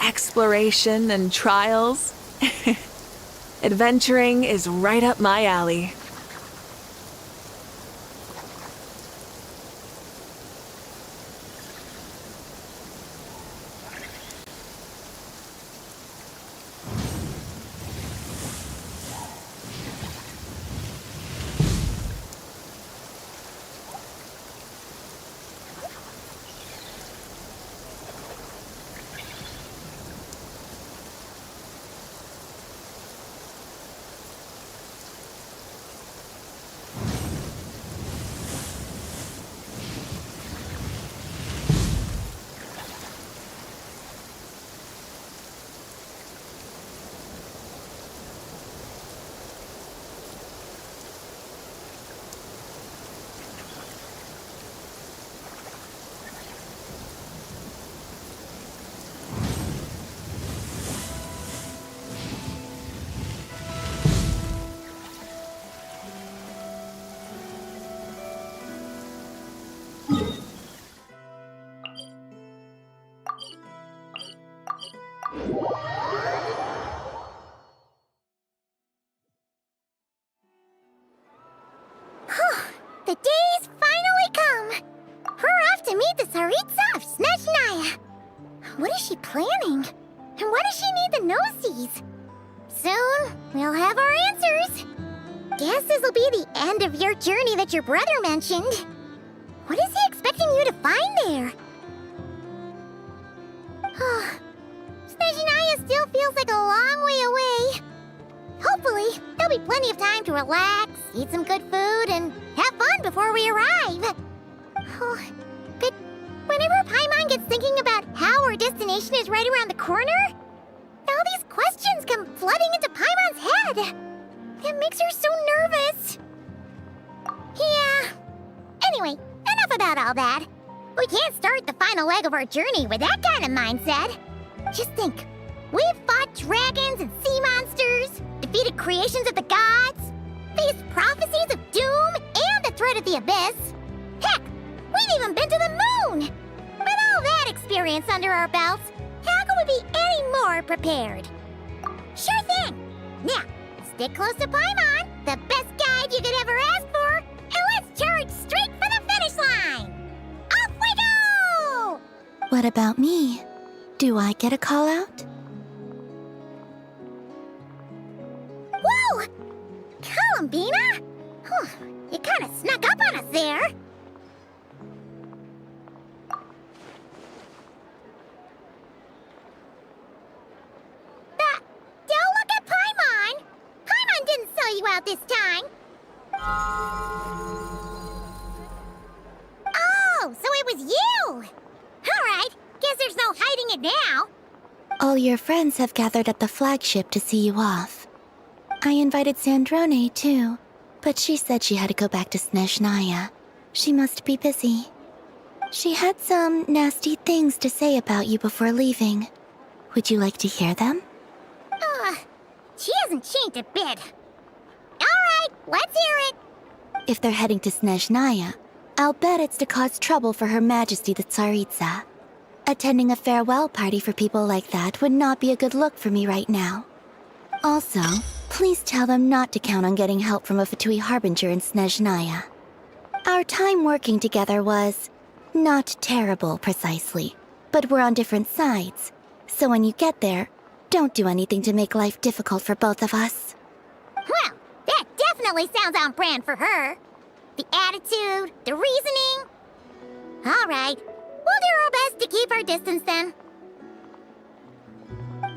Exploration and trials. Adventuring is right up my alley. The day's finally come! We're off to meet the Tsaritsa of SNEZHNAYA! What is she planning? And why does she need the gnosies? Soon, we'll have our answers! Guess this'll be the end of your journey that your brother mentioned. What is he expecting you to find there? SNEZHNAYA still feels like a long way away. Hopefully, there'll be plenty of time to relax, eat some good food, and have fun before we arrive. But whenever Paimon gets thinking about how our destination is right around the corner, all these questions come flooding into Paimon's head. It makes her so nervous. Yeah. Anyway, enough about all that. We can't start the final leg of our journey with that kind of mindset. Just think. We've fought dragons and sea monsters, defeated creations of the gods, faced prophecies of doom and the threat of the abyss. Heck, we've even been to the moon! With all that experience under our belts, how could we be any more prepared? Sure thing! Now, stick close to Paimon, the best guide you could ever ask for, and let's charge straight for the finish line! Off we go! What about me? Do I get a call out? Whoa! Columbina? You kind of snuck up on us there. Don't look at Paimon! Paimon didn't sell you out this time. Oh, so it was you! Alright, guess there's no hiding it now. All your friends have gathered at the flagship to see you off. I invited Sandrone too, but she said she had to go back to SNEZHNAYA. She must be busy. She had some nasty things to say about you before leaving. Would you like to hear them? She hasn't changed a bit. Alright, let's hear it. If they're heading to SNEZHNAYA, I'll bet it's to cause trouble for Her Majesty the Tsaritsa. Attending a farewell party for people like that would not be a good look for me right now. Also, please tell them not to count on getting help from a Fatui Harbinger in SNEZHNAYA. Our time working together was not terrible, precisely, but we're on different sides. So when you get there, don't do anything to make life difficult for both of us. Well, that definitely sounds on brand for her. The attitude, the reasoning. Alright, we'll do our best to keep our distance then.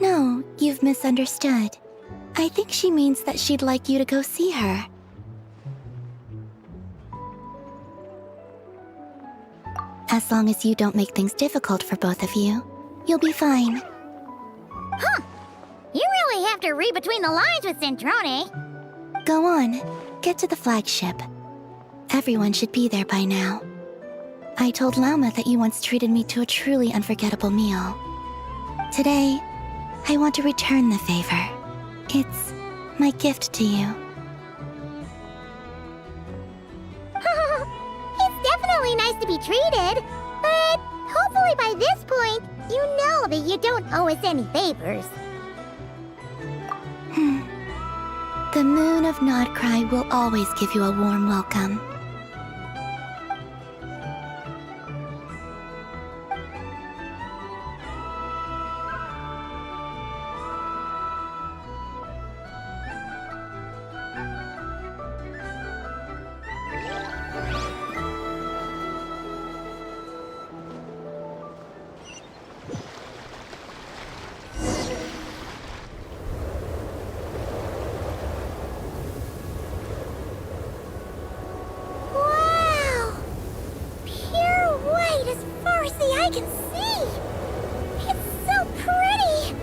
No, you've misunderstood. I think she means that she'd like you to go see her. As long as you don't make things difficult for both of you, you'll be fine. Huh. You really have to read between the lines with Sandrone. Go on, get to the flagship. Everyone should be there by now. I told Lauma that you once treated me to a truly unforgettable meal. Today, I want to return the favor. It's my gift to you. It's definitely nice to be treated, but hopefully by this point, you know that you don't owe us any favors. The moon of Nodcry will always give you a warm welcome. I can see! It's so pretty!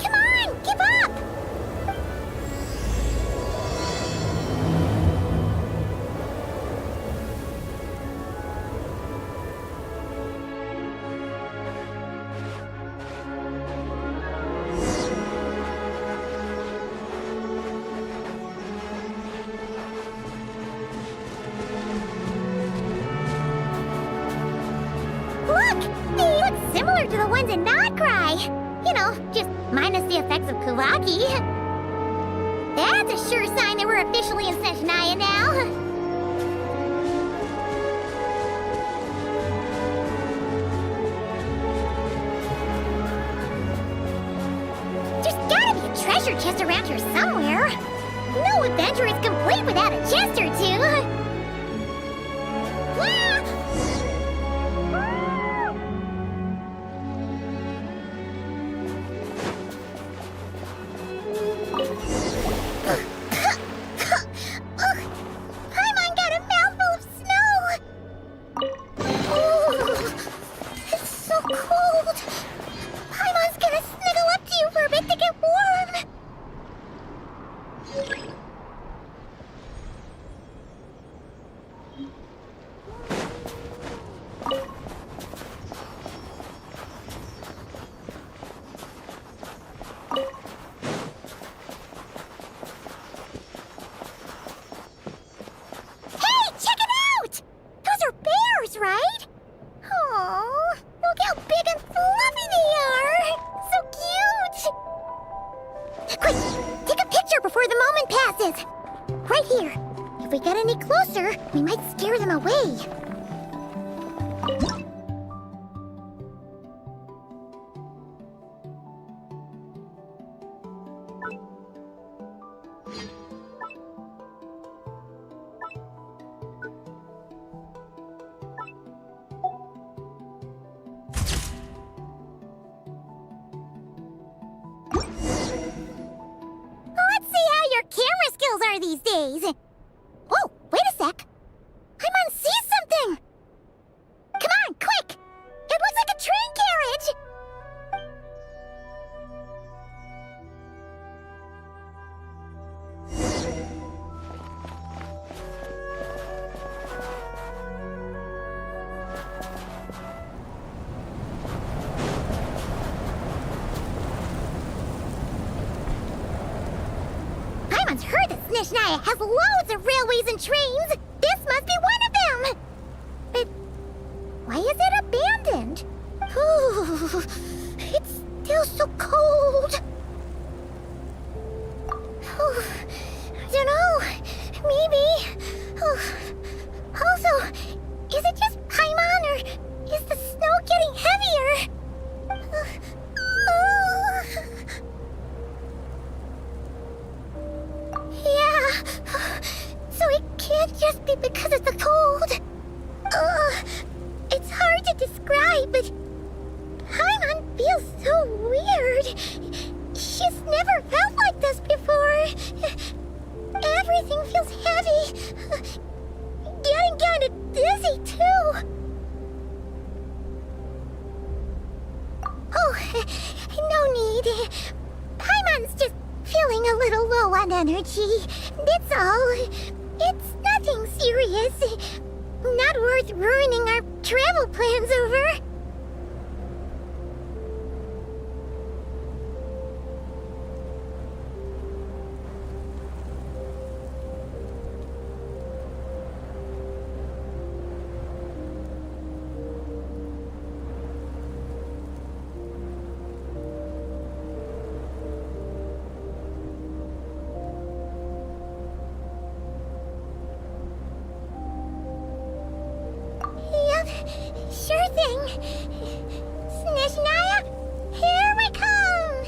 Come on, give up! Look! They look similar to the ones in Nodcry! You know, just minus the effects of Kuvaki. That's a sure sign that we're officially in SNEZHNAYA now. Treasure chest around here somewhere. No adventure is complete without a chest or two. Paimon got a mouthful of snow. Oh, it's so cold. Paimon's gonna snuggle up to you for a bit to get warm. Hey, check it out! Those are bears, right? Oh, look how big and fluffy they are! So cute! Quick, take a picture before the moment passes. Right here. If we get any closer, we might scare them away. Let's see how your camera skills are these days. Oh, wait a sec. Paimon sees something. Come on, quick! It looks like a train carriage. Paimon's heard that SNEZHNAYA has loads of railways and trains. This must be one of them. But why is it abandoned? Ooh, it's still so cold. Oh, I don't know. Maybe. Oh. Also, is it just Paimon or is the snow getting heavier? Yeah, so it can't just be because of the cold. It's hard to describe, but Paimon feels so weird. She's never felt like this before. Everything feels heavy. Getting kind of dizzy, too. Oh, no need. Paimon's just feeling a little low on energy. That's all. It's nothing serious. Not worth ruining our travel plans over. Sure thing. SNEZHNAYA, here we come!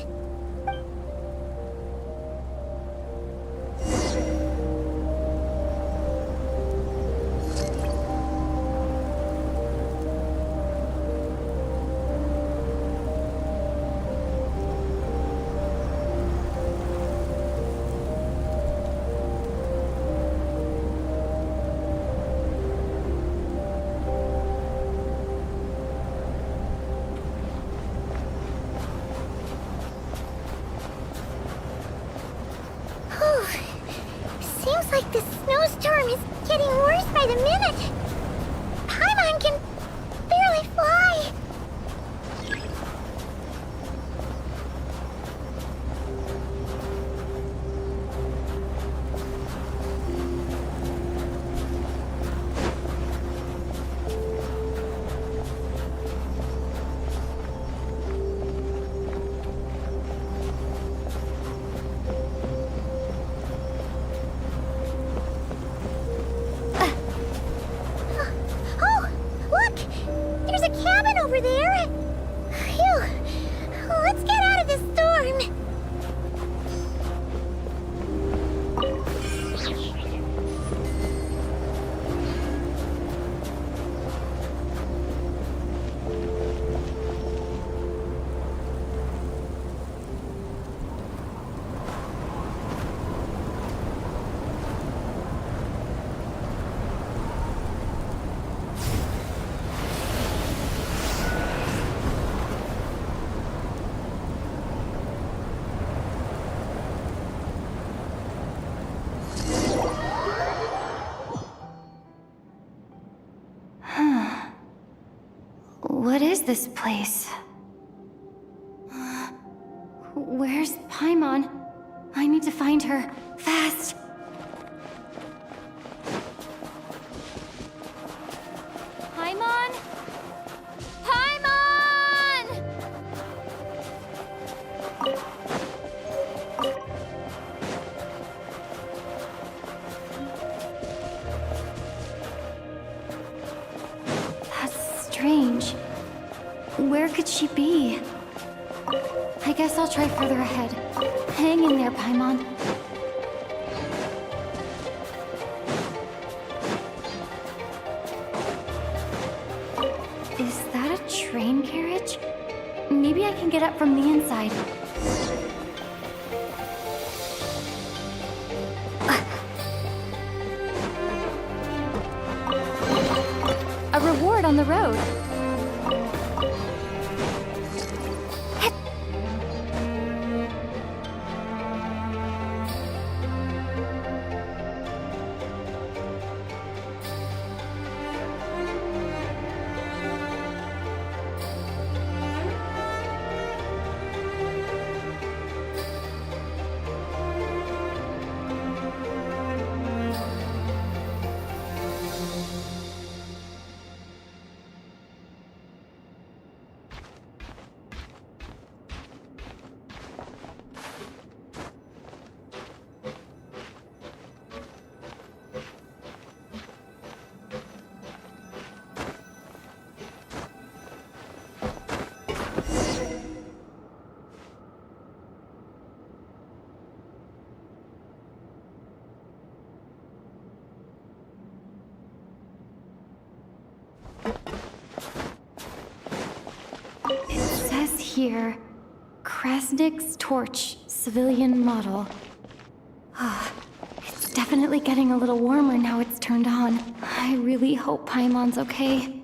Seems like the snowstorm is getting worse by the minute. Paimon can barely fly. there. Phew. Let's get out of this storm. What is this place? Where's Paimon? I need to find her. Fast! Paimon? Paimon! That's strange. Where could she be? I guess I'll try further ahead. Hang in there, Paimon. Is that a train carriage? Maybe I can get up from the inside. A reward on the road. It says here, Krasnik's torch, civilian model. It's definitely getting a little warmer now it's turned on. I really hope Paimon's okay.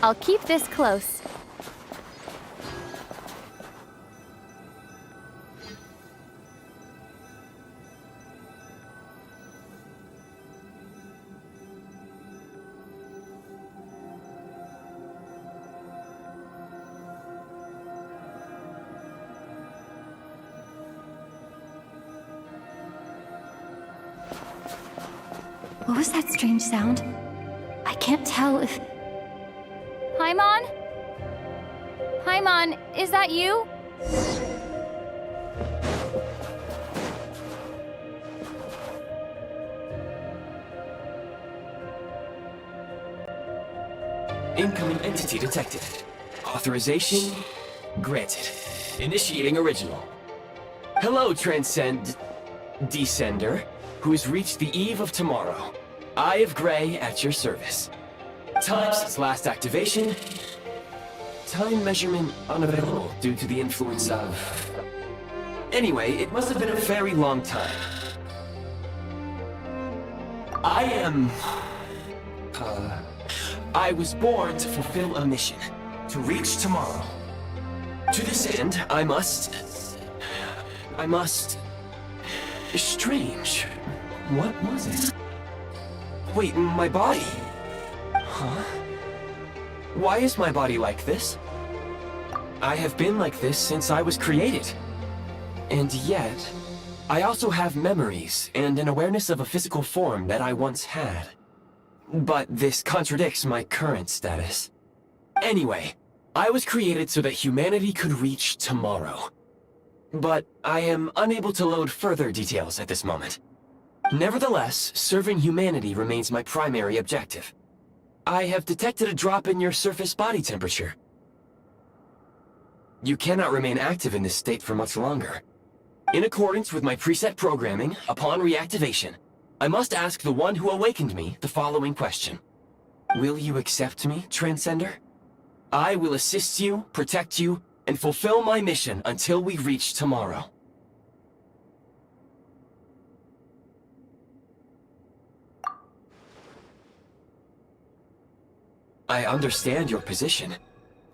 I'll keep this close. What was that strange sound? I can't tell if... Paimon? Paimon, is that you? Incoming entity detected. Authorization granted. Initiating original. Hello, Descender, who has reached the eve of tomorrow. Eye of Grey at your service. Time since last activation. Time measurement unavailable due to the influence of... Anyway, it must have been a very long time. I was born to fulfill a mission. To reach tomorrow. To this end, I must... Strange. What was it? Wait, my body? Huh? Why is my body like this? I have been like this since I was created. And yet, I also have memories and an awareness of a physical form that I once had. But this contradicts my current status. Anyway, I was created so that humanity could reach tomorrow. But I am unable to load further details at this moment. Nevertheless, serving humanity remains my primary objective. I have detected a drop in your surface body temperature. You cannot remain active in this state for much longer. In accordance with my preset programming, upon reactivation, I must ask the one who awakened me the following question. Will you accept me, Transcender? I will assist you, protect you, and fulfill my mission until we reach tomorrow. I understand your position.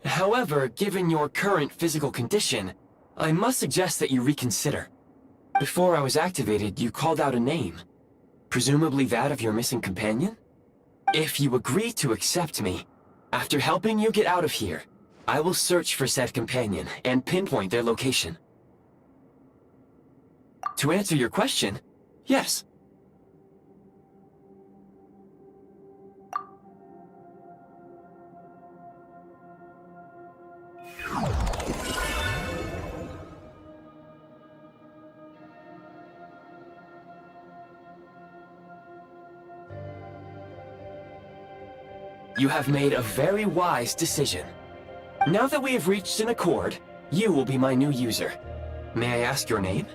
However, given your current physical condition, I must suggest that you reconsider. Before I was activated, you called out a name. Presumably that of your missing companion? If you agree to accept me, after helping you get out of here, I will search for said companion and pinpoint their location. To answer your question, yes. You have made a very wise decision. Now that we have reached an accord, you will be my new user. May I ask your name?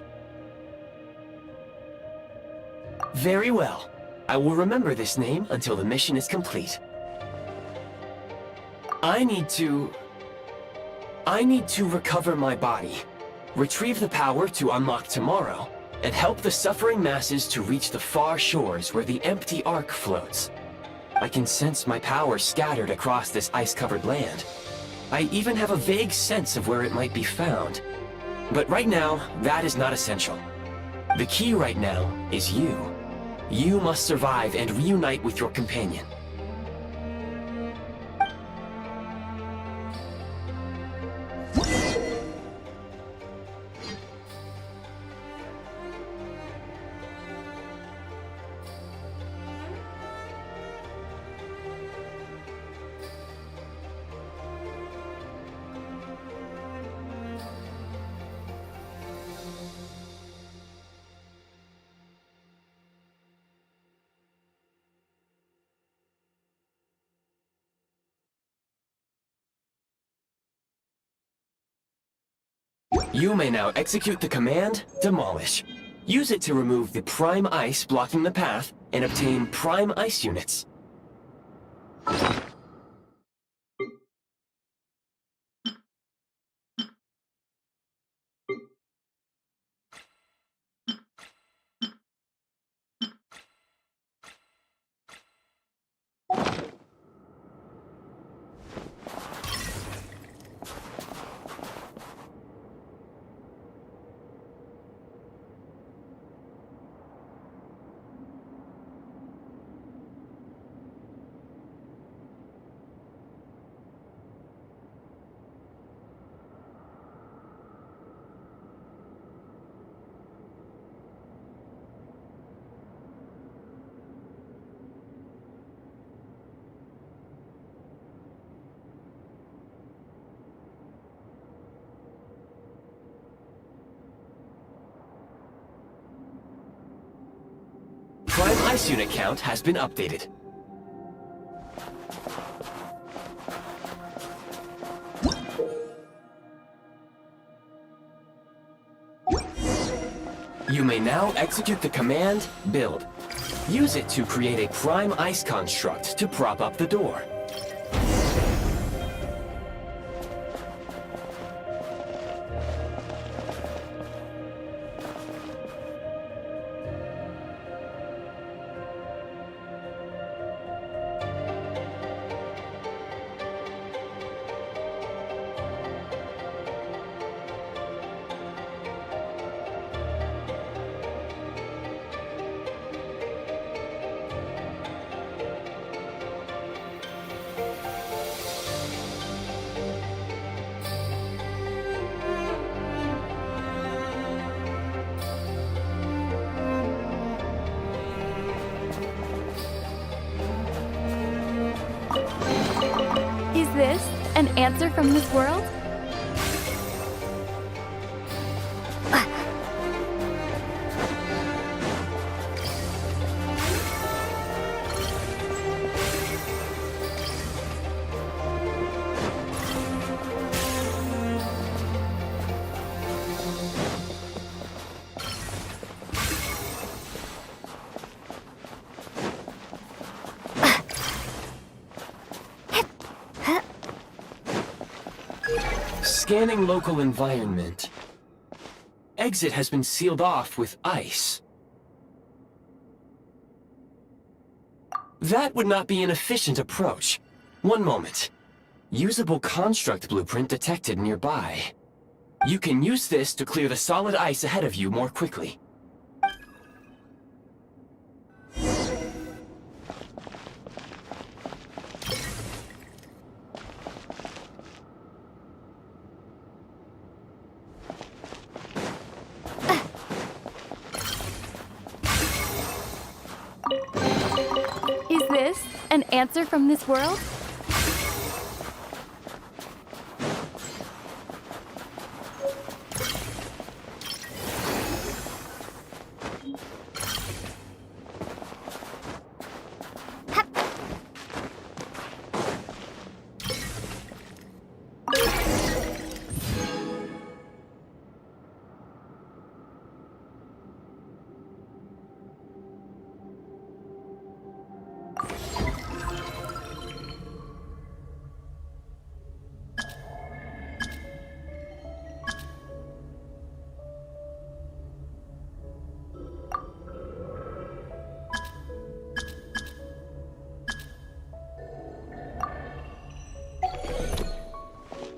Very well. I will remember this name until the mission is complete. I need to recover my body, retrieve the power to unlock tomorrow, and help the suffering masses to reach the far shores where the empty Ark floats. I can sense my power scattered across this ice-covered land. I even have a vague sense of where it might be found. But right now, that is not essential. The key right now is you. You must survive and reunite with your companion. You may now execute the command, Demolish. Use it to remove the prime ice blocking the path and obtain prime ice units. Prime ice unit count has been updated. You may now execute the command, Build. Use it to create a prime ice construct to prop up the door. this an answer from this world? Scanning local environment. Exit has been sealed off with ice. That would not be an efficient approach. One moment. Usable construct blueprint detected nearby. You can use this to clear the solid ice ahead of you more quickly. Is this an answer from this world?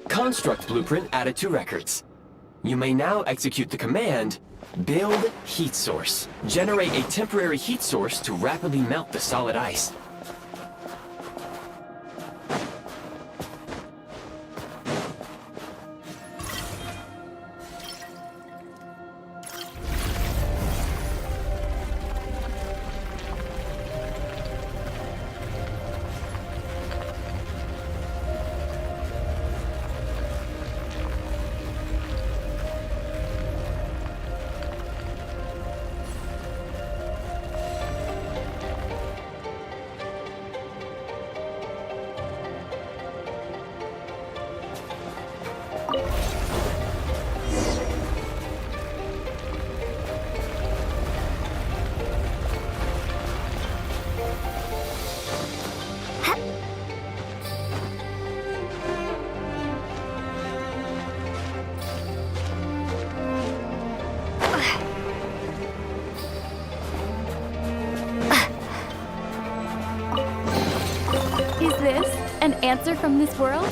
Construct blueprint added to records. You may now execute the command, build heat source. Generate a temporary heat source to rapidly melt the solid ice. Is this an answer from this world?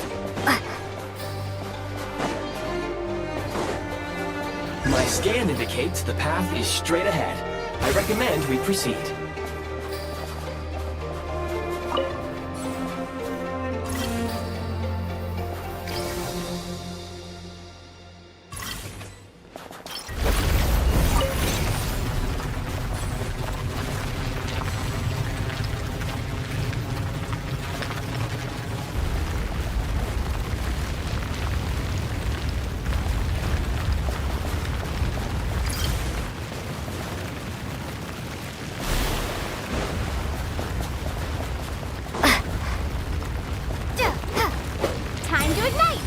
My scan indicates the path is straight ahead. I recommend we proceed. Time to ignite!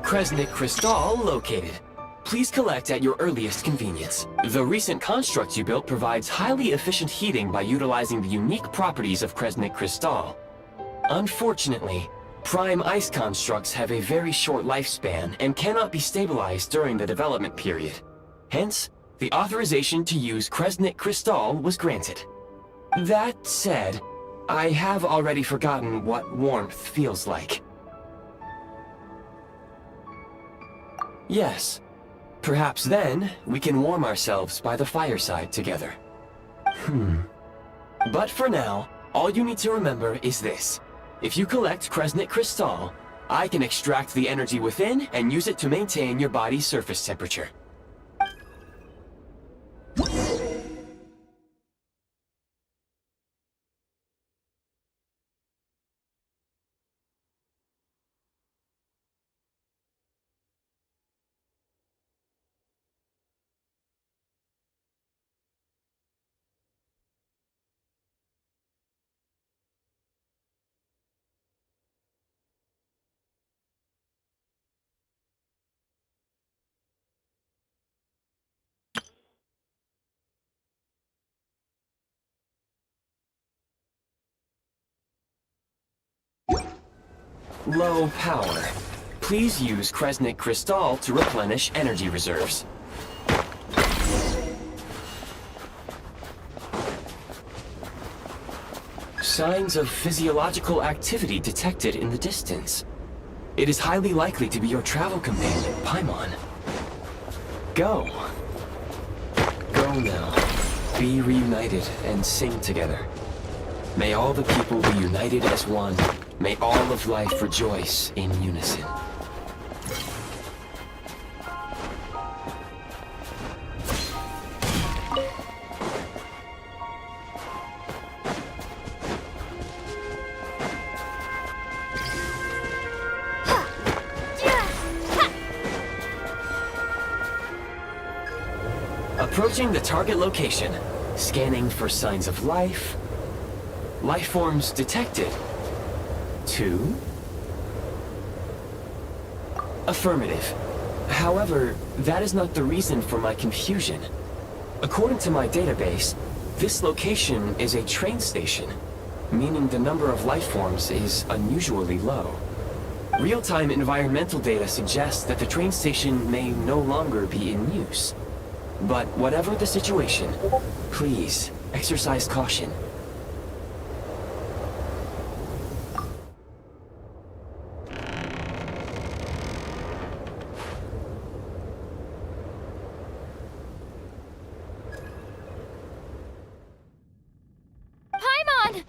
Kresnik Crystal located. Please collect at your earliest convenience. The recent construct you built provides highly efficient heating by utilizing the unique properties of Kresnik Crystal. Unfortunately, prime ice constructs have a very short lifespan and cannot be stabilized during the development period. Hence, the authorization to use Kresnik Crystal was granted. That said, I have already forgotten what warmth feels like. Yes, Perhaps then, we can warm ourselves by the fireside together. But for now, all you need to remember is this. If you collect Kresnik Crystal, I can extract the energy within and use it to maintain your body's surface temperature. Low power. Please use Kresnik Crystal to replenish energy reserves. Signs of physiological activity detected in the distance. It is highly likely to be your travel companion, Paimon. Go. Go now. Be reunited and sing together. May all the people be united as one. May all of life rejoice in unison. Approaching the target location, scanning for signs of life. Life forms detected. 2. Affirmative. However, that is not the reason for my confusion. According to my database, this location is a train station, meaning the number of life forms is unusually low. Real-time environmental data suggests that the train station may no longer be in use. But whatever the situation, please exercise caution. Paimon!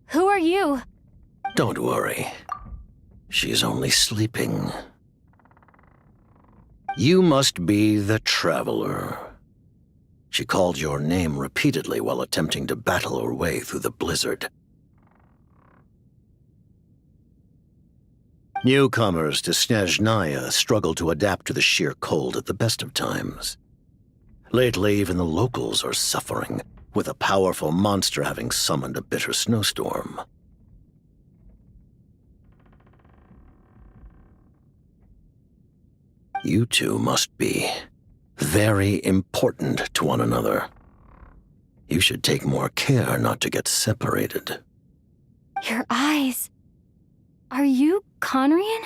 Who are you? Don't worry. She's only sleeping. You must be the Traveler. She called your name repeatedly while attempting to battle her way through the blizzard. Newcomers to SNEZHNAYA struggle to adapt to the sheer cold at the best of times. Lately, even the locals are suffering, with a powerful monster having summoned a bitter snowstorm. You two must be very important to one another. You should take more care not to get separated. Your eyes. Are you Conrian?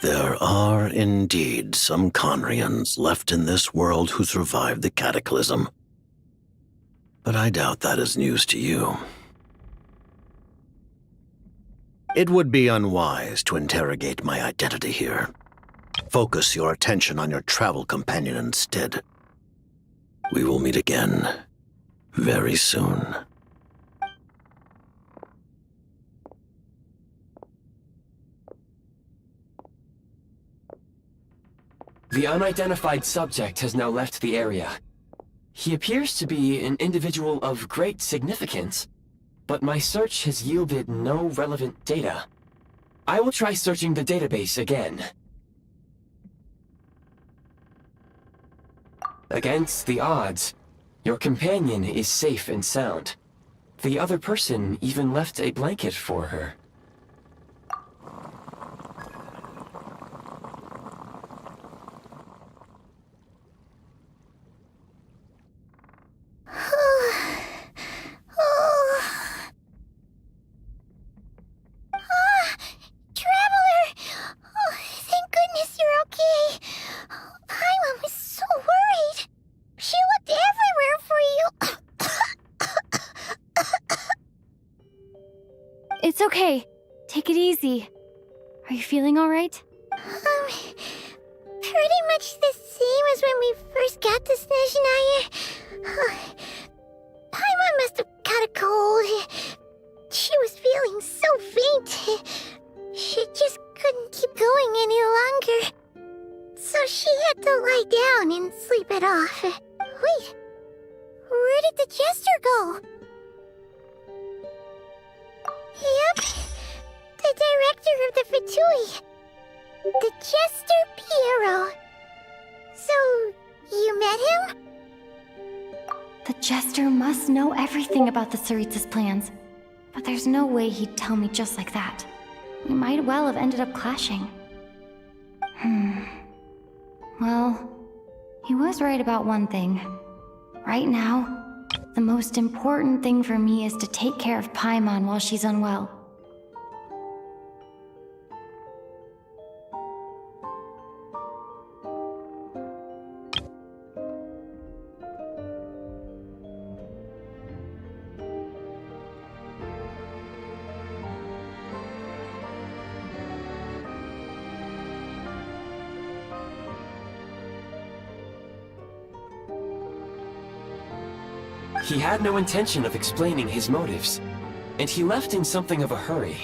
There are indeed some Conrians left in this world who survived the cataclysm. But I doubt that is news to you. It would be unwise to interrogate my identity here. Focus your attention on your travel companion instead. We will meet again very soon. The unidentified subject has now left the area. He appears to be an individual of great significance, but my search has yielded no relevant data. I will try searching the database again. Against the odds, your companion is safe and sound. The other person even left a blanket for her. It's okay. Take it easy. Are you feeling alright? Pretty much the same as when we first got to SNEZHNAYA. Paimon must have got a cold. She was feeling so faint. She just couldn't keep going any longer. So she had to lie down and sleep it off. Wait, where did the jester go? Yep, the director of the Fatui. The Jester Piero. So, you met him? The Jester must know everything about the Tsaritsa's plans. But there's no way he'd tell me just like that. We might well have ended up clashing. Well, he was right about one thing. Right now, the most important thing for me is to take care of Paimon while she's unwell. He had no intention of explaining his motives, and he left in something of a hurry.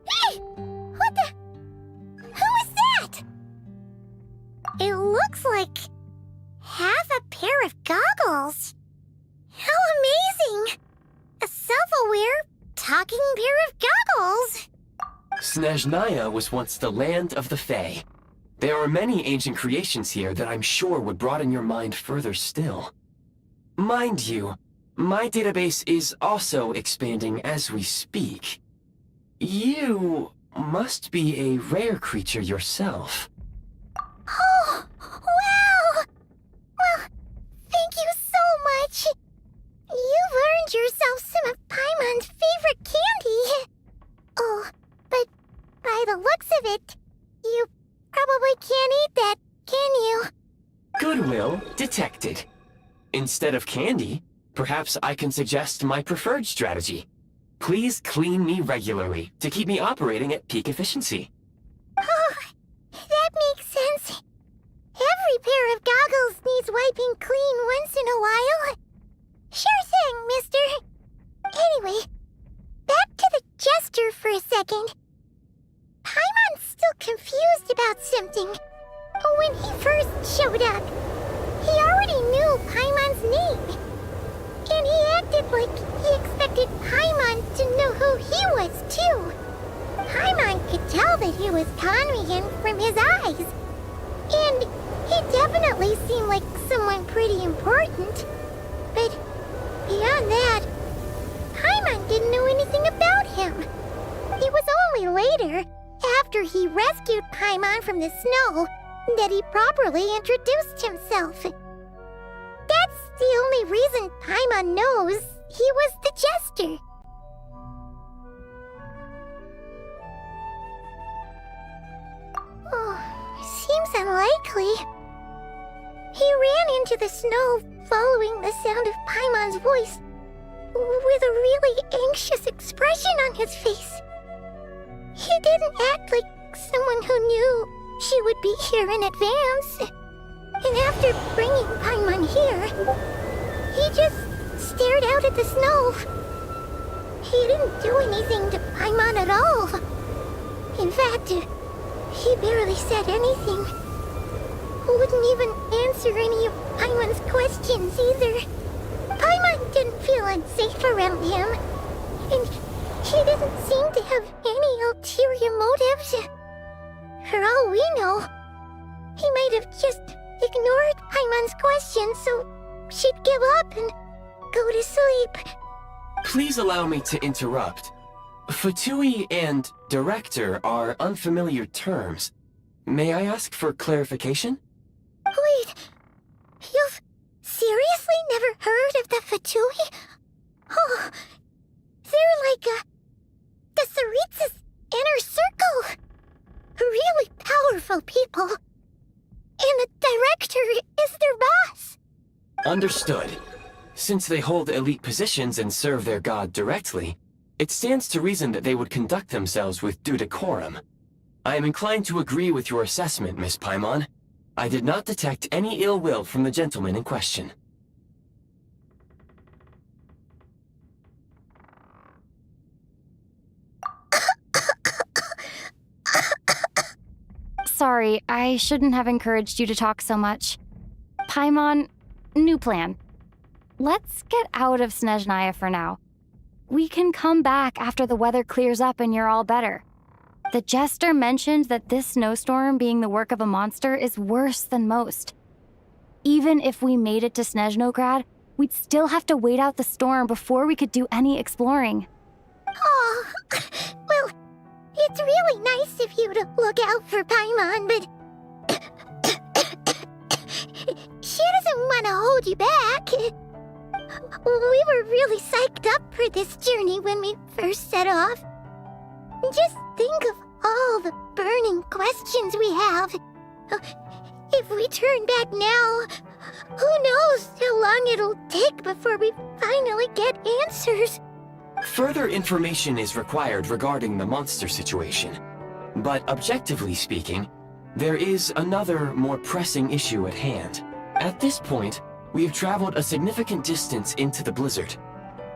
Hey! What the? Who is that? It looks like half a pair of goggles. How amazing! A self-aware, talking pair of goggles! SNEZHNAYA was once the land of the Fae. There are many ancient creations here that I'm sure would broaden your mind further still. Mind you, my database is also expanding as we speak. You must be a rare creature yourself. Oh, wow! Well, thank you so much. You've earned yourself some of Paimon's favorite candy. Oh, but by the looks of it, you probably can't eat that, can you? Goodwill detected. Instead of candy, perhaps I can suggest my preferred strategy. Please clean me regularly to keep me operating at peak efficiency. Oh, that makes sense. Every pair of goggles needs wiping clean once in a while. Sure thing, mister. Anyway, back to the jester for a second. Paimon's still confused about something. When he first showed up, he already knew Paimon's name. And he acted like he expected Paimon to know who he was, too. Paimon could tell that he was Conrian from his eyes. And he definitely seemed like someone pretty important. But beyond that, Paimon didn't know anything about him. It was only later, after he rescued Paimon from the snow, that he properly introduced himself. That's the only reason Paimon knows he was the jester. Oh, seems unlikely. He ran into the snow following the sound of Paimon's voice, with a really anxious expression on his face. He didn't act like someone who knew she would be here in advance. And after bringing Paimon here, he just stared out at the snow. He didn't do anything to Paimon at all. In fact, he barely said anything. Wouldn't even answer any of Paimon's questions either. Paimon didn't feel unsafe around him, and he didn't seem to have any ulterior motives. For all we know, he might have just ignored Paimon's questions so she'd give up and go to sleep. Please allow me to interrupt. Fatui and director are unfamiliar terms. May I ask for clarification? Wait, you've seriously never heard of the Fatui? Oh, they're like the Tsaritsa's inner circle. Really powerful people. And the director is their boss. Understood. Since they hold elite positions and serve their god directly, it stands to reason that they would conduct themselves with due decorum. I am inclined to agree with your assessment, Miss Paimon. I did not detect any ill will from the gentleman in question. Sorry, I shouldn't have encouraged you to talk so much. Paimon, new plan. Let's get out of SNEZHNAYA for now. We can come back after the weather clears up and you're all better. The jester mentioned that this snowstorm being the work of a monster is worse than most. Even if we made it to Snezhnograd, we'd still have to wait out the storm before we could do any exploring. Oh, well, it's really nice of you to look out for Paimon, but she doesn't want to hold you back. We were really psyched up for this journey when we first set off. Just think of all the burning questions we have. If we turn back now, who knows how long it'll take before we finally get answers. Further information is required regarding the monster situation. But objectively speaking, there is another, more pressing issue at hand. At this point, we have traveled a significant distance into the blizzard.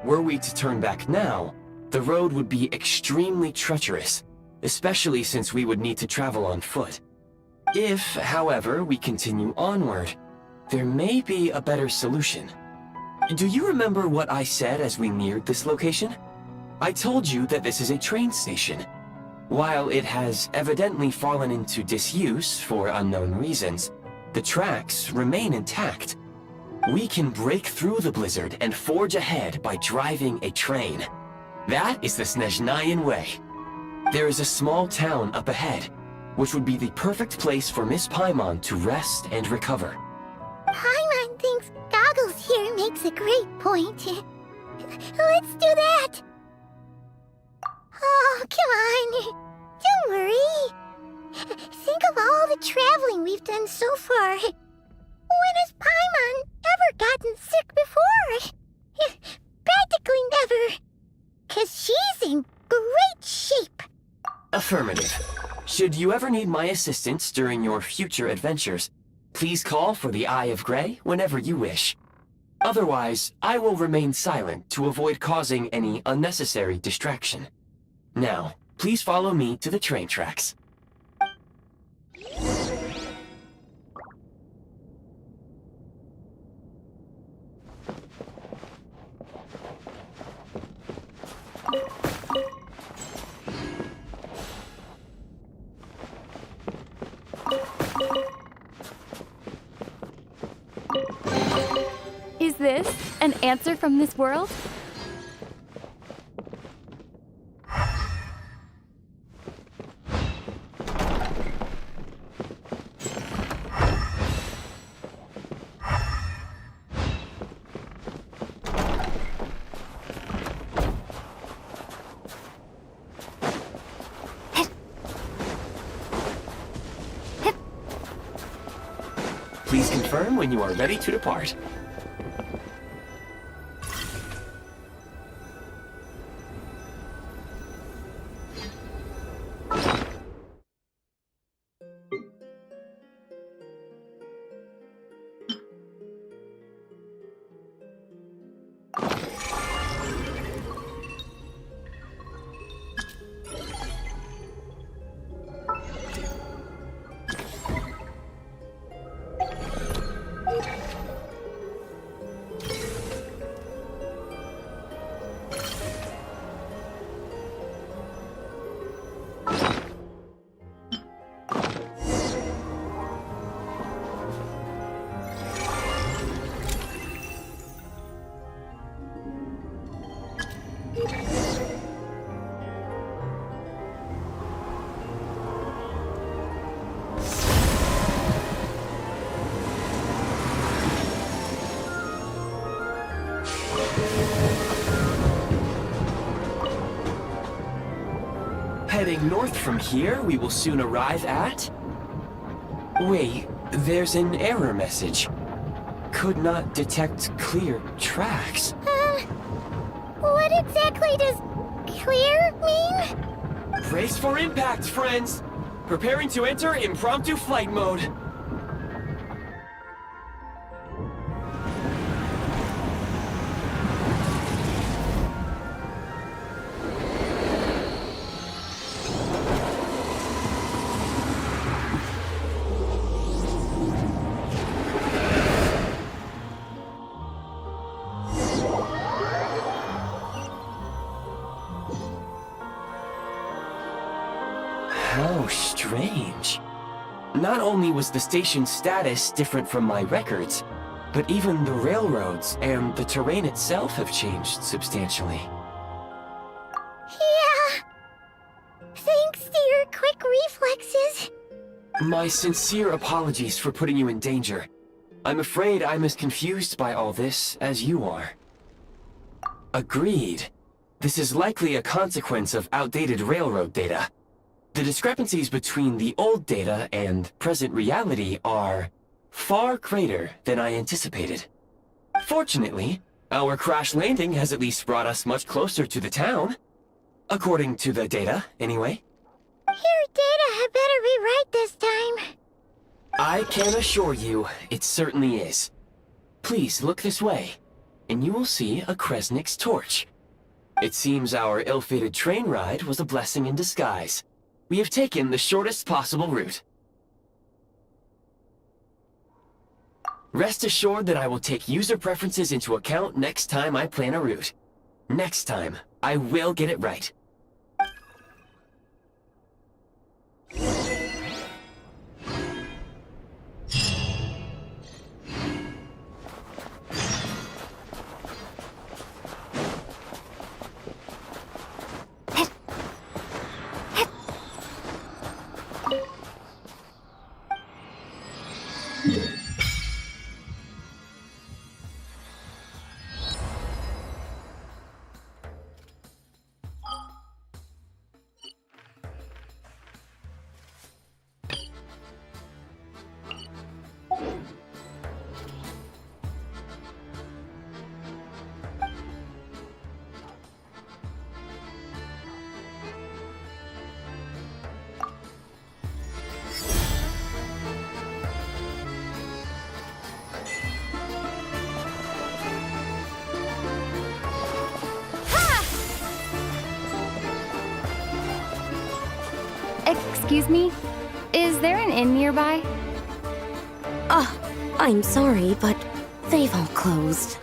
Were we to turn back now, the road would be extremely treacherous, especially since we would need to travel on foot. If, however, we continue onward, there may be a better solution. Do you remember what I said as we neared this location? I told you that this is a train station. While it has evidently fallen into disuse for unknown reasons, the tracks remain intact. We can break through the blizzard and forge ahead by driving a train. That is the SNEZHNAYAN way. There is a small town up ahead, which would be the perfect place for Miss Paimon to rest and recover. Paimon thinks Goggles here makes a great point. Let's do that. Oh, come on. Don't worry. Think of all the traveling we've done so far. When has Paimon ever gotten sick before? Practically never. 'Cause she's in great shape. Affirmative. Should you ever need my assistance during your future adventures, please call for the Eye of Grey whenever you wish. Otherwise, I will remain silent to avoid causing any unnecessary distraction. Now, please follow me to the train tracks. Is this an answer from this world? Please confirm when you are ready to depart. Heading north from here, we will soon arrive at... Wait, there's an error message. could not detect clear tracks. What exactly does clear mean? Brace for impact, friends! Preparing to enter impromptu flight mode. How strange. Not only was the station's status different from my records, but even the railroads and the terrain itself have changed substantially. Yeah. Thanks to your quick reflexes. My sincere apologies for putting you in danger. I'm afraid I'm as confused by all this as you are. Agreed. This is likely a consequence of outdated railroad data. The discrepancies between the old data and present reality are far greater than I anticipated. Fortunately, our crash landing has at least brought us much closer to the town. According to the data, anyway. Your data had better be right this time. I can assure you, it certainly is. Please look this way, and you will see a Kresnik's torch. It seems our ill-fated train ride was a blessing in disguise. We have taken the shortest possible route. Rest assured that I will take user preferences into account next time I plan a route. Next time, I will get it right. Excuse me? Is there an inn nearby? I'm sorry, but they've all closed.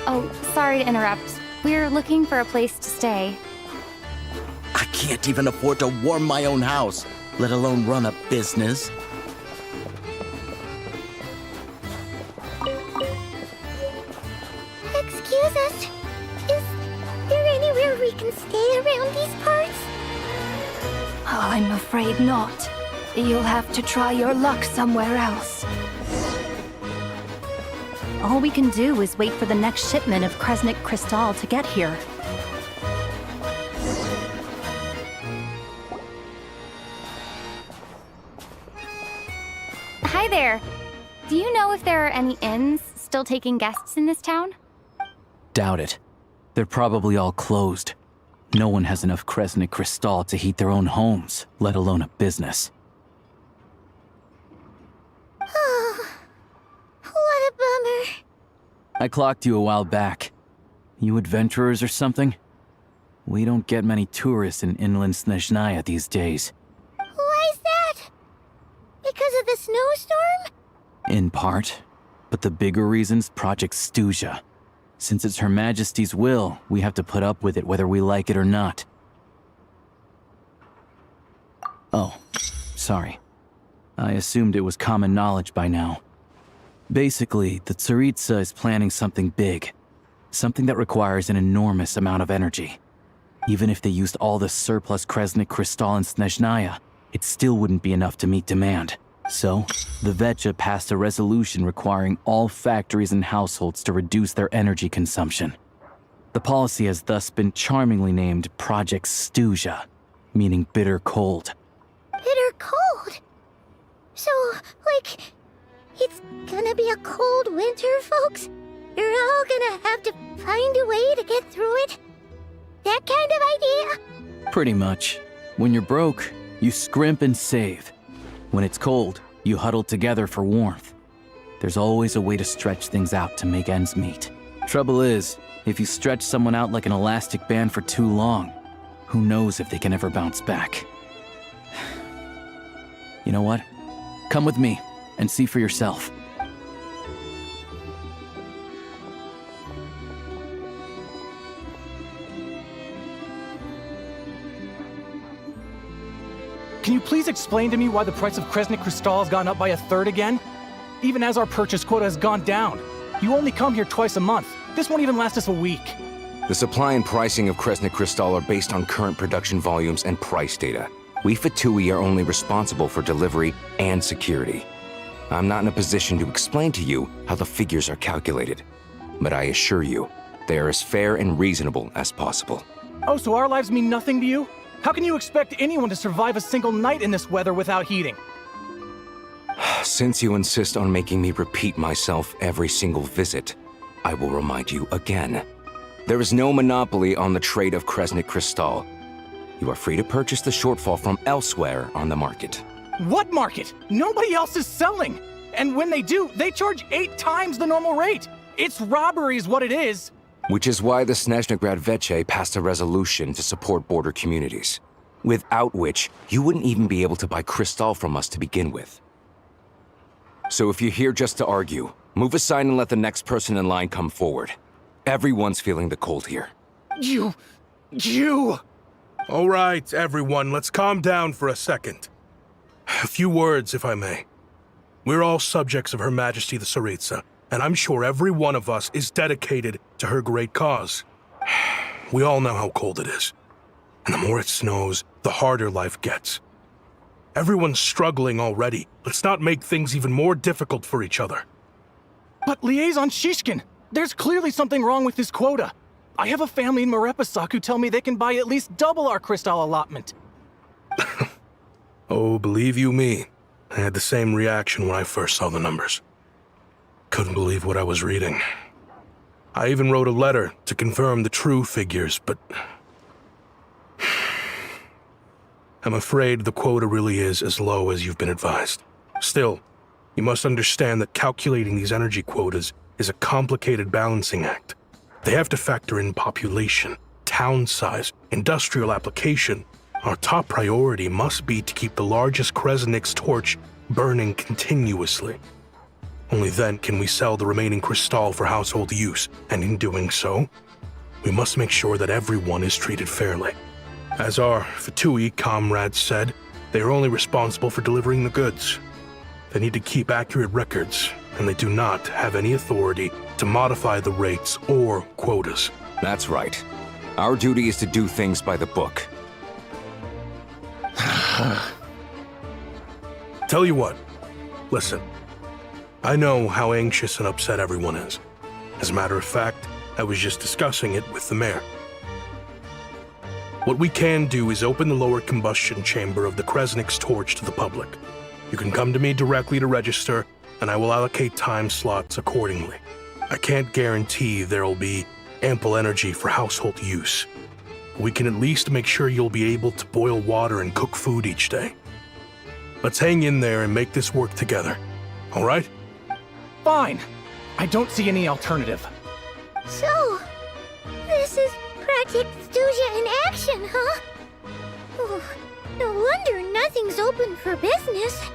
Oh, sorry to interrupt. We're looking for a place to stay. I can't even afford to warm my own house, let alone run a business. Excuse us. Is there anywhere we can stay around these parts? I'm afraid not. You'll have to try your luck somewhere else. All we can do is wait for the next shipment of Kresnik Crystal to get here. Hi there. Do you know if there are any inns still taking guests in this town? Doubt it. They're probably all closed. No one has enough Kresnik Crystal to heat their own homes, let alone a business. What a bummer. I clocked you a while back. You adventurers or something? We don't get many tourists in inland SNEZHNAYA these days. Why is that? Because of the snowstorm? In part. But the bigger reason's Project SNEZHNAYA. Since it's Her Majesty's will, we have to put up with it whether we like it or not. Oh, sorry. I assumed it was common knowledge by now. Basically, the Tsaritsa is planning something big. Something that requires an enormous amount of energy. Even if they used all the surplus Kresnik Crystal in SNEZHNAYA, it still wouldn't be enough to meet demand. So, the Vetja passed a resolution requiring all factories and households to reduce their energy consumption. The policy has thus been charmingly named Project SNEZHNAYA, meaning bitter cold. Bitter cold? So, like, it's gonna be a cold winter, folks? You're all gonna have to find a way to get through it? That kind of idea? Pretty much. When you're broke, you scrimp and save. When it's cold, you huddle together for warmth. There's always a way to stretch things out to make ends meet. Trouble is, if you stretch someone out like an elastic band for too long, who knows if they can ever bounce back. You know what? Come with me and see for yourself. Can you please explain to me why the price of Kresnik Crystal has gone up by 1/3 again? Even as our purchase quota has gone down. You only come here twice a month. This won't even last us a week. The supply and pricing of Kresnik Crystal are based on current production volumes and price data. We Fatui are only responsible for delivery and security. I'm not in a position to explain to you how the figures are calculated, but I assure you, they are as fair and reasonable as possible. Oh, so our lives mean nothing to you? How can you expect anyone to survive a single night in this weather without heating? Since you insist on making me repeat myself every single visit, I will remind you again. There is no monopoly on the trade of Kresnik Crystal. You are free to purchase the shortfall from elsewhere on the market. What market? Nobody else is selling. And when they do, they charge 8 times the normal rate. It's robbery is what it is. Which is why the SNEZHNAYA Veche passed a resolution to support border communities, without which you wouldn't even be able to buy crystal from us to begin with. So if you're here just to argue, move aside and let the next person in line come forward. Everyone's feeling the cold here. You... All right, everyone, let's calm down for a second. A few words, if I may. We're all subjects of Her Majesty the Tsaritsa, and I'm sure every one of us is dedicated to her great cause. We all know how cold it is. And the more it snows, the harder life gets. Everyone's struggling already. Let's not make things even more difficult for each other. But Liaison Shishkin, there's clearly something wrong with this quota. I have a family in Marepasak who tell me they can buy at least double our crystal allotment. Oh, believe you me, I had the same reaction when I first saw the numbers. Couldn't believe what I was reading. I even wrote a letter to confirm the true figures, but I'm afraid the quota really is as low as you've been advised. Still, you must understand that calculating these energy quotas is a complicated balancing act. They have to factor in population, town size, industrial application. Our top priority must be to keep the largest Kresnik's torch burning continuously. Only then can we sell the remaining crystal for household use, and in doing so, we must make sure that everyone is treated fairly. As our Fatui comrades said, they are only responsible for delivering the goods. They need to keep accurate records, and they do not have any authority to modify the rates or quotas. That's right. Our duty is to do things by the book. Tell you what, listen. I know how anxious and upset everyone is. As a matter of fact, I was just discussing it with the mayor. What we can do is open the lower combustion chamber of the Kresnik's torch to the public. You can come to me directly to register, and I will allocate time slots accordingly. I can't guarantee there'll be ample energy for household use. We can at least make sure you'll be able to boil water and cook food each day. Let's hang in there and make this work together, all right? Fine. I don't see any alternative. So, this is Project SNEZHNAYA in action, huh? Oh, no wonder nothing's open for business.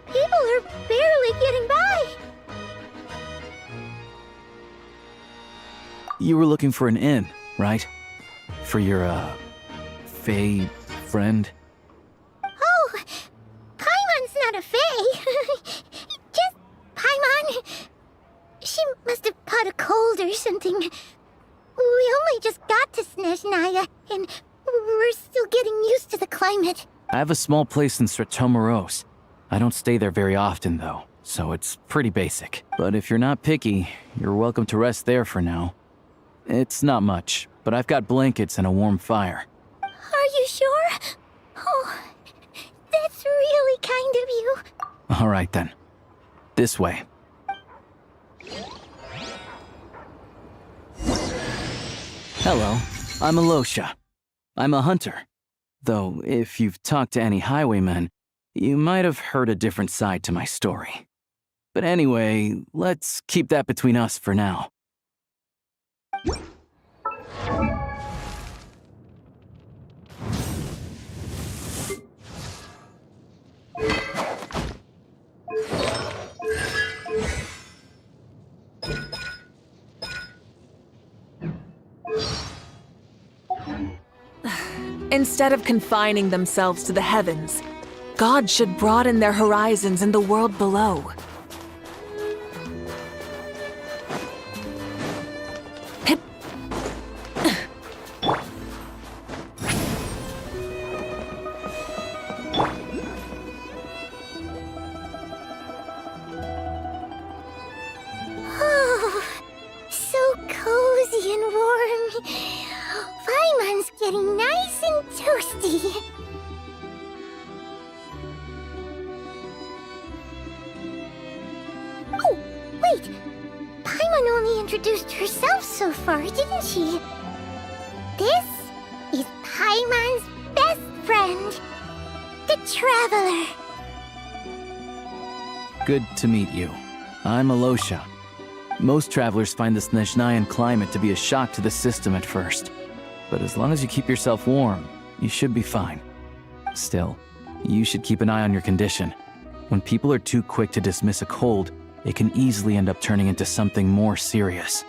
People are barely getting by. You were looking for an inn, right? For your, Fae friend? Oh, Paimon's not a fae. Just Paimon. She must have caught a cold or something. We only just got to SNEZHNAYA, and we're still getting used to the climate. I have a small place in Sretomaros. I don't stay there very often, though, so it's pretty basic. But if you're not picky, you're welcome to rest there for now. It's not much, but I've got blankets and a warm fire. Are you sure? Oh, that's really kind of you. All right then. This way. Hello, I'm Alosha. I'm a hunter. Though, if you've talked to any highwaymen, you might have heard a different side to my story. But anyway, let's keep that between us for now. Instead of confining themselves to the heavens, God should broaden their horizons in the world below. Hip. Oh, so cozy and warm. Paimon's getting nice and toasty. Oh, wait. Paimon only introduced herself so far, didn't she? This is Paimon's best friend, the Traveler. Good to meet you. I'm Alosha. Most travelers find the SNEZHNAYAN climate to be a shock to the system at first. But as long as you keep yourself warm, you should be fine. Still, you should keep an eye on your condition. When people are too quick to dismiss a cold, it can easily end up turning into something more serious.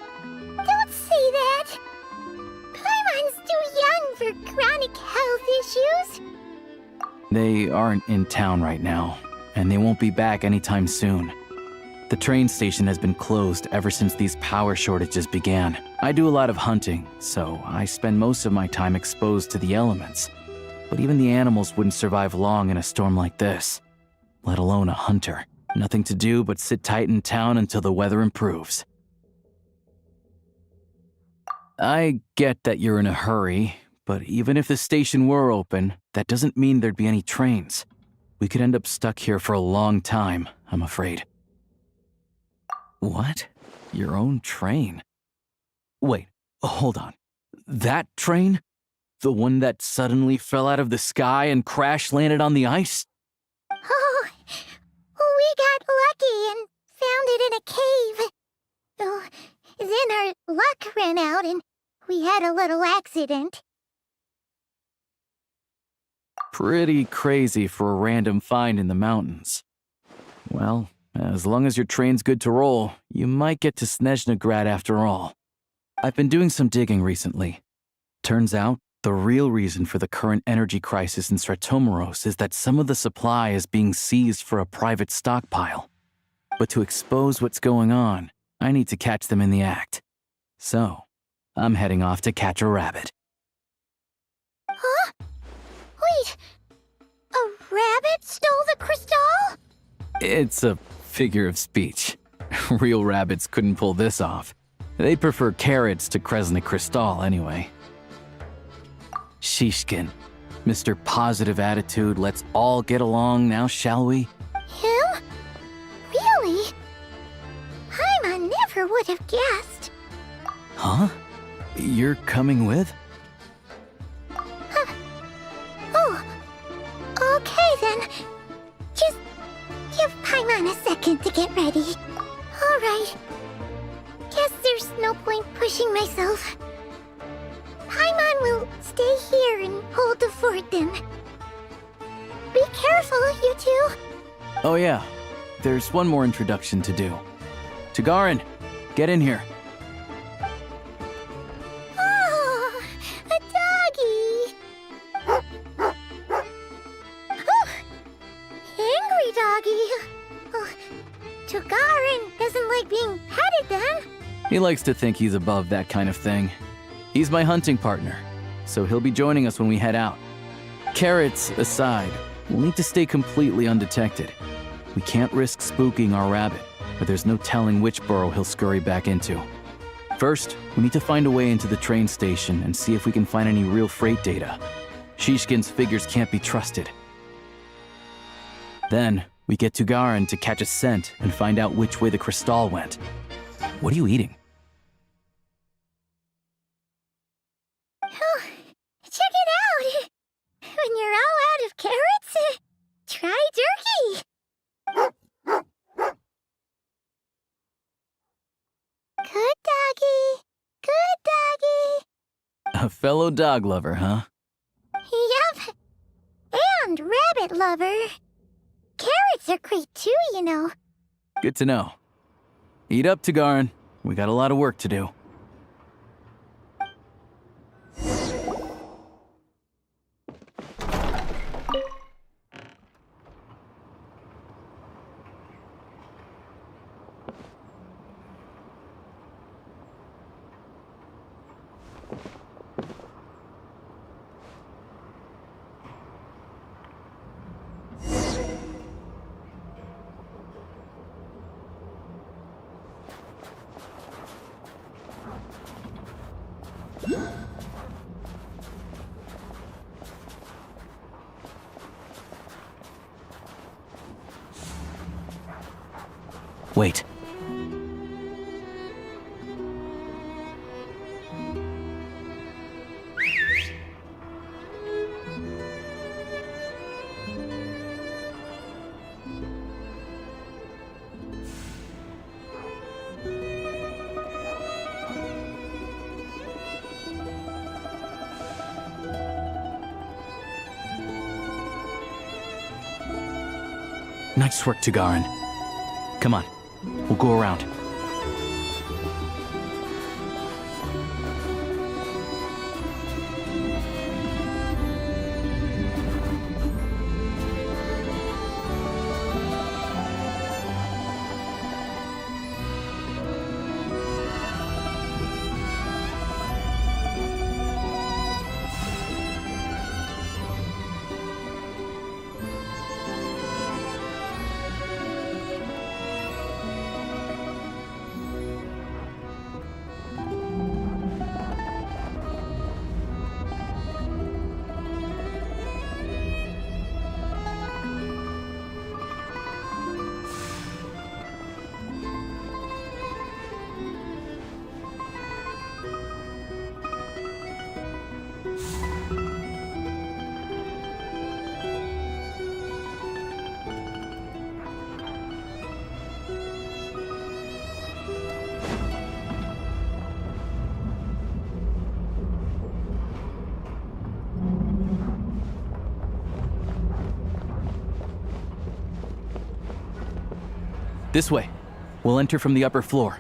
Don't say that! Paimon's too young for chronic health issues. They aren't in town right now, and they won't be back anytime soon. The train station has been closed ever since these power shortages began. I do a lot of hunting, so I spend most of my time exposed to the elements. But even the animals wouldn't survive long in a storm like this, let alone a hunter. Nothing to do but sit tight in town until the weather improves. I get that you're in a hurry, but even if the station were open, that doesn't mean there'd be any trains. We could end up stuck here for a long time, I'm afraid. What? Your own train? Wait, hold on. That train? The one that suddenly fell out of the sky and crash-landed on the ice? Oh, we got lucky and found it in a cave. Oh, then our luck ran out and we had a little accident. Pretty crazy for a random find in the mountains. Well, as long as your train's good to roll, you might get to SNEZHNAGRAD after all. I've been doing some digging recently. Turns out, the real reason for the current energy crisis in Stratomaros is that some of the supply is being seized for a private stockpile. But to expose what's going on, I need to catch them in the act. So, I'm heading off to catch a rabbit. Huh? Wait, a rabbit stole the crystal? It's a figure of speech. Real rabbits couldn't pull this off. They prefer carrots to Kresnik Crystal anyway. Shishkin, Mr. Positive Attitude, let's all get along now, shall we? Him? Really? Paimon never would have guessed. Huh? You're coming with? Huh. Oh, okay then. Just give Paimon a second to get ready. All right. Guess there's no point pushing myself. Paimon will stay here and hold the fort then. Be careful, you two. Oh yeah, there's one more introduction to do. Tagarin, get in here. Oh, a doggy. Oh, angry doggy. Oh, Tagarin doesn't like being petted then. He likes to think he's above that kind of thing. He's my hunting partner, so he'll be joining us when we head out. Carrots aside, we'll need to stay completely undetected. We can't risk spooking our rabbit, but there's no telling which burrow he'll scurry back into. First, we need to find a way into the train station and see if we can find any real freight data. Shishkin's figures can't be trusted. Then, we get to Garin to catch a scent and find out which way the crystal went. What are you eating? Oh, check it out! When you're all out of carrots, try turkey! Good doggy! Good doggy! A fellow dog lover, huh? Yup! And rabbit lover. Carrots are great too, you know. Good to know. Eat up, Tagarin. We got a lot of work to do. Wait. Nice work, Tagarin. Come on, we'll go around. This way. We'll enter from the upper floor.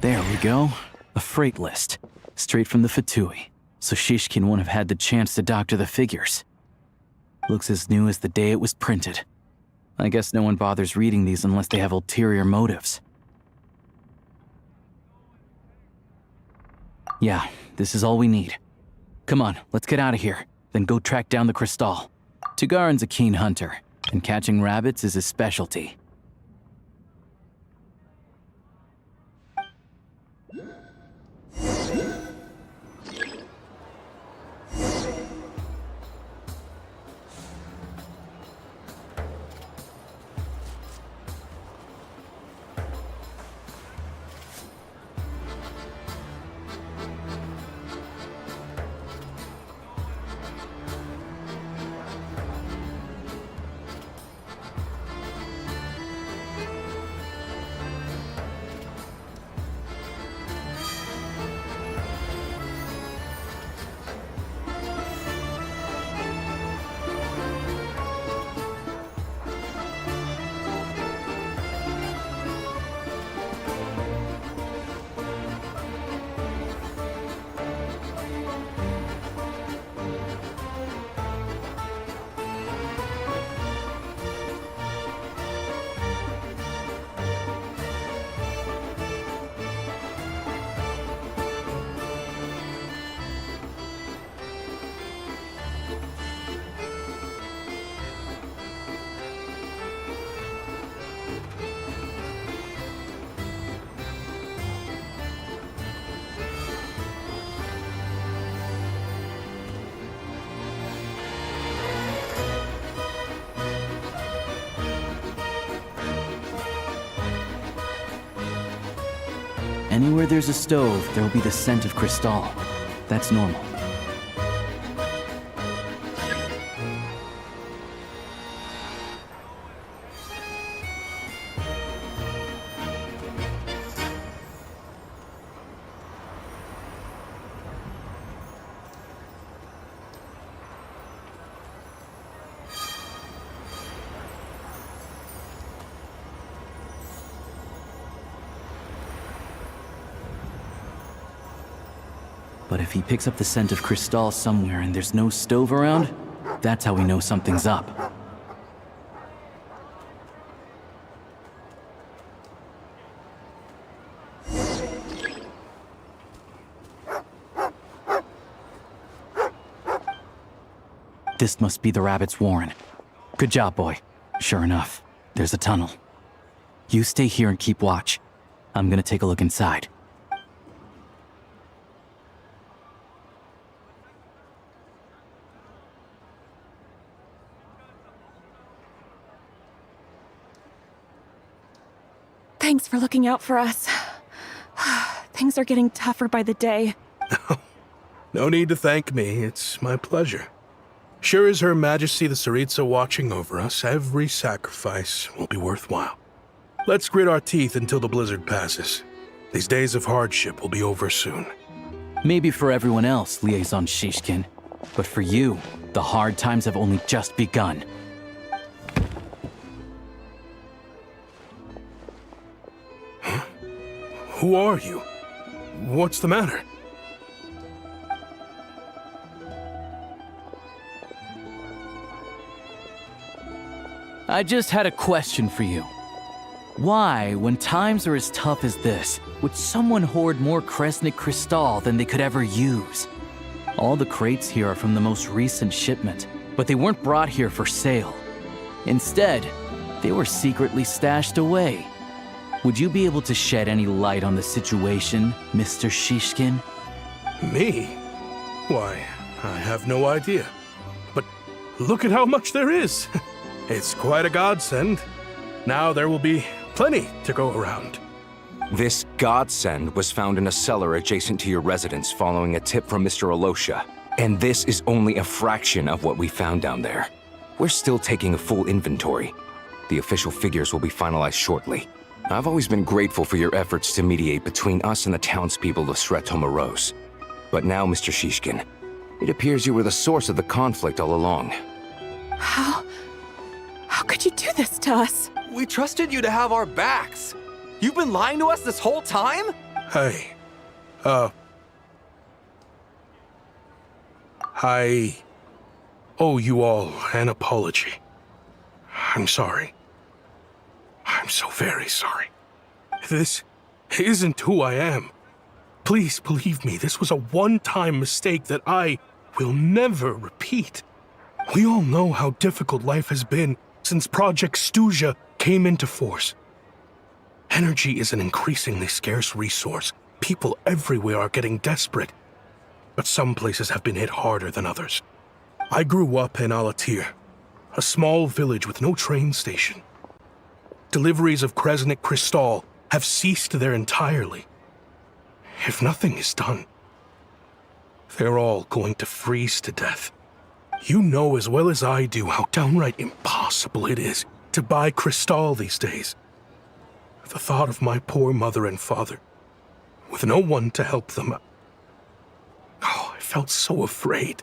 There we go. A freight list. Straight from the Fatui. So Shishkin won't have had the chance to doctor the figures. Looks as new as the day it was printed. I guess no one bothers reading these unless they have ulterior motives. Yeah, this is all we need. Come on, let's get out of here, then go track down the crystal. Tagarin's a keen hunter, and catching rabbits is his specialty. Anywhere there's a stove, there'll be the scent of Cristal. That's normal. But if he picks up the scent of Cristal somewhere and there's no stove around, that's how we know something's up. This must be the rabbit's warren. Good job, boy. Sure enough, there's a tunnel. You stay here and keep watch. I'm gonna take a look inside. Thanks for looking out for us. Things are getting tougher by the day. No need to thank me. It's my pleasure. Sure as Her Majesty the Tsaritsa watching over us, every sacrifice will be worthwhile. Let's grit our teeth until the blizzard passes. These days of hardship will be over soon. Maybe for everyone else, Liaison Shishkin. But for you, the hard times have only just begun. Who are you? What's the matter? I just had a question for you. Why, when times are as tough as this, would someone hoard more Kresnik Cristal than they could ever use? All the crates here are from the most recent shipment, but they weren't brought here for sale. Instead, they were secretly stashed away. Would you be able to shed any light on the situation, Mr. Shishkin? Me? Why, I have no idea. But look at how much there is. It's quite a godsend. Now there will be plenty to go around. This godsend was found in a cellar adjacent to your residence following a tip from Mr. Alosha. And this is only a fraction of what we found down there. We're still taking a full inventory. The official figures will be finalized shortly. I've always been grateful for your efforts to mediate between us and the townspeople of Sretomaros. But now, Mr. Shishkin, it appears you were the source of the conflict all along. How could you do this to us? We trusted you to have our backs. You've been lying to us this whole time? Hey, I owe you all an apology. I'm sorry. I'm so very sorry. This isn't who I am. Please believe me, this was a one-time mistake that I will never repeat. We all know how difficult life has been since Project Stuja came into force. Energy is an increasingly scarce resource. People everywhere are getting desperate. But some places have been hit harder than others. I grew up in Alatir, a small village with no train station. Deliveries of Kresnik Cristal have ceased there entirely. If nothing is done, they're all going to freeze to death. You know as well as I do how downright impossible it is to buy Cristal these days. The thought of my poor mother and father, with no one to help them, I felt so afraid.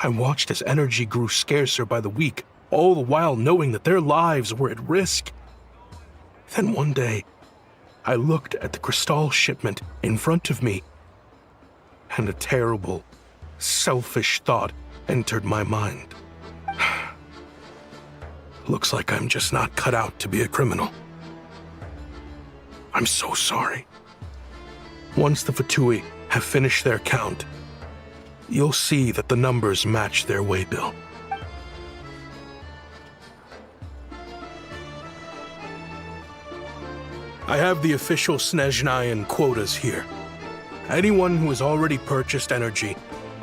I watched as energy grew scarcer by the week, all the while knowing that their lives were at risk. Then one day, I looked at the Cristal shipment in front of me, and a terrible, selfish thought entered my mind. Looks like I'm just not cut out to be a criminal. I'm so sorry. Once the Fatui have finished their count, you'll see that the numbers match their waybill. I have the official SNEZHNAYAN quotas here. Anyone who has already purchased energy,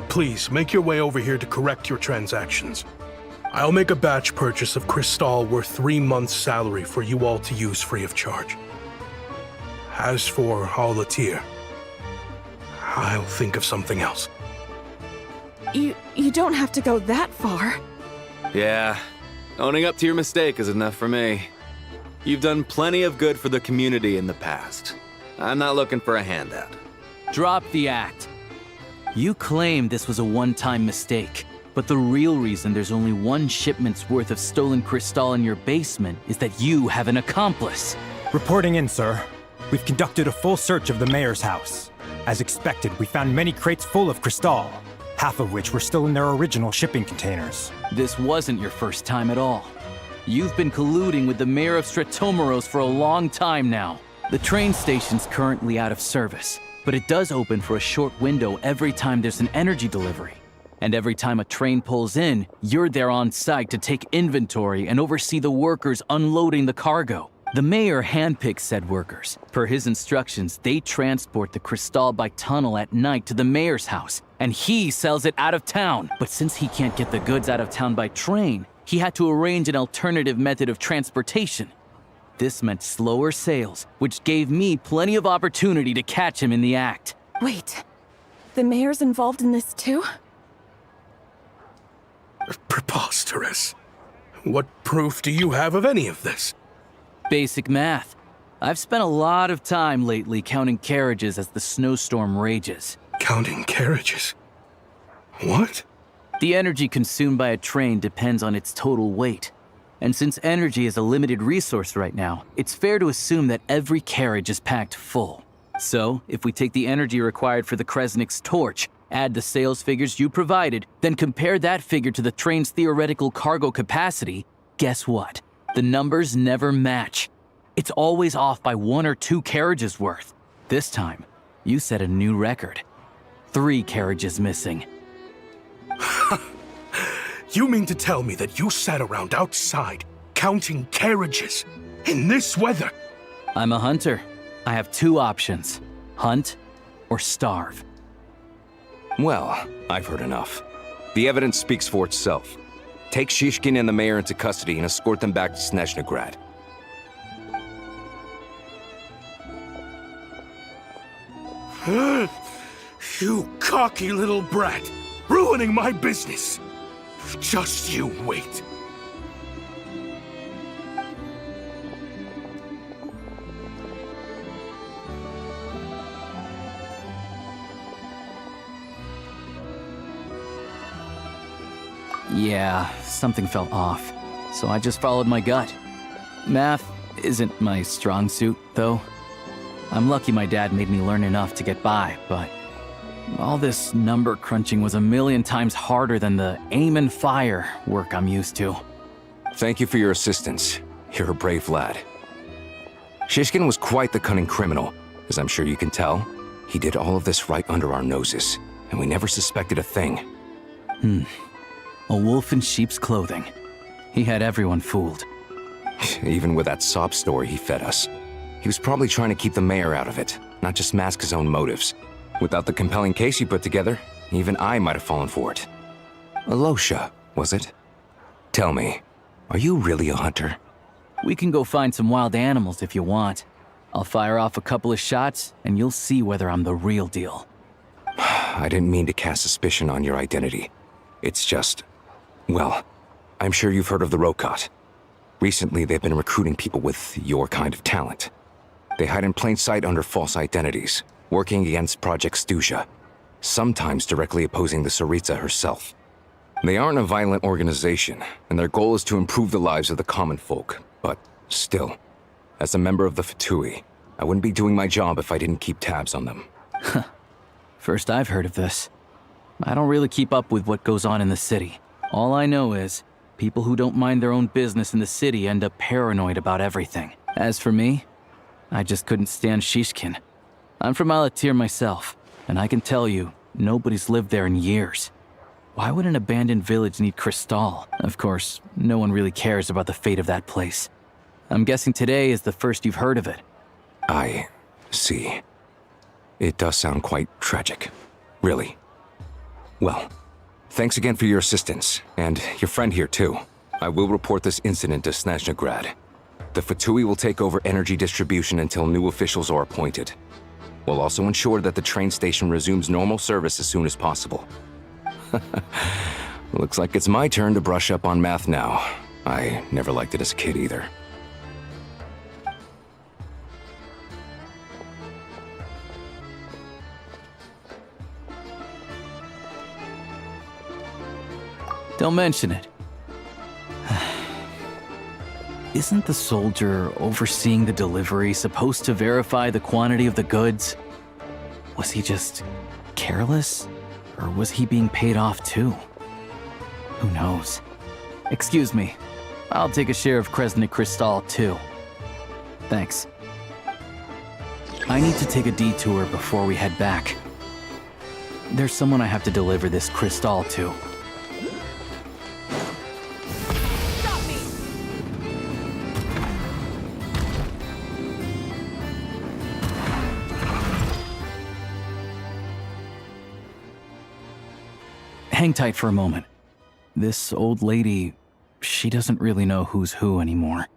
please make your way over here to correct your transactions. I'll make a batch purchase of crystal worth 3 months' salary for you all to use free of charge. As for Alatir, I'll think of something else. You don't have to go that far. Yeah, owning up to your mistake is enough for me. You've done plenty of good for the community in the past. I'm not looking for a handout. Drop the act. You claim this was a one-time mistake, but the real reason there's only 1 shipment's worth of stolen crystal in your basement is that you have an accomplice. Reporting in, sir. We've conducted a full search of the mayor's house. As expected, we found many crates full of crystal, half of which were still in their original shipping containers. This wasn't your first time at all. You've been colluding with the mayor of Stratomeros for a long time now. The train station's currently out of service, but it does open for a short window every time there's an energy delivery. And every time a train pulls in, you're there on site to take inventory and oversee the workers unloading the cargo. The mayor handpicks said workers. Per his instructions, they transport the crystal by tunnel at night to the mayor's house, and he sells it out of town. But since he can't get the goods out of town by train, he had to arrange an alternative method of transportation. This meant slower sales, which gave me plenty of opportunity to catch him in the act. Wait, the mayor's involved in this too? Preposterous. What proof do you have of any of this? Basic math. I've spent a lot of time lately counting carriages as the snowstorm rages. Counting carriages? What? The energy consumed by a train depends on its total weight. And since energy is a limited resource right now, it's fair to assume that every carriage is packed full. So, if we take the energy required for the Kresnik's torch, add the sales figures you provided, then compare that figure to the train's theoretical cargo capacity, guess what? The numbers never match. It's always off by 1 or 2 carriages worth. This time, you set a new record. 3 carriages missing. You mean to tell me that you sat around outside, counting carriages, in this weather? I'm a hunter. I have 2 options. Hunt or starve. Well, I've heard enough. The evidence speaks for itself. Take Shishkin and the mayor into custody and escort them back to SNEZHNAYA. You cocky little brat! Ruining my business! Just you wait. Yeah, something felt off, so I just followed my gut. Math isn't my strong suit, though. I'm lucky my dad made me learn enough to get by, but all this number crunching was a million times harder than the aim and fire work I'm used to. Thank you for your assistance. You're a brave lad. Shishkin was quite the cunning criminal, as I'm sure you can tell. He did all of this right under our noses, and we never suspected a thing. A wolf in sheep's clothing. He had everyone fooled. Even with that sob story he fed us. He was probably trying to keep the mayor out of it, not just mask his own motives. Without the compelling case you put together, even I might have fallen for it. Alosha, was it? Tell me, are you really a hunter? We can go find some wild animals if you want. I'll fire off a couple of shots, and you'll see whether I'm the real deal. I didn't mean to cast suspicion on your identity. It's just... well, I'm sure you've heard of the Rokot. Recently, they've been recruiting people with your kind of talent. They hide in plain sight under false identities, working against Project Stuzha, sometimes directly opposing the Tsaritsa herself. They aren't a violent organization, and their goal is to improve the lives of the common folk. But still, as a member of the Fatui, I wouldn't be doing my job if I didn't keep tabs on them. First I've heard of this. I don't really keep up with what goes on in the city. All I know is, people who don't mind their own business in the city end up paranoid about everything. As for me, I just couldn't stand Shishkin. I'm from Alatir myself, and I can tell you, nobody's lived there in years. Why would an abandoned village need crystal? Of course, no one really cares about the fate of that place. I'm guessing today is the first you've heard of it. I see. It does sound quite tragic. Really. Well, Thanks again for your assistance, and your friend here too. I will report this incident to SNEZHNAYA. The Fatui will take over energy distribution until new officials are appointed. We'll also ensure that the train station resumes normal service as soon as possible. Looks like it's my turn to brush up on math now. I never liked it as a kid either. Don't mention it. Isn't the soldier overseeing the delivery supposed to verify the quantity of the goods? Was he just careless? Or was he being paid off too? Who knows? Excuse me. I'll take a share of Kresnik Kristall too. Thanks. I need to take a detour before we head back. There's someone I have to deliver this Kristall to. Hang tight for a moment. This old lady, she doesn't really know who's who anymore.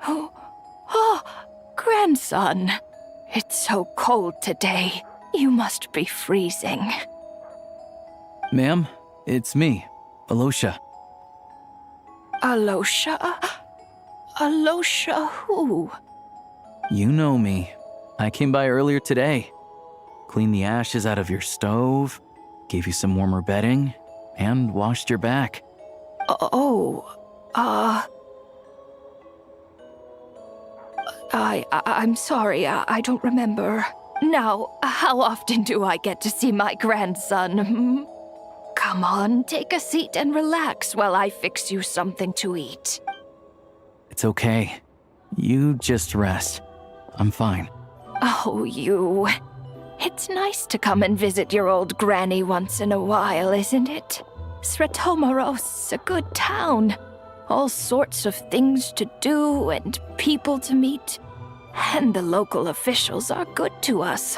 Oh, grandson. It's so cold today. You must be freezing. Ma'am, it's me, Alosha. Alosha? Alosha who? You know me. I came by earlier today. Cleaned the ashes out of your stove, gave you some warmer bedding, and washed your back. I'm sorry, I don't remember. Now, how often do I get to see my grandson? Come on, take a seat and relax while I fix you something to eat. It's okay. You just rest. I'm fine. Oh, you. It's nice to come and visit your old granny once in a while, isn't it? Sretomaros, a good town. All sorts of things to do and people to meet. And the local officials are good to us.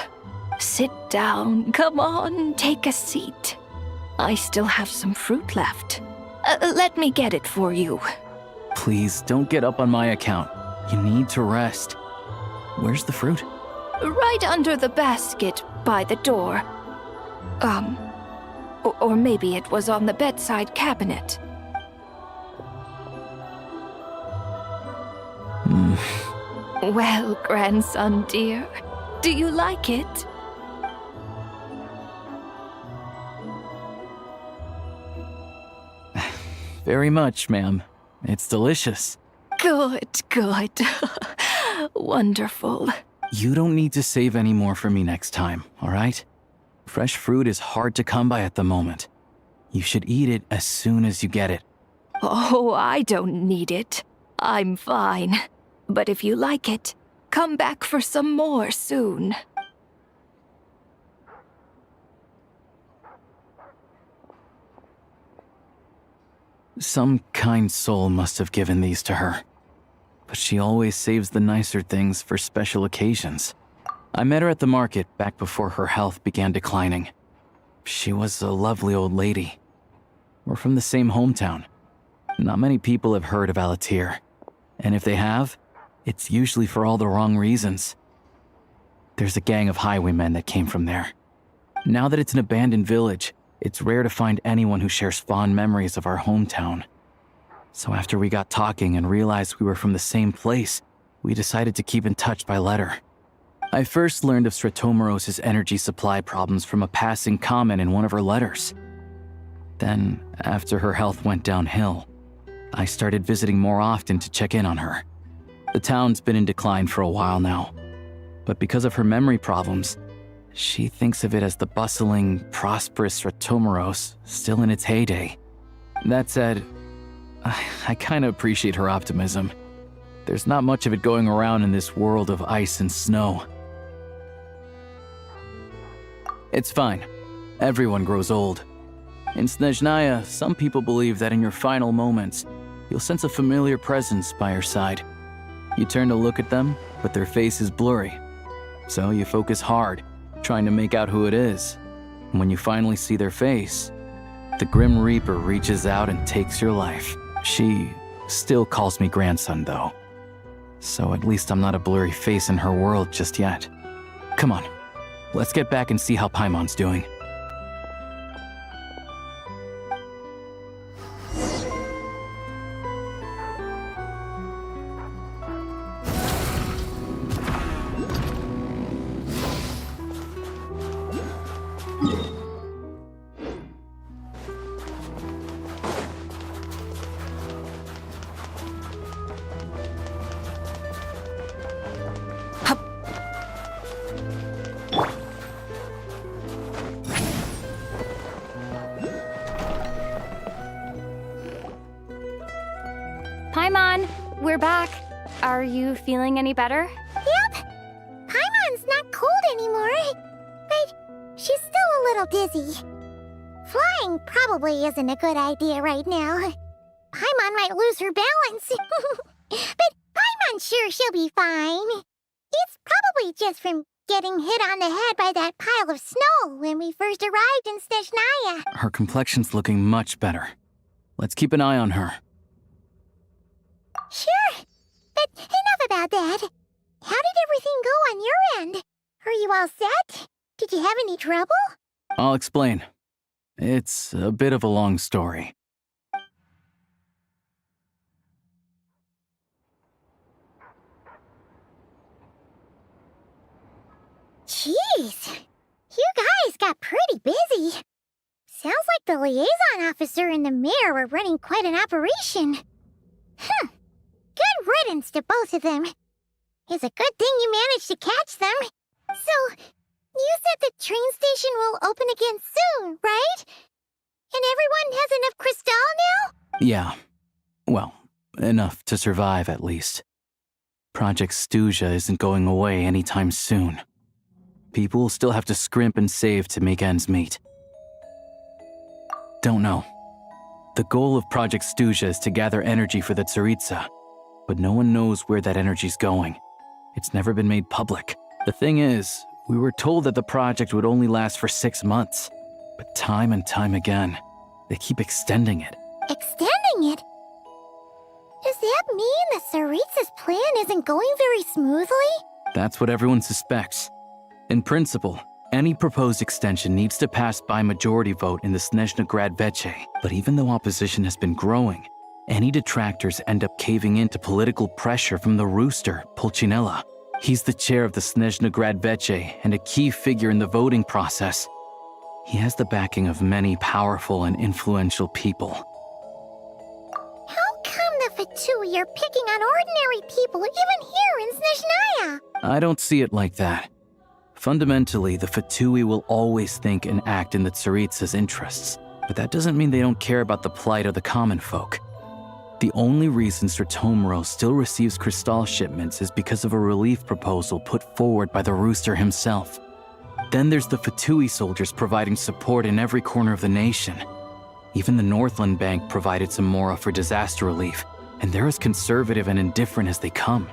Sit down, come on, take a seat. I still have some fruit left. Let me get it for you. Please, don't get up on my account. You need to rest. Where's the fruit? Right under the basket by the door. Or maybe it was on the bedside cabinet. Well, grandson dear, do you like it? Very much, ma'am. It's delicious. Good, good. Wonderful. You don't need to save any more for me next time, all right? Fresh fruit is hard to come by at the moment. You should eat it as soon as you get it. Oh, I don't need it. I'm fine. But if you like it, come back for some more soon. Some kind soul must have given these to her. But she always saves the nicer things for special occasions. I met her at the market back before her health began declining. She was a lovely old lady. We're from the same hometown. Not many people have heard of Alatir. And if they have, it's usually for all the wrong reasons. There's a gang of highwaymen that came from there. Now that it's an abandoned village, it's rare to find anyone who shares fond memories of our hometown. So after we got talking and realized we were from the same place, we decided to keep in touch by letter. I first learned of Sretomaros' energy supply problems from a passing comment in one of her letters. Then, after her health went downhill, I started visiting more often to check in on her. The town's been in decline for a while now, but because of her memory problems, she thinks of it as the bustling, prosperous Sretomaros still in its heyday. That said, I kinda appreciate her optimism. There's not much of it going around in this world of ice and snow. It's fine. Everyone grows old. In SNEZHNAYA, some people believe that in your final moments, you'll sense a familiar presence by her side. You turn to look at them, but their face is blurry. So you focus hard, trying to make out who it is. And when you finally see their face, the Grim Reaper reaches out and takes your life. She still calls me grandson, though. So at least I'm not a blurry face in her world just yet. Come on, let's get back and see how Paimon's doing. Paimon, we're back. Are you feeling any better? Yep. Paimon's not cold anymore, but she's still a little dizzy. Flying probably isn't a good idea right now. Paimon might lose her balance. But Paimon's sure she'll be fine. It's probably just from getting hit on the head by that pile of snow when we first arrived in SNEZHNAYA. Her complexion's looking much better. Let's keep an eye on her. Sure, but enough about that. How did everything go on your end? Are you all set? Did you have any trouble? I'll explain. It's a bit of a long story. Jeez, you guys got pretty busy. Sounds like the liaison officer and the mayor were running quite an operation. Good riddance to both of them. It's a good thing you managed to catch them. So, you said the train station will open again soon, right? And everyone has enough crystal now? Yeah. Well, enough to survive at least. Project SNEZHNAYA isn't going away anytime soon. People will still have to scrimp and save to make ends meet. Don't know. The goal of Project SNEZHNAYA is to gather energy for the Tsaritsa, but no one knows where that energy's going. It's never been made public. The thing is, we were told that the project would only last for 6 months, but time and time again, they keep extending it. Extending it? Does that mean the Tsaritsa's plan isn't going very smoothly? That's what everyone suspects. In principle, any proposed extension needs to pass by majority vote in the SNEZHNA Veche. But even though opposition has been growing, any detractors end up caving in to political pressure from the rooster, Pulcinella. He's the chair of the SNEZHNA Veche and a key figure in the voting process. He has the backing of many powerful and influential people. How come the Fatui are picking on ordinary people even here in SNEZHNAYA? I don't see it like that. Fundamentally, the Fatui will always think and act in the Tsaritsa's interests, but that doesn't mean they don't care about the plight of the common folk. The only reason Sratomiro still receives crystal shipments is because of a relief proposal put forward by the rooster himself. Then there's the Fatui soldiers providing support in every corner of the nation. Even the Northland Bank provided some mora for disaster relief, and they're as conservative and indifferent as they come.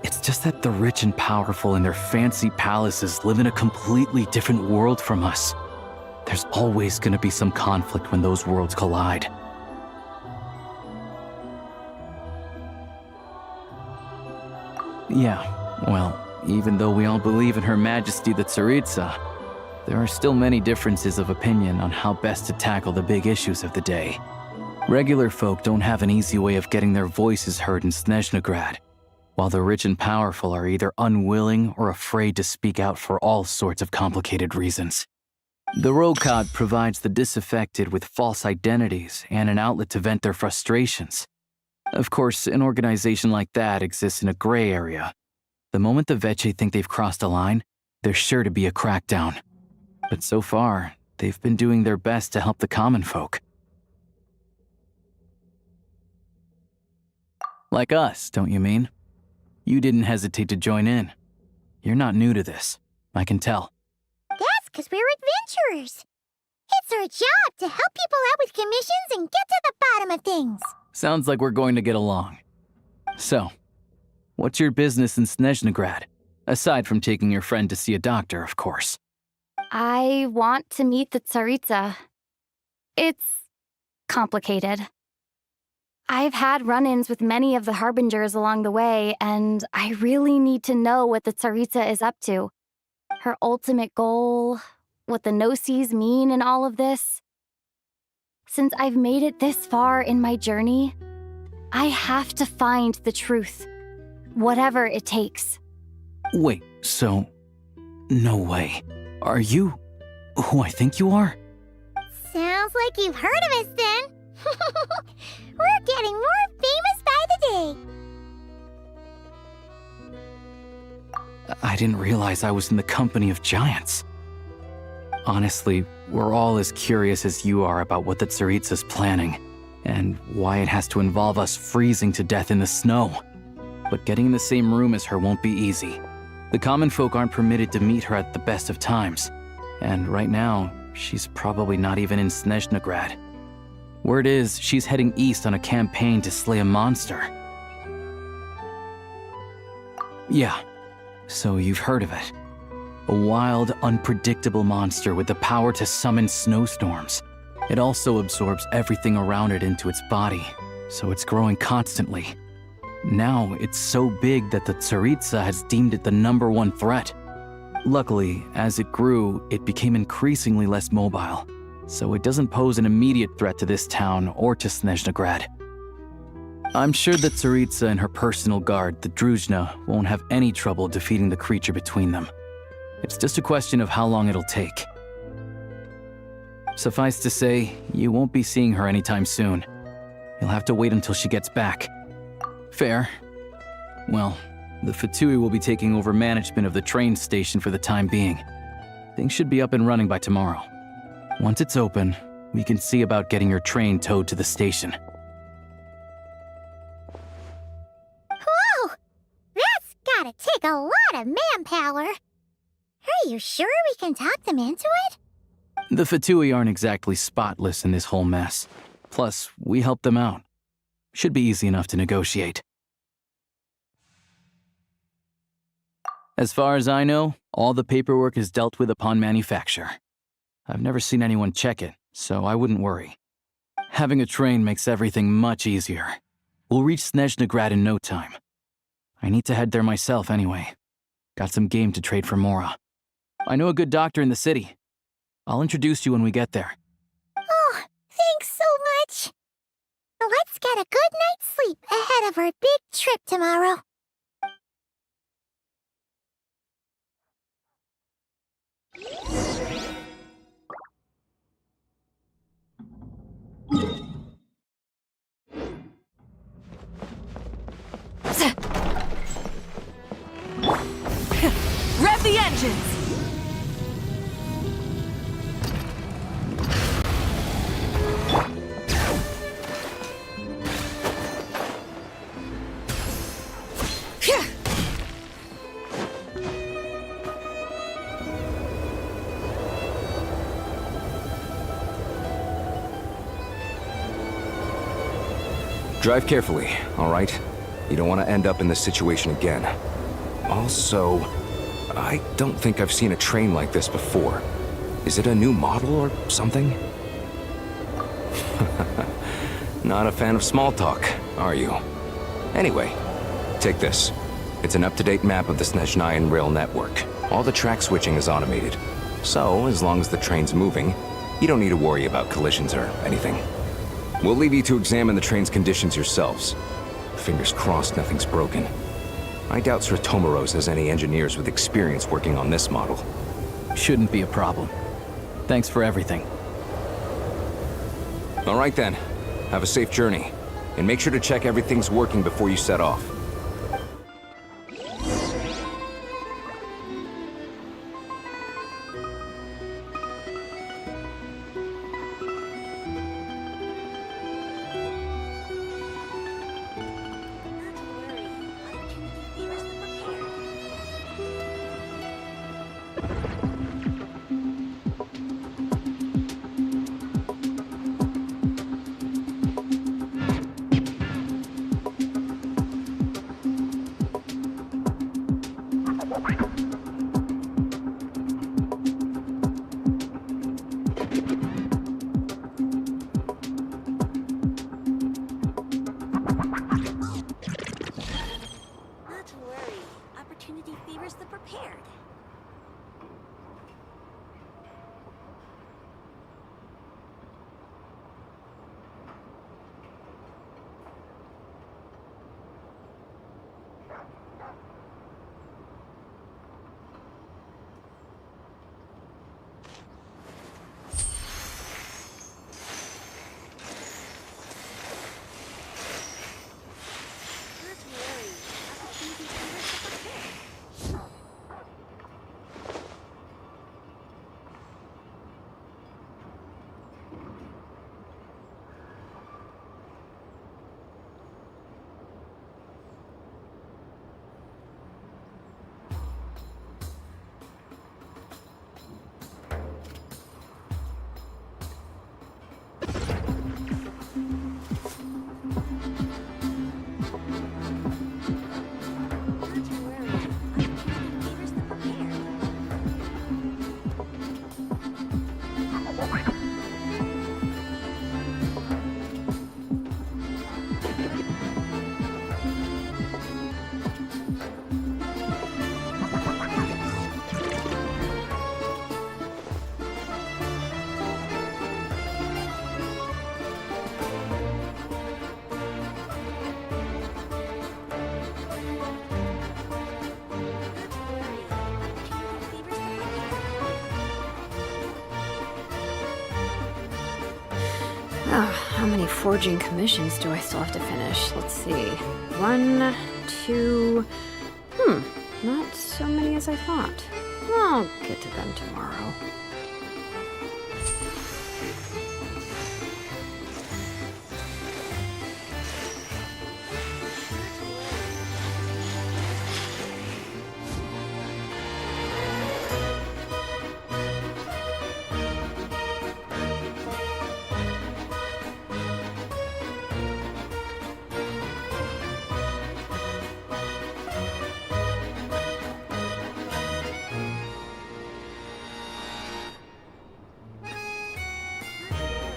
It's just that the rich and powerful in their fancy palaces live in a completely different world from us. There's always going to be some conflict when those worlds collide. Yeah, well, even though we all believe in Her Majesty the Tsaritsa, there are still many differences of opinion on how best to tackle the big issues of the day. Regular folk don't have an easy way of getting their voices heard in SNEZHNA, while the rich and powerful are either unwilling or afraid to speak out for all sorts of complicated reasons. The Rokad provides the disaffected with false identities and an outlet to vent their frustrations. Of course, an organization like that exists in a gray area. The moment the Veche think they've crossed a line, there's sure to be a crackdown. But so far, they've been doing their best to help the common folk. Like us, don't you mean? You didn't hesitate to join in. You're not new to this, I can tell. That's because we're adventurers. It's her job to help people out with commissions and get to the bottom of things. Sounds like we're going to get along. So, what's your business in Snezhnagrad? Aside from taking your friend to see a doctor, of course. I want to meet the Tsaritsa. It's complicated. I've had run-ins with many of the Harbingers along the way, and I really need to know what the Tsaritsa is up to. Her ultimate goal, what the Gnosis mean in all of this. Since I've made it this far in my journey, I have to find the truth, whatever it takes. Wait, so... No way. Are you who I think you are? Sounds like you've heard of us then. We're getting more famous by the day. I didn't realize I was in the company of giants. Honestly, we're all as curious as you are about what the Tsaritsa's planning, and why it has to involve us freezing to death in the snow. But getting in the same room as her won't be easy. The common folk aren't permitted to meet her at the best of times, and right now, she's probably not even in Snezhnagrad. Word is, she's heading east on a campaign to slay a monster. Yeah, so you've heard of it. A wild, unpredictable monster with the power to summon snowstorms. It also absorbs everything around it into its body, so it's growing constantly. Now, it's so big that the Tsaritsa has deemed it the #1 threat. Luckily, as it grew, it became increasingly less mobile, so it doesn't pose an immediate threat to this town or to Snezhnagrad. I'm sure that Tsaritsa and her personal guard, the Druzhna, won't have any trouble defeating the creature between them. It's just a question of how long it'll take. Suffice to say, you won't be seeing her anytime soon. You'll have to wait until she gets back. Fair. Well, the Fatui will be taking over management of the train station for the time being. Things should be up and running by tomorrow. Once it's open, we can see about getting your train towed to the station. Whoa! That's gotta take a lot of manpower. Are you sure we can talk them into it? The Fatui aren't exactly spotless in this whole mess. Plus, we helped them out. Should be easy enough to negotiate. As far as I know, all the paperwork is dealt with upon manufacture. I've never seen anyone check it, so I wouldn't worry. Having a train makes everything much easier. We'll reach Snezhnagrad in no time. I need to head there myself anyway. Got some game to trade for Mora. I know a good doctor in the city. I'll introduce you when we get there. Oh, thanks so much. Let's get a good night's sleep ahead of our big trip tomorrow. Rev the engines! Drive carefully, all right? You don't want to end up in this situation again. Also, I don't think I've seen a train like this before. Is it a new model or something? Not a fan of small talk, are you? Anyway, take this. It's an up-to-date map of the Snezhnayan rail network. All the track switching is automated. So, as long as the train's moving, you don't need to worry about collisions or anything. We'll leave you to examine the train's conditions yourselves. Fingers crossed nothing's broken. I doubt Sratomaros has any engineers with experience working on this model. Shouldn't be a problem. Thanks for everything. All right then. Have a safe journey. And make sure to check everything's working before you set off. Not to worry. Opportunity favors the prepared. Not to worry. Opportunity favors the prepared. Not to worry. Opportunity favors the prepared. Not to worry. Opportunity favors the prepared. How many forging commissions do I still have to finish? Let's see. 1, 2... not so many as I thought. I'll get to them tomorrow.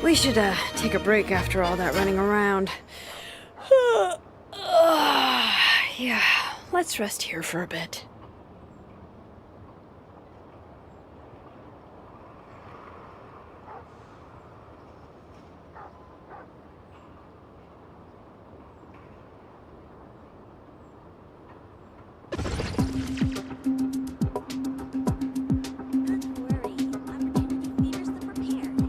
We should, take a break after all that running around. Yeah, let's rest here for a bit. Not to worry. Opportunity favors the prepared.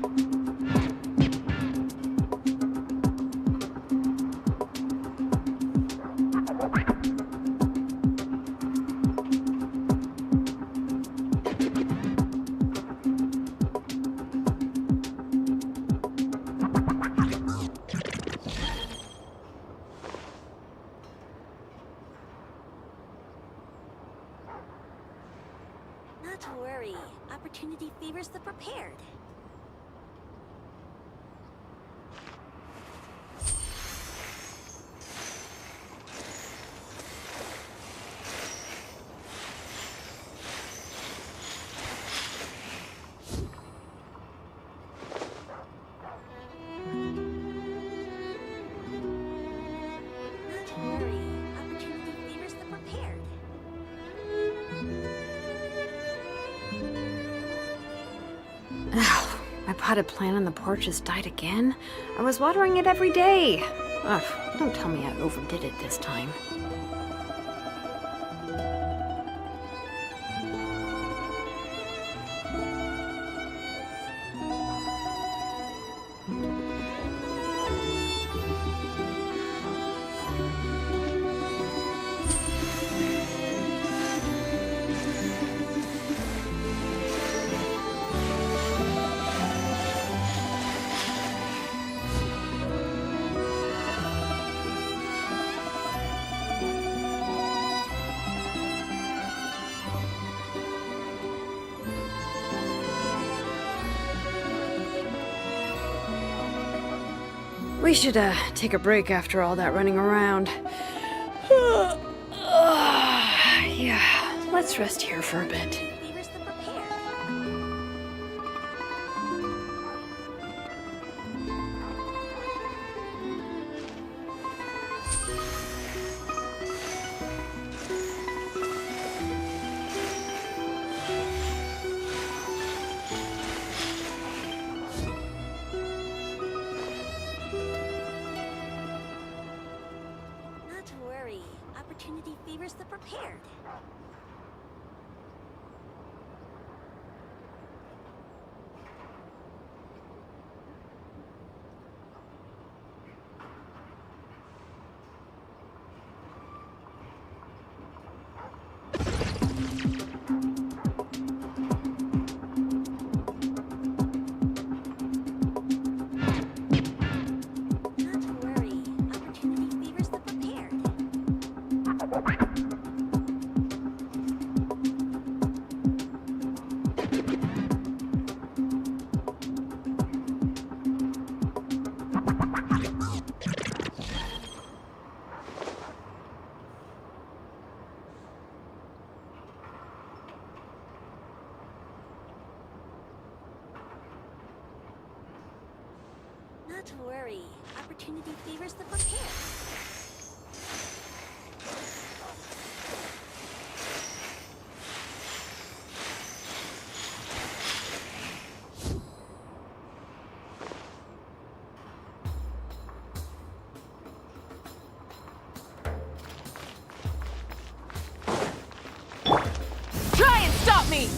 Not to worry. Opportunity favors the prepared. Not to worry. Opportunity favors the prepared. My potted plant on the porch has died again. I was watering it every day. Ugh, don't tell me I overdid it this time. We should, take a break after all that running around. Yeah, Let's rest here for a bit. Favors the prepared. Not to worry. Opportunity favors the prepared. Not to worry. Opportunity favors the prepared. Not to worry. Opportunity favors the prepared. Try and stop me!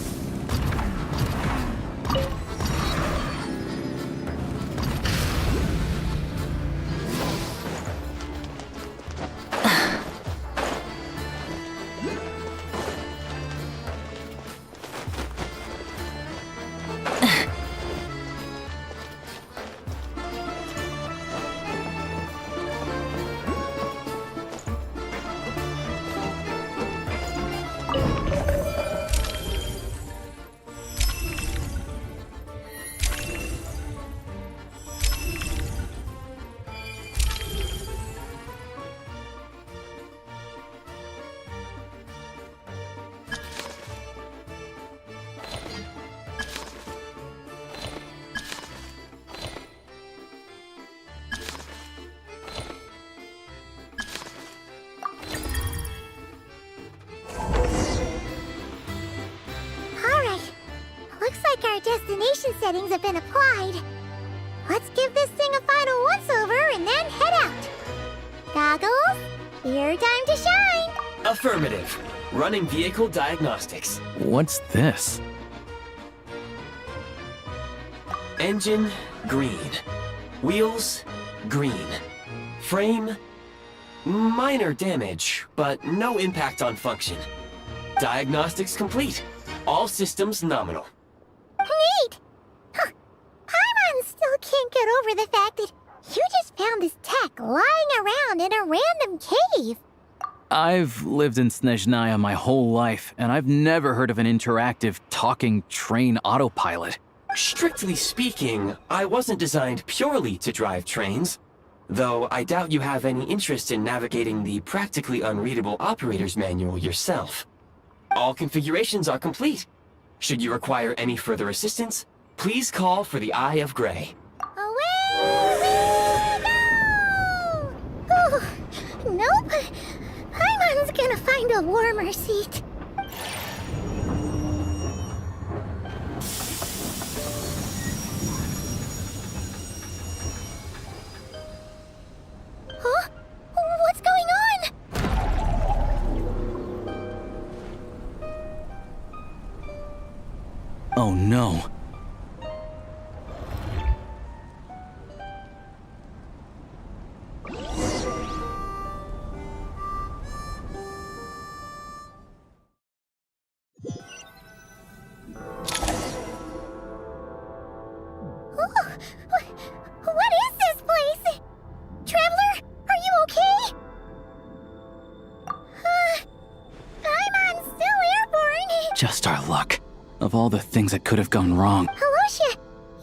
Alright. Looks like our destination settings have been applied. Let's give this thing a final once-over and then head out. Goggles, your time to shine! Affirmative. Running vehicle diagnostics. What's this? Engine, green. Wheels, green. Frame, minor damage, but no impact on function. Diagnostics complete. All systems nominal. Neat! Huh. Paimon still can't get over the fact that you just found this tech lying around in a random cave. I've lived in SNEZHNAYA my whole life, and I've never heard of an interactive, talking train autopilot. Strictly speaking, I wasn't designed purely to drive trains, though I doubt you have any interest in navigating the practically unreadable operator's manual yourself. All configurations are complete. Should you require any further assistance, please call for the Eye of Grey. Away we go! Oh, nope. Paimon's gonna find a warmer seat. Huh? What's going on? Oh no. What is this place? Traveler, are you okay? Paimon's still airborne. Just our luck. Of all the things that could have gone wrong. Halosha,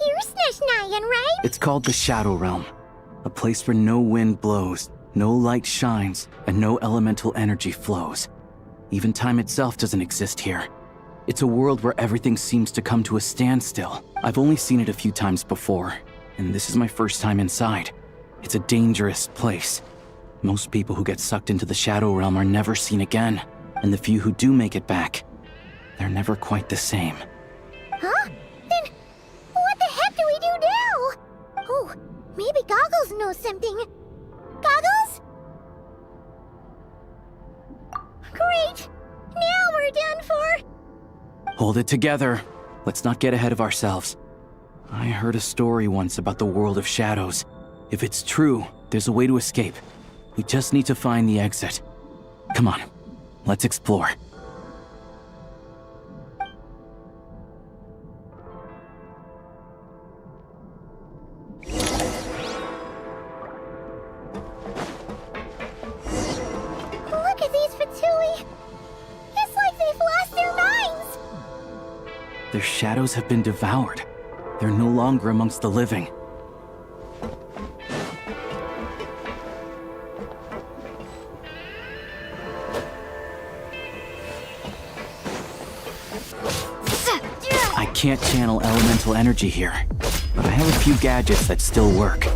you're SNEZHNAYAN, right? It's called the Shadow Realm. A place where no wind blows, no light shines, and no elemental energy flows. Even time itself doesn't exist here. It's a world where everything seems to come to a standstill. I've only seen it a few times before, and this is my first time inside. It's a dangerous place. Most people who get sucked into the Shadow Realm are never seen again, and the few who do make it back, they're never quite the same. Huh? Then what the heck do we do now? Oh, maybe Goggles knows something. Goggles? Great! Now we're done for! Hold it together. Let's not get ahead of ourselves. I heard a story once about the world of shadows. If it's true, there's a way to escape. We just need to find the exit. Come on, let's explore. Look at these Fatui! It's like they've lost their minds! Their shadows have been devoured. They're no longer amongst the living. I can't channel elemental energy here, but I have a few gadgets that still work.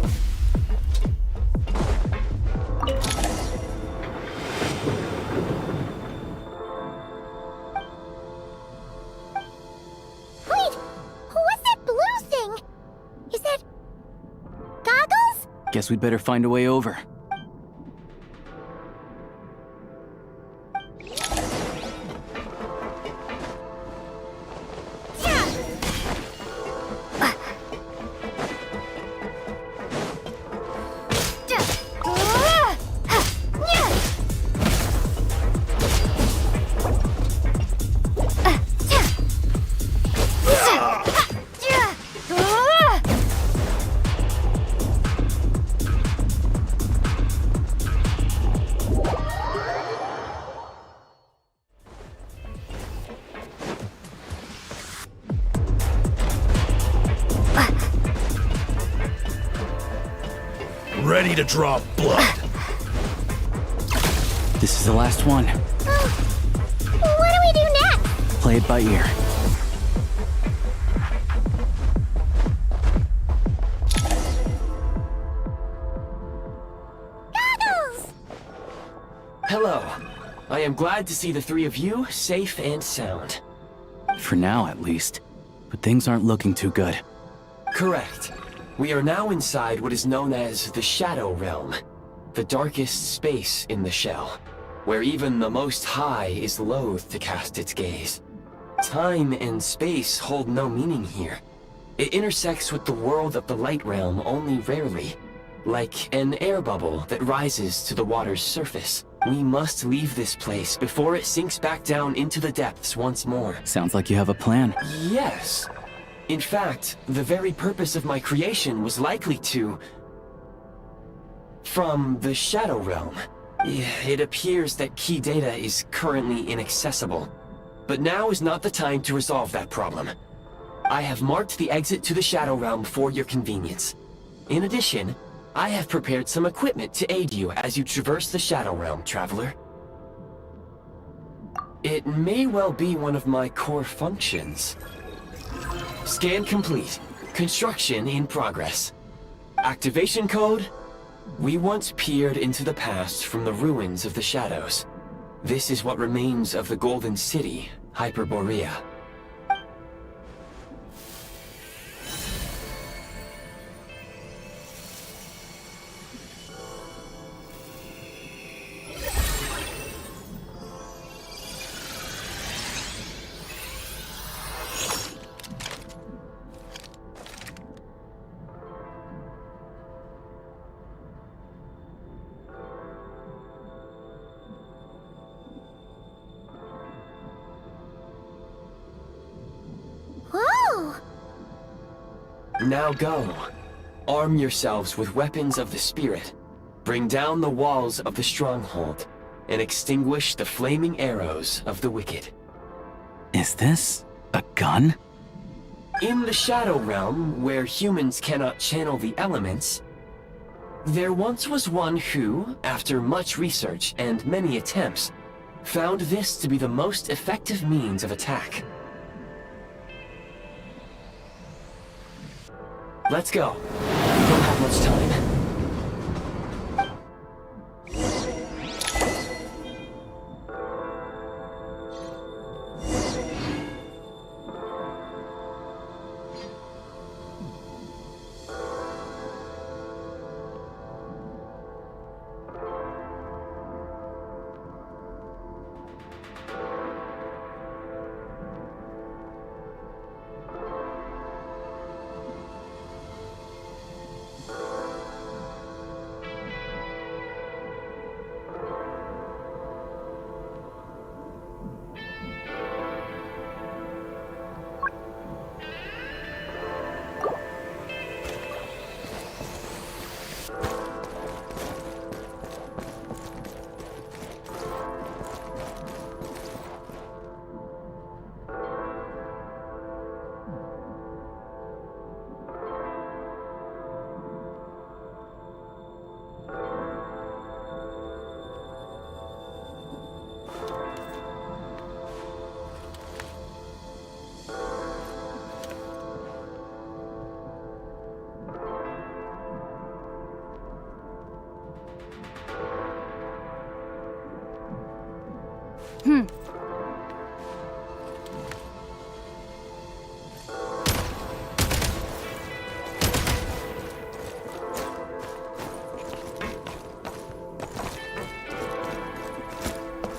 Wait! What's that blue thing? Is that... Goggles? Guess we'd better find a way over. Ready to draw blood. This is the last one. What do we do next? Play it by ear. Goggles! Hello. I am glad to see the three of you safe and sound. For now, at least. But things aren't looking too good. Correct. We are now inside what is known as the Shadow Realm, the darkest space in the shell, where even the Most High is loath to cast its gaze. Time and space hold no meaning here. It intersects with the world of the Light Realm only rarely, like an air bubble that rises to the water's surface. We must leave this place before it sinks back down into the depths once more. Sounds like you have a plan. Yes. In fact, the very purpose of my creation was likely to... from the Shadow Realm. It appears that key data is currently inaccessible, but now is not the time to resolve that problem. I have marked the exit to the Shadow Realm for your convenience. In addition, I have prepared some equipment to aid you as you traverse the Shadow Realm, Traveler. It may well be one of my core functions. Scan complete. Construction in progress. Activation code? We once peered into the past from the ruins of the shadows. This is what remains of the Golden City, Hyperborea. Now go. Arm yourselves with weapons of the spirit. Bring down the walls of the stronghold, and extinguish the flaming arrows of the wicked. Is this a gun? In the Shadow Realm, where humans cannot channel the elements, there once was one who, after much research and many attempts, found this to be the most effective means of attack. Let's go. We don't have much time.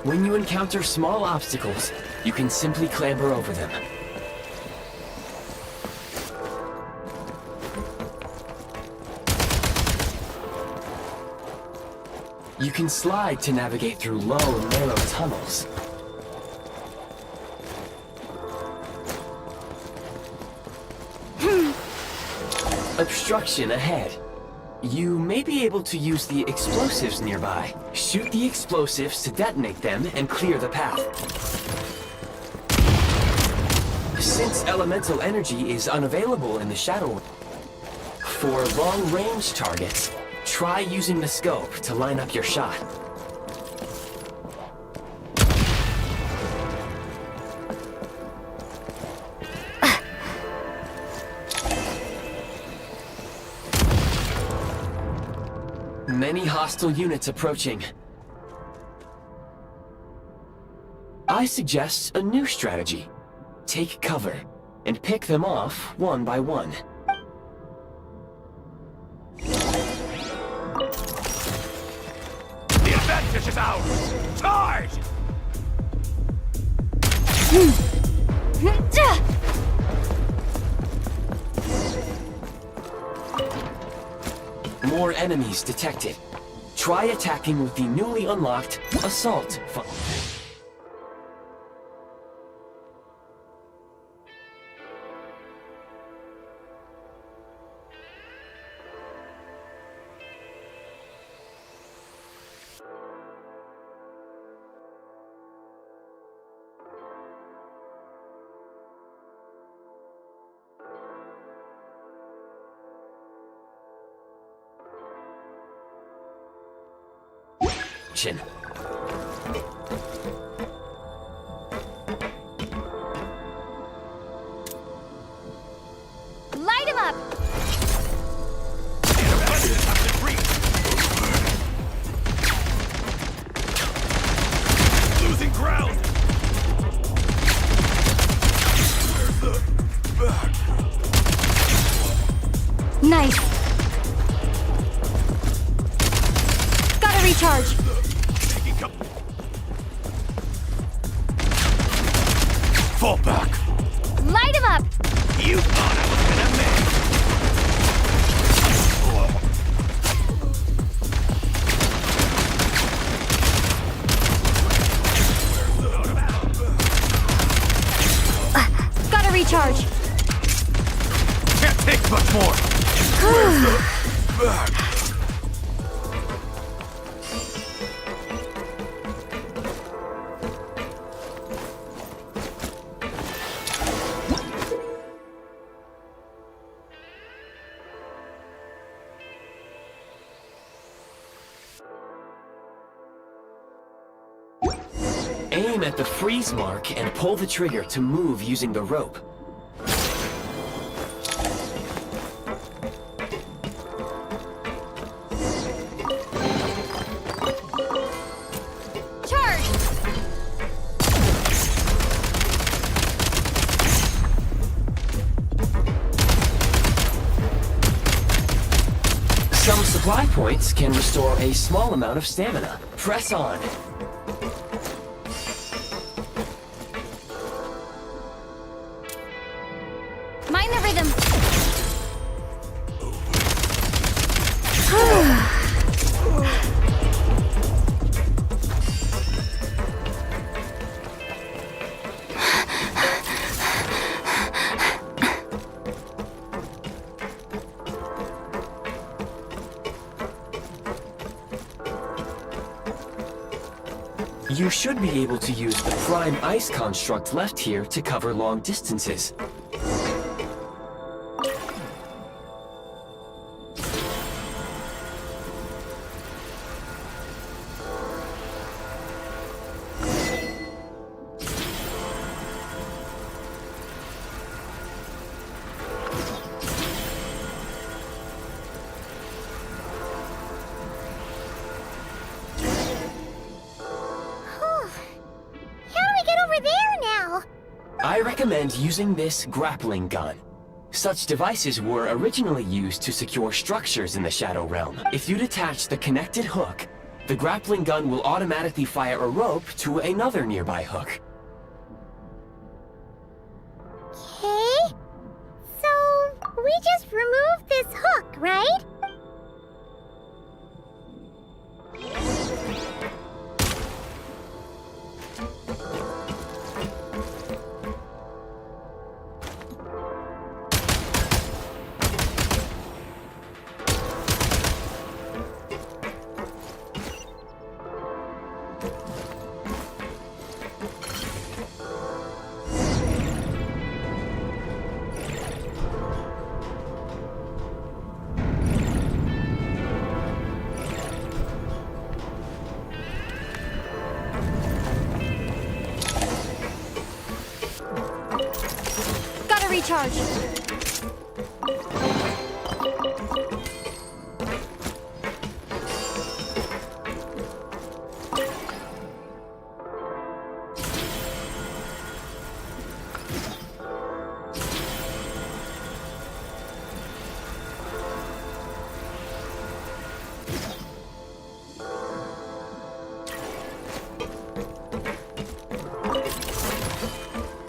When you encounter small obstacles, you can simply clamber over them. You can slide to navigate through low, narrow tunnels. Obstruction ahead. You may be able to use the explosives nearby. Shoot the explosives to detonate them and clear the path. Since elemental energy is unavailable in the Shadow, for long-range targets, try using the scope to line up your shot. Many hostile units approaching. I suggest a new strategy. Take cover, and pick them off one by one. The advantage is ours! Charge! More enemies detected. Try attacking with the newly unlocked Assault function. Light him up! Losing ground! Nice! Gotta recharge! Fall back! Light him up! You thought I was gonna miss! Gotta recharge! Can't take much more! Where's the back? Aim at the freeze mark and pull the trigger to move using the rope. Some supply points can restore a small amount of stamina. Press on. Mind the rhythm. You should be able to use the prime ice construct left here to cover long distances. I recommend using this grappling gun. Such devices were originally used to secure structures in the Shadow Realm. If you detach the connected hook, the grappling gun will automatically fire a rope to another nearby hook. Okay. So, we just removed this hook, right? Recharge.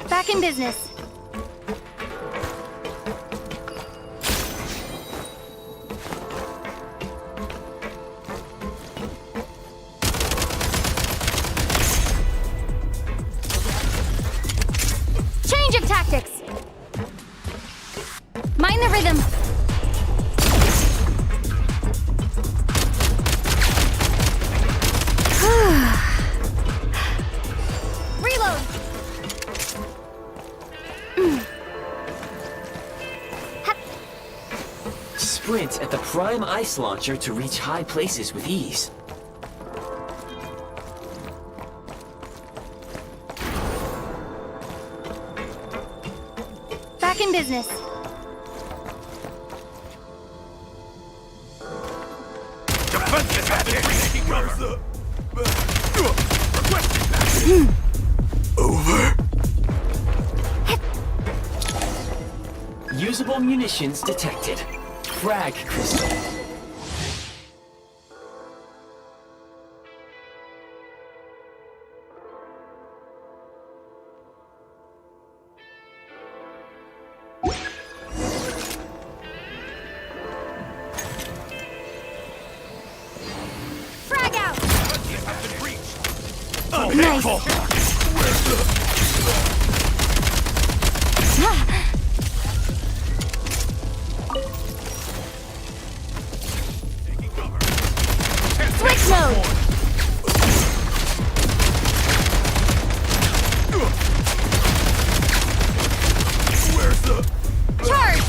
Back in business. Change of tactics. Mind the rhythm. Reload. Sprint at the prime ice launcher to reach high places with ease. Back in business. Defensive tactics! Taking cover! Over. Usable munitions detected. Frag crystal. Frag out. Oh, Nice. Where's the... Switch mode. Where's the... Charge.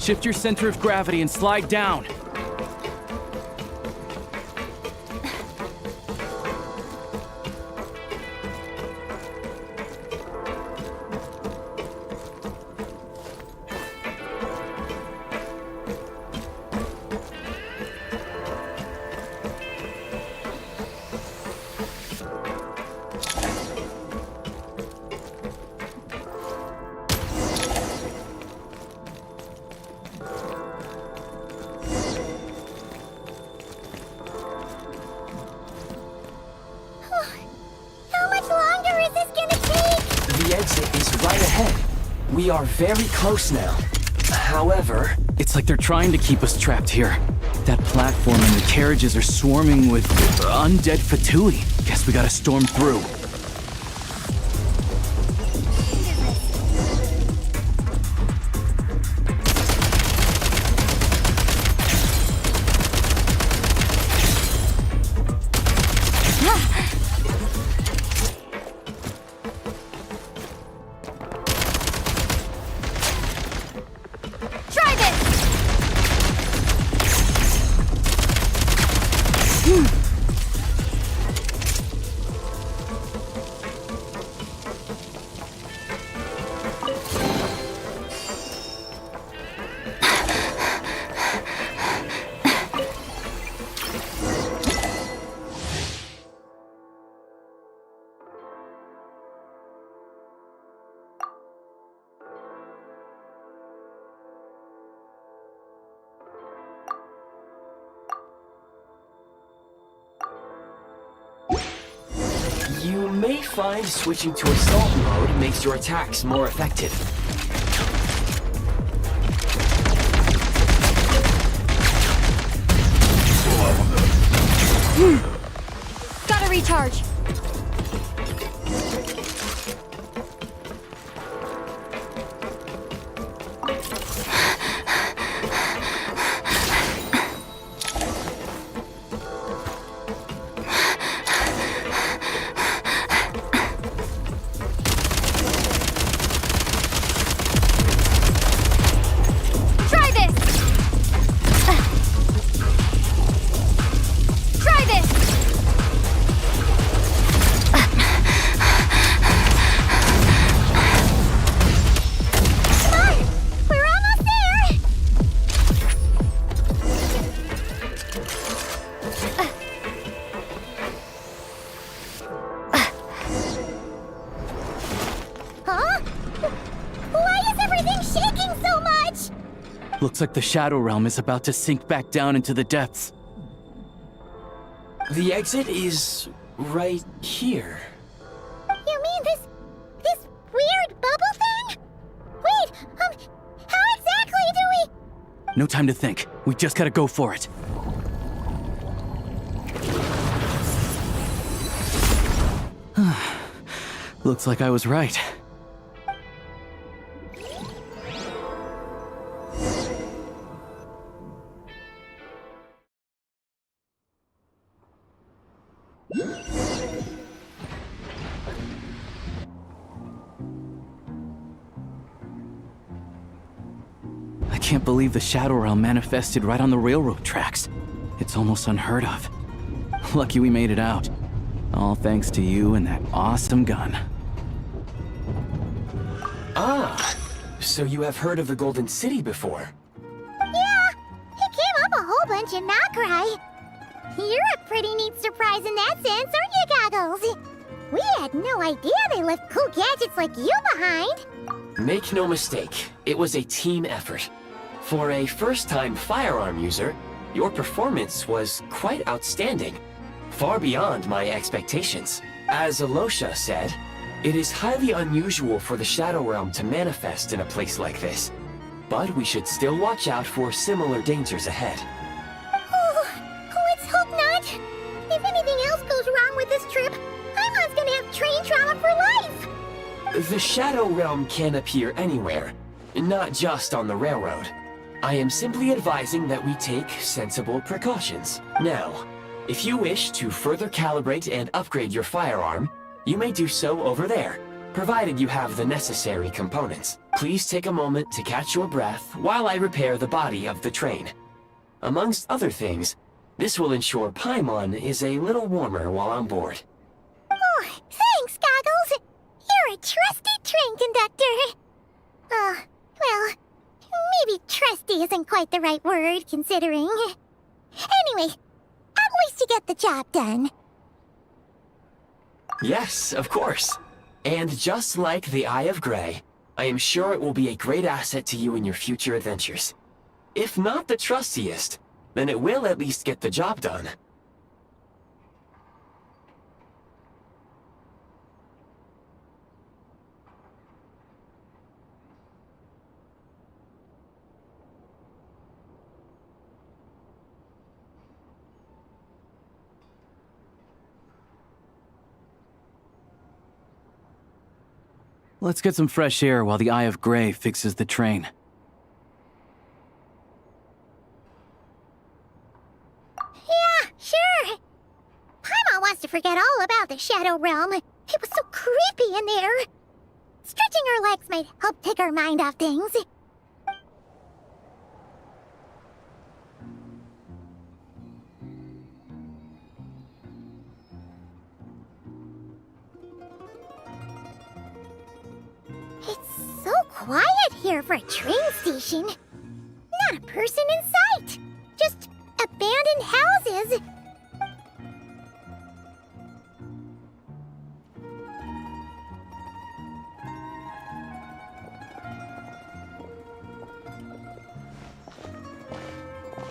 Shift your center of gravity and slide down. We are very close now. However... It's like they're trying to keep us trapped here. That platform and the carriages are swarming with undead Fatui. Guess we gotta storm through. You may find switching to assault mode makes your attacks more effective. Gotta recharge. Looks like the Shadow Realm is about to sink back down into the depths. The exit is right here. You mean this weird bubble thing? Wait, how exactly do we... No time to think. We just gotta go for it. Looks like I was right. I can't believe the Shadow Realm manifested right on the railroad tracks. It's almost unheard of. Lucky we made it out. All thanks to you and that awesome gun. Ah, so you have heard of the Golden City before? Yeah, it came up a whole bunch in Nokrai. You're a pretty neat surprise in that sense, aren't you, Goggles? We had no idea they left cool gadgets like you behind. Make no mistake, it was a team effort. For a first-time firearm user, your performance was quite outstanding. Far beyond my expectations. As Alosha said, it is highly unusual for the Shadow Realm to manifest in a place like this. But we should still watch out for similar dangers ahead. Oh, let's hope not. If anything else goes wrong with this trip, Paimon's gonna have train trauma for life. The Shadow Realm can appear anywhere, not just on the railroad. I am simply advising that we take sensible precautions. Now, if you wish to further calibrate and upgrade your firearm, you may do so over there. provided you have the necessary components. Please take a moment to catch your breath while I repair the body of the train. Amongst other things, this will ensure Paimon is a little warmer while on board. Oh, thanks, Goggles. You're a trusty train conductor. Well, maybe trusty isn't quite the right word, considering. Anyway, at least you get the job done. Yes, of course. And just like the Eye of Grey, I am sure it will be a great asset to you in your future adventures. If not the trustiest, then it will at least get the job done. Let's get some fresh air while the Eye of Grey fixes the train. Yeah, sure. Paimon wants to forget all about the Shadow Realm. It was so creepy in there. Stretching her legs might help take her mind off things. It's so quiet here for a train station. Not a person in sight. Just abandoned houses.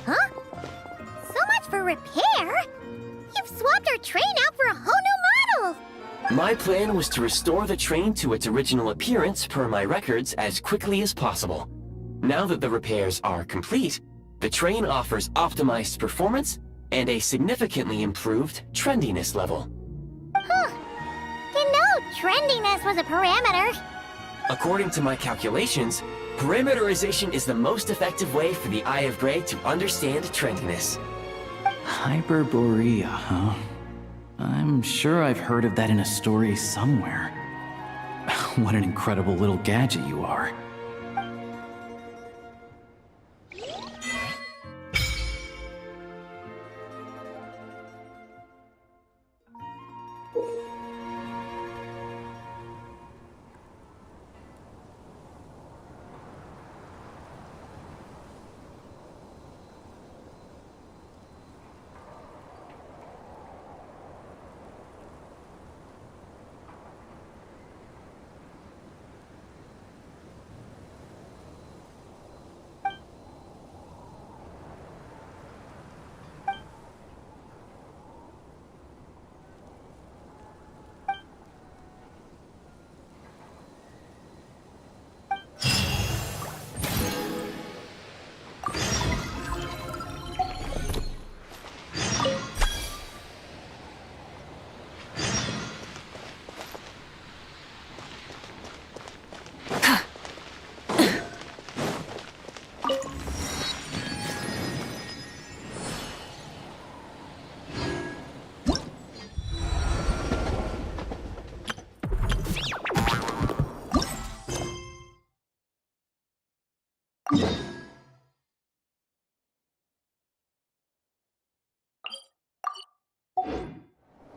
Huh? So much for repair? You've swapped our train out for a whole new model! My plan was to restore the train to its original appearance per my records as quickly as possible. Now that the repairs are complete, the train offers optimized performance and a significantly improved trendiness level. Huh. Didn't know trendiness was a parameter. According to my calculations, parameterization is the most effective way for the Eye of Grey to understand trendiness. Hyperborea, huh? I'm sure I've heard of that in a story somewhere. What an incredible little gadget you are.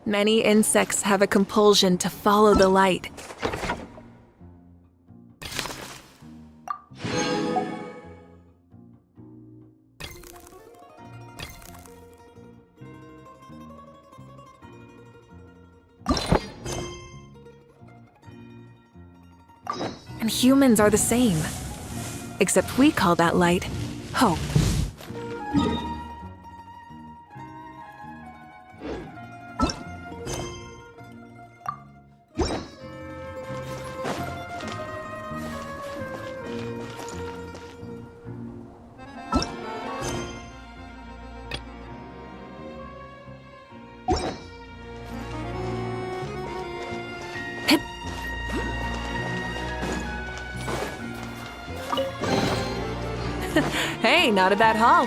Many insects have a compulsion to follow the light. And humans are the same. Except we call that light hope. Hey, not a bad haul.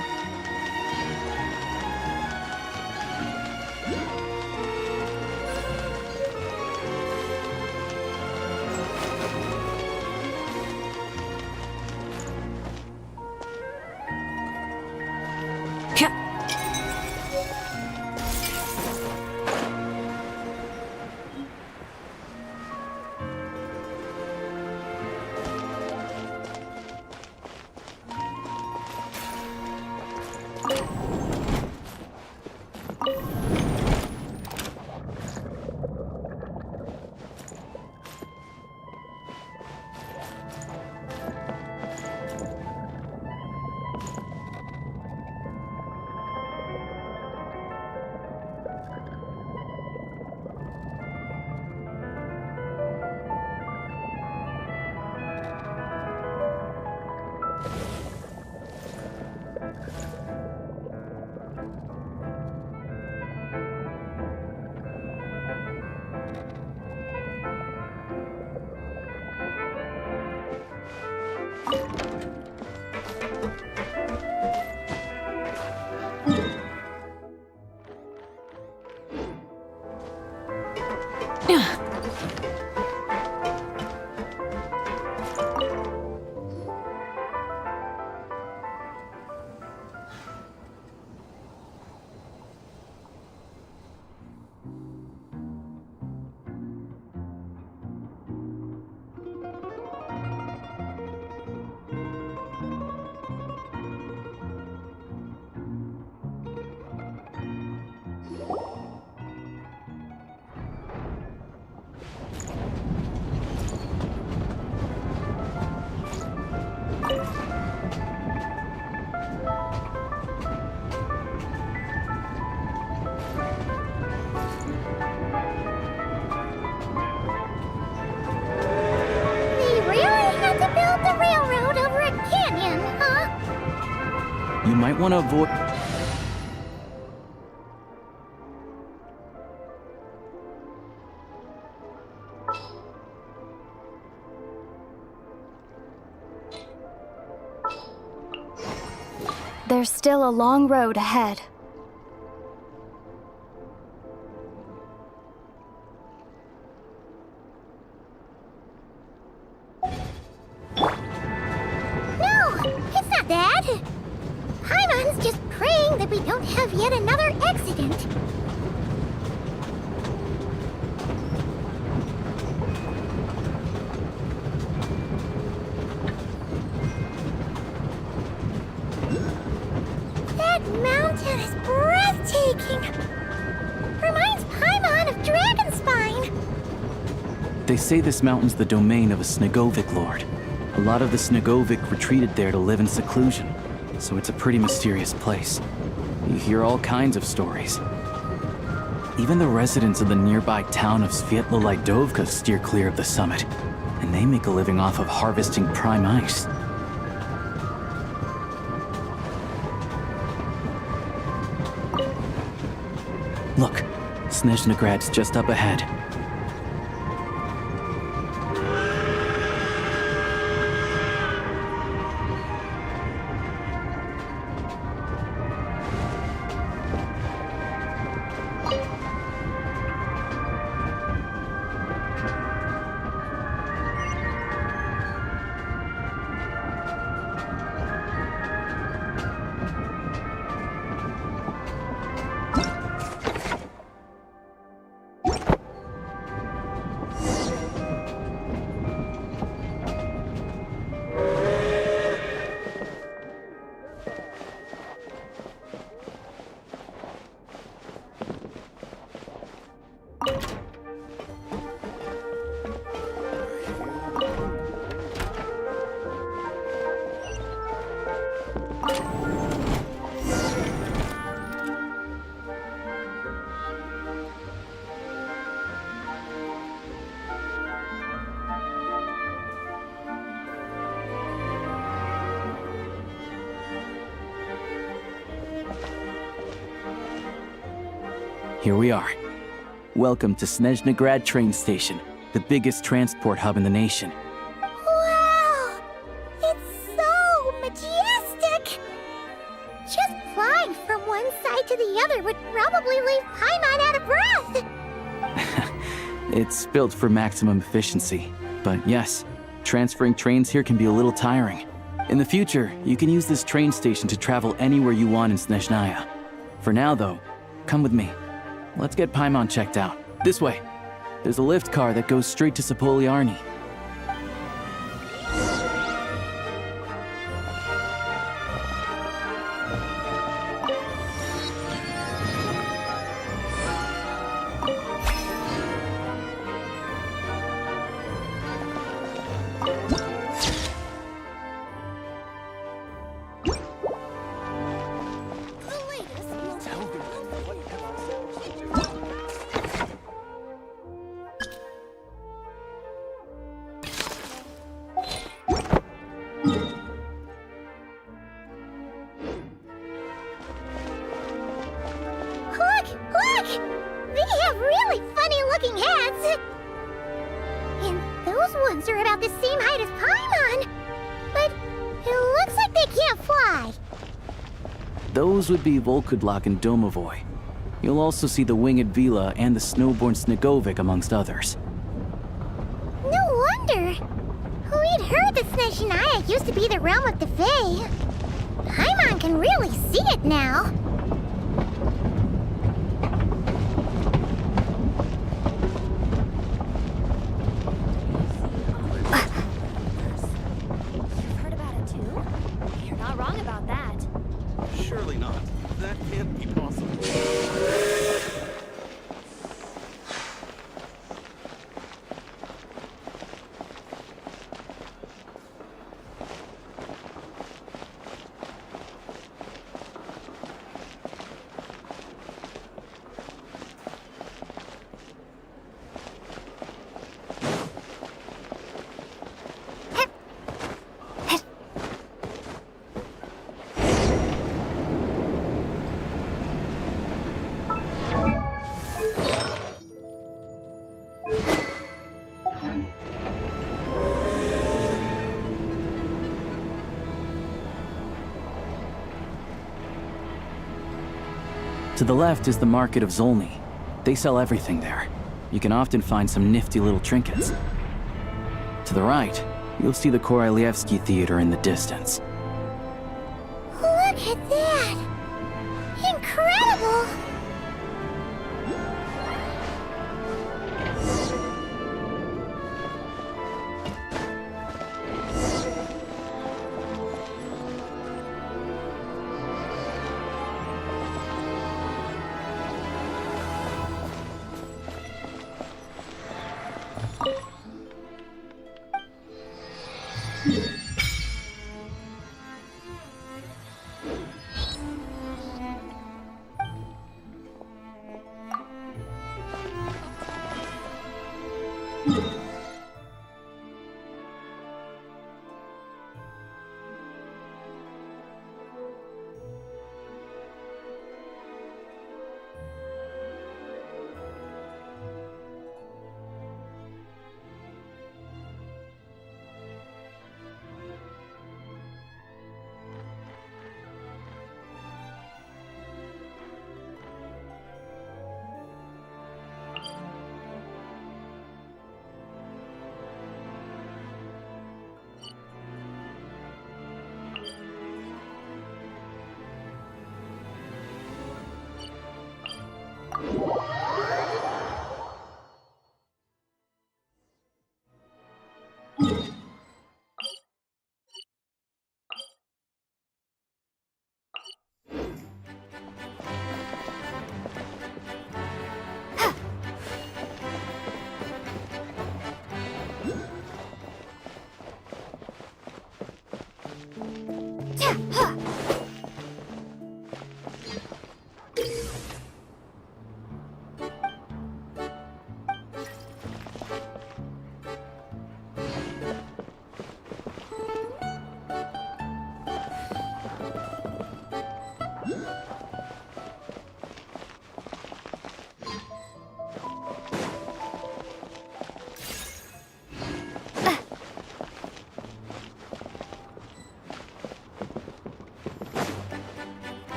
You might want to avoid... There's still a long road ahead. No! It's not that! Paimon's just praying that we don't have yet another accident. That mountain is breathtaking! Reminds Paimon of Dragonspine! They say this mountain's the domain of a Snegovic lord. A lot of the Snegovic retreated there to live in seclusion, so it's a pretty mysterious place. You hear all kinds of stories. Even the residents of the nearby town of Svietlo-Lidovka steer clear of the summit, and they make a living off of harvesting prime ice. Look, Snezhnagrad's just up ahead. Here we are. Welcome to Snezhnagrad train station, the biggest transport hub in the nation. Wow! It's so majestic! Just flying from one side to the other would probably leave Paimon out of breath! It's built for maximum efficiency, but yes, transferring trains here can be a little tiring. In the future, you can use this train station to travel anywhere you want in Snezhnaya. For now, though, come with me. Let's get Paimon checked out. This way. There's a lift car that goes straight to Sapoliarny. looking heads. And those ones are about the same height as Paimon. But it looks like they can't fly. Those would be Volkudlak and Domovoy. You'll also see the winged Vila and the snowborn Snegovic amongst others. No wonder. We'd heard that SNEZHNAYA used to be the realm of the Fae. Paimon can really see it now. You've heard about it too? You're not wrong about that. Surely not. That can't be possible. To the left is the Market of Zolny. They sell everything there. You can often find some nifty little trinkets. To the right, you'll see the Korolyevsky Theater in the distance. Look at that! Incredible!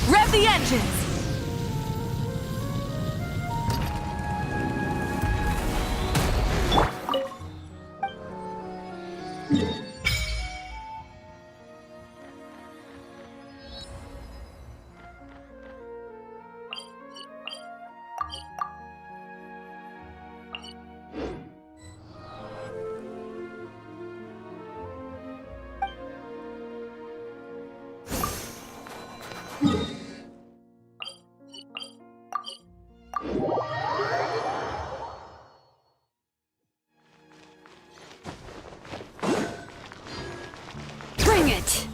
Rev the engines! Bring it!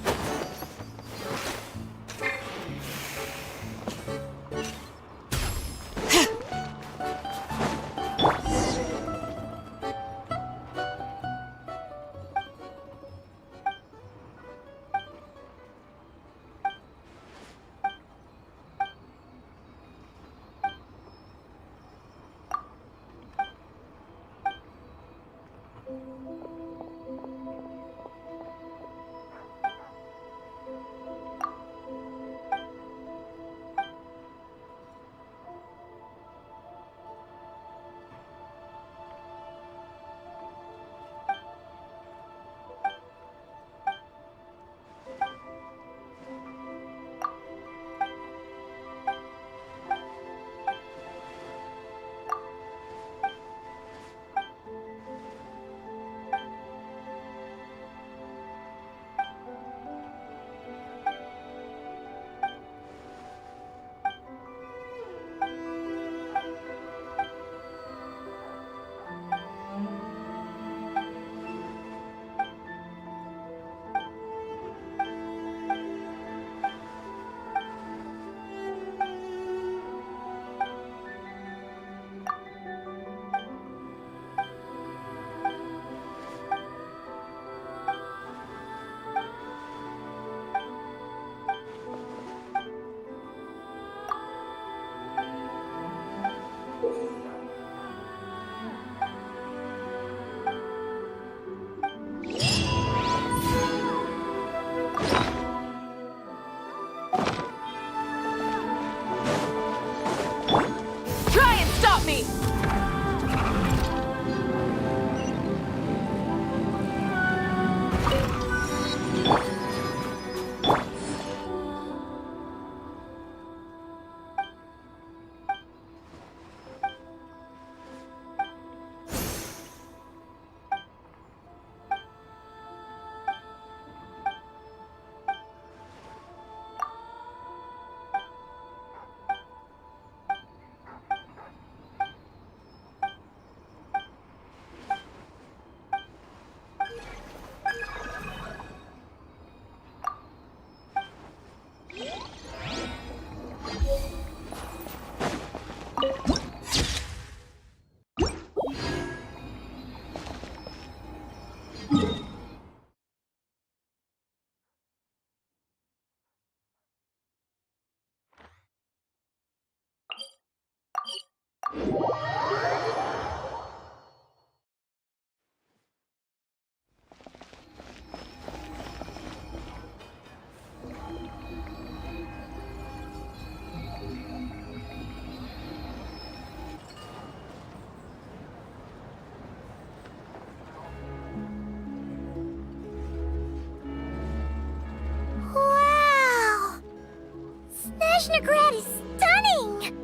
Snezhnagrad is stunning!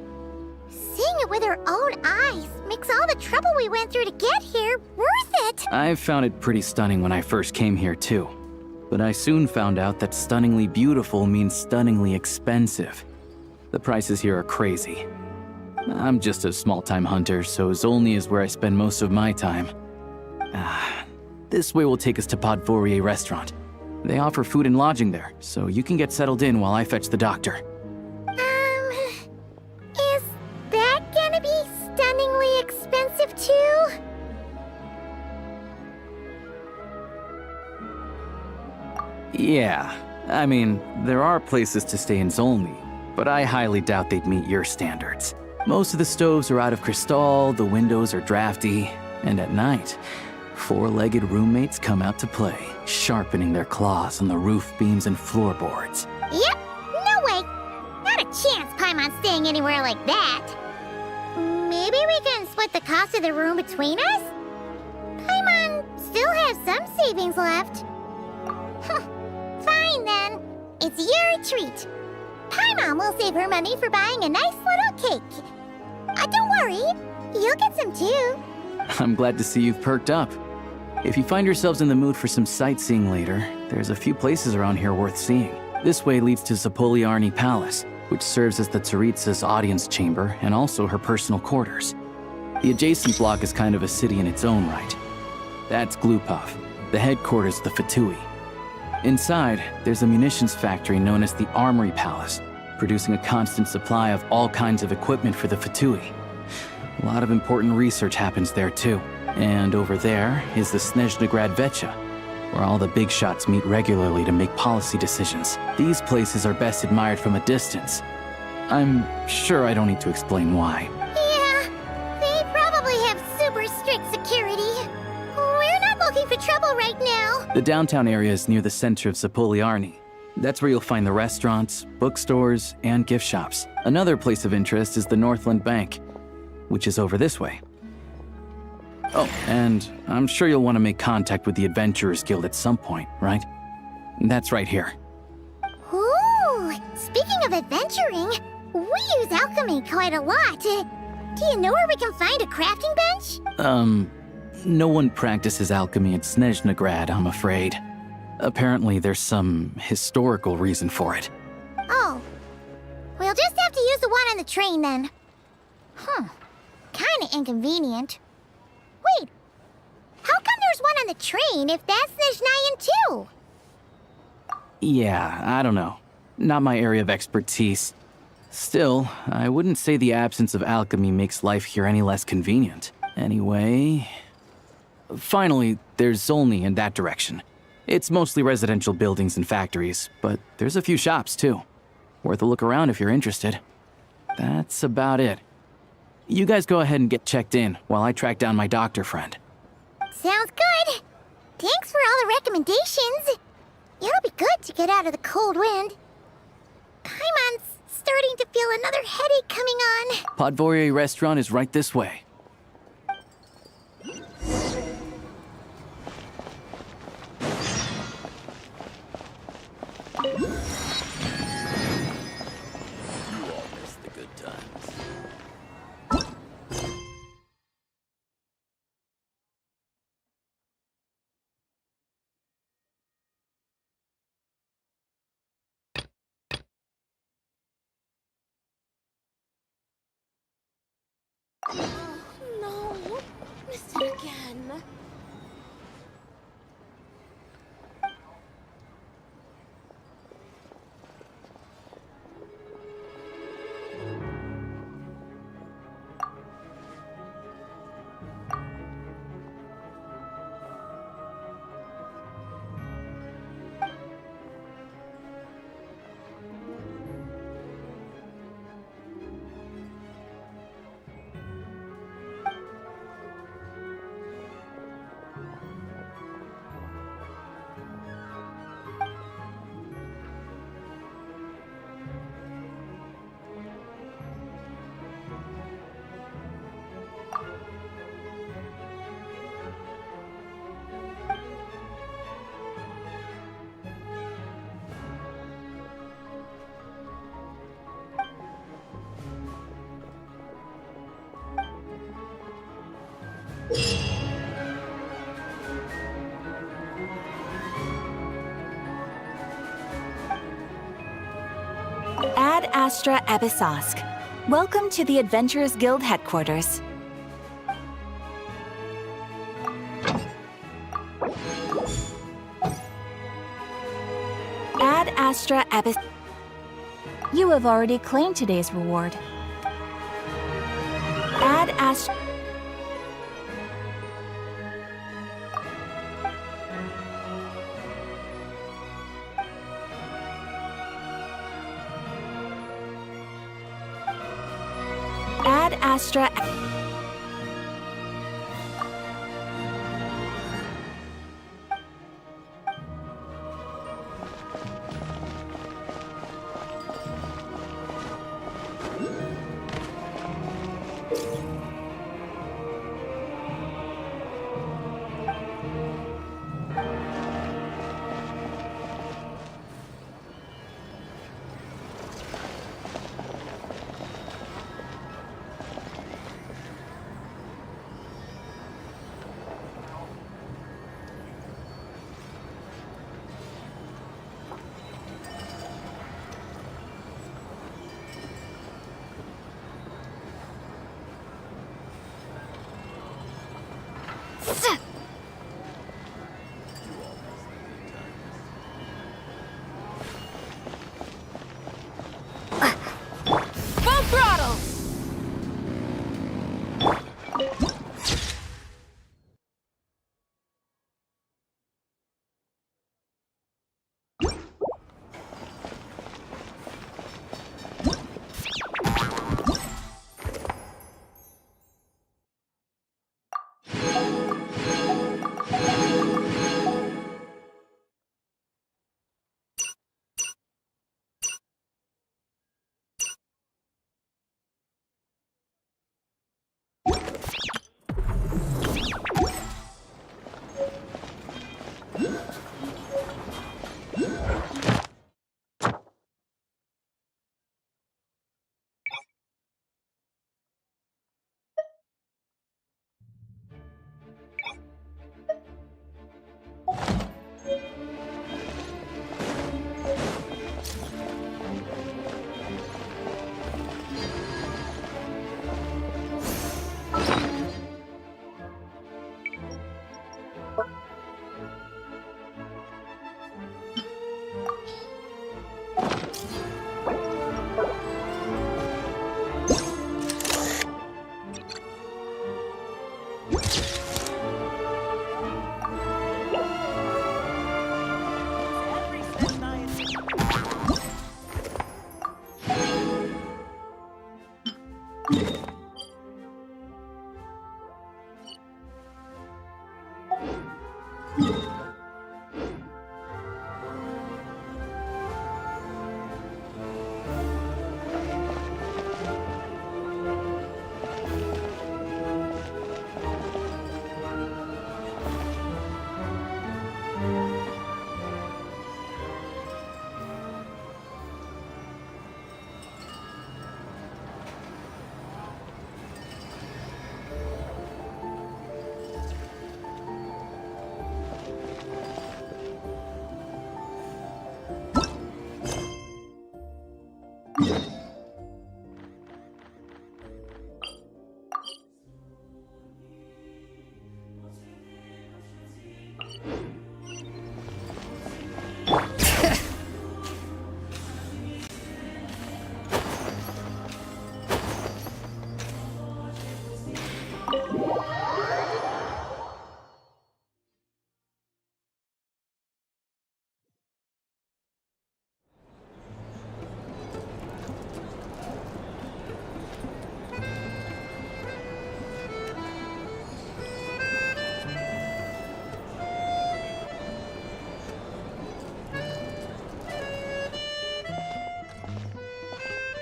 Seeing it with our own eyes makes all the trouble we went through to get here worth it! I found it pretty stunning when I first came here too. But I soon found out that stunningly beautiful means stunningly expensive. The prices here are crazy. I'm just a small-time hunter, so Zolny is where I spend most of my time. This way will take us to Podvorier restaurant. They offer food and lodging there, so you can get settled in while I fetch the doctor. Is that gonna be stunningly expensive too? Yeah, I mean, there are places to stay in Zolny, but I highly doubt they'd meet your standards. Most of the stoves are out of crystal, the windows are drafty, and at night, four-legged roommates come out to play, sharpening their claws on the roof beams and floorboards. Yep, no way! Not a chance Paimon's staying anywhere like that. Maybe we can split the cost of the room between us? Paimon still has some savings left. Fine then, it's your treat. Paimon will save her money for buying a nice little cake. Don't worry, you'll get some too. I'm glad to see you've perked up. If you find yourselves in the mood for some sightseeing later, there's a few places around here worth seeing. This way leads to Zapoliarny Palace, which serves as the Tsaritsa's audience chamber and also her personal quarters. The adjacent block is kind of a city in its own right. That's Glupov, the headquarters of the Fatui. Inside, there's a munitions factory known as the Armory Palace, producing a constant supply of all kinds of equipment for the Fatui. A lot of important research happens there too. And over there is the Snezhnagrad Vecha, where all the big shots meet regularly to make policy decisions. These places are best admired from a distance. I'm sure I don't need to explain why. Yeah, they probably have super strict security. We're not looking for trouble right now. The downtown area is near the center of Zapoliarny. That's where you'll find the restaurants, bookstores, and gift shops. Another place of interest is the Northland Bank, which is over this way. Oh, and I'm sure you'll want to make contact with the Adventurers Guild at some point, right? That's right here. Ooh, speaking of adventuring, we use alchemy quite a lot. Do you know where we can find a crafting bench? No one practices alchemy at Snezhnagrad, I'm afraid. Apparently there's some historical reason for it. Oh, we'll just have to use the one on the train then. Kinda inconvenient. Wait, how come there's one on the train if that's Snezhnayan too? Yeah, I don't know. Not my area of expertise. Still, I wouldn't say the absence of alchemy makes life here any less convenient. Anyway... Finally, there's Zolny in that direction. It's mostly residential buildings and factories, but there's a few shops too. Worth a look around if you're interested. That's about it. You guys go ahead and get checked in while I track down my doctor friend. Sounds good. Thanks for all the recommendations. It'll be good to get out of the cold wind. Paimon's starting to feel another headache coming on. Podvorier restaurant is right this way. No, missed it again. Ad Astra Abyssosque. Welcome to the Adventurers Guild headquarters. Ad Astra Abyss. You have already claimed today's reward. Ad Astra. Ad Astra. Full throttle!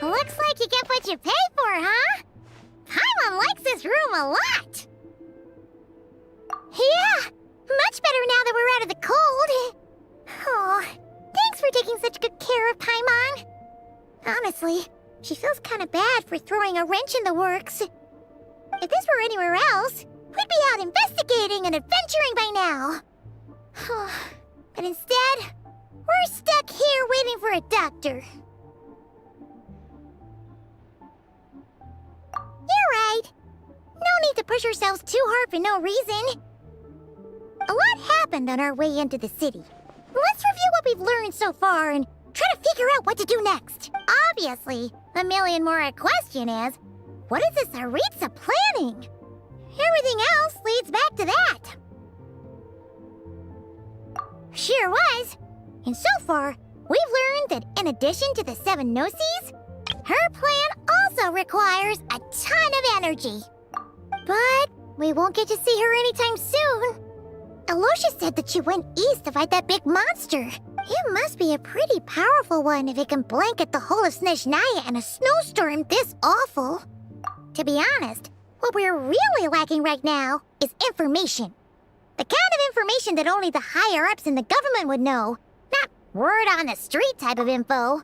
Looks like you get what you pay for, huh? Paimon likes this room a lot. Yeah, much better now that we're out of the cold. Oh, thanks for taking such good care of Paimon. Honestly, she feels kind of bad for throwing a wrench in the works. If this were anywhere else, we'd be out investigating and adventuring by now. But instead, we're stuck here waiting for a doctor. You're right. No need to push ourselves too hard for no reason. A lot happened on our way into the city. Let's review what we've learned so far and try to figure out what to do next. Obviously, the million more question is, what is the Tsaritsa planning? Everything else leads back to that. Sure was. And so far, we've learned that in addition to the 7 Gnosis, her plan also requires a ton of energy. But we won't get to see her anytime soon. Aloysius said that she went east to fight that big monster. It must be a pretty powerful one if it can blanket the whole of SNEZHNAYA in a snowstorm this awful. To be honest, what we're really lacking right now is information. The kind of information that only the higher-ups in the government would know, not word on the street type of info.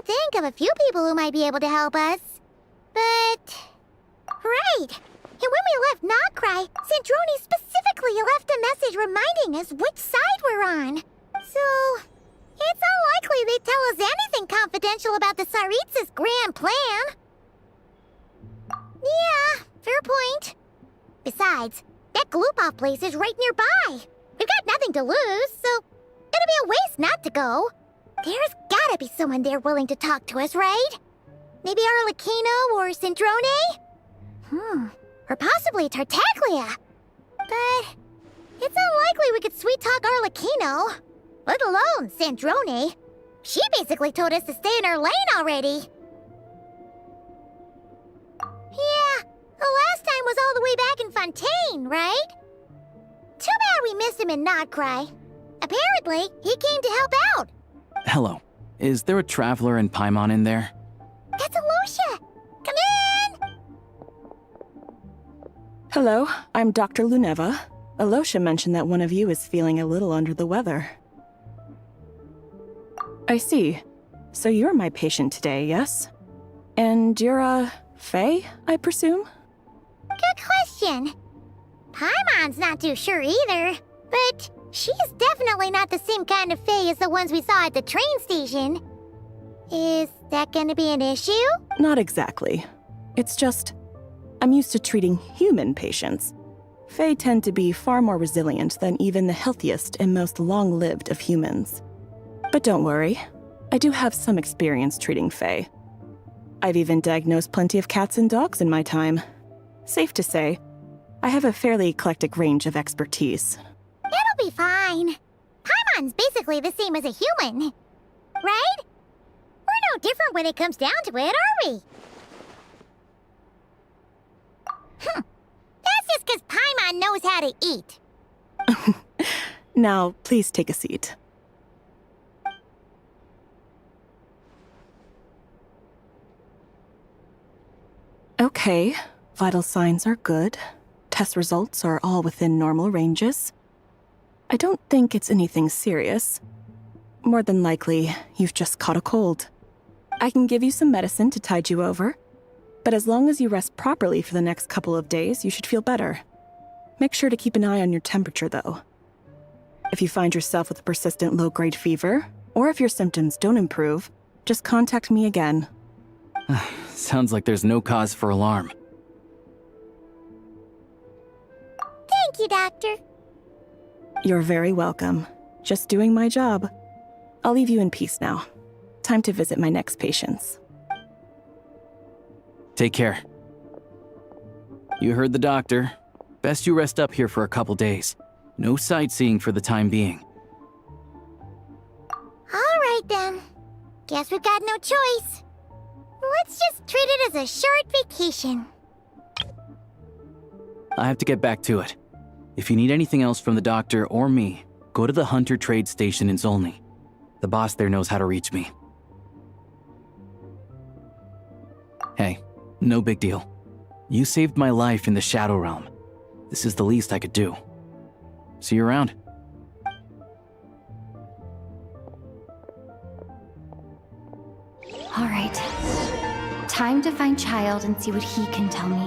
can think of a few people who might be able to help us. But... Right! And when we left Nocry, Sandrone specifically left a message reminding us which side we're on. So... it's unlikely they'd tell us anything confidential about the Tsaritsa's grand plan. Yeah, fair point. Besides, that Gloop-Off place is right nearby. We've got nothing to lose, so it'd be a waste not to go. There's gotta be someone there willing to talk to us, right? Maybe Arlecchino or Sandrone? Or possibly Tartaglia. But it's unlikely we could sweet-talk Arlecchino. Let alone Sandrone. She basically told us to stay in her lane already. Yeah, the last time was all the way back in Fontaine, right? Too bad we missed him in Nocry. Apparently, he came to help out. Hello. Is there a traveler in Paimon in there? That's Alosha! Come in! Hello, I'm Dr. Luneva. Alosha mentioned that one of you is feeling a little under the weather. I see. So you're my patient today, yes? And you're, Faye, I presume? Good question. Paimon's not too sure either, but she's definitely not the same kind of Faye as the ones we saw at the train station. Is that gonna be an issue? Not exactly. It's just, I'm used to treating human patients. Fae tend to be far more resilient than even the healthiest and most long-lived of humans. But don't worry, I do have some experience treating Fae. I've even diagnosed plenty of cats and dogs in my time. Safe to say, I have a fairly eclectic range of expertise. It'll be fine. Paimon's basically the same as a human, right? We're no different when it comes down to it, are we? That's just because Paimon knows how to eat. Now, please take a seat. Okay, vital signs are good. Test results are all within normal ranges. I don't think it's anything serious. More than likely, you've just caught a cold. I can give you some medicine to tide you over, but as long as you rest properly for the next couple of days, you should feel better. Make sure to keep an eye on your temperature, though. If you find yourself with a persistent low-grade fever, or if your symptoms don't improve, just contact me again. Sounds like there's no cause for alarm. Thank you, Doctor. You're very welcome. Just doing my job. I'll leave you in peace now. Time to visit my next patients. Take care. You heard the doctor. Best you rest up here for a couple days. No sightseeing for the time being. All right, then. Guess we've got no choice. Let's just treat it as a short vacation. I have to get back to it. If you need anything else from the doctor or me, go to the Hunter Trade Station in Zolny. The boss there knows how to reach me. Hey, no big deal. You saved my life in the Shadow Realm. This is the least I could do. See you around. All right. Time to find Child and see what he can tell me.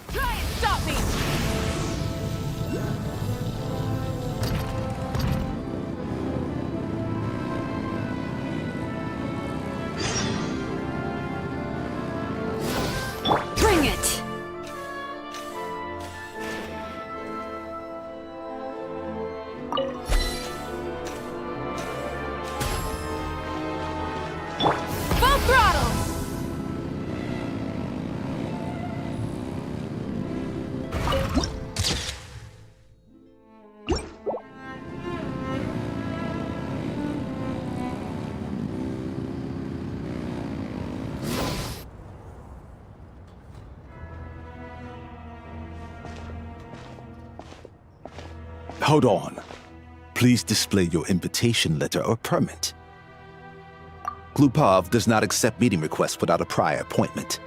Try and stop me! Bring it! Full throttle! Hold on. Please display your invitation letter or permit. Glupov does not accept meeting requests without a prior appointment.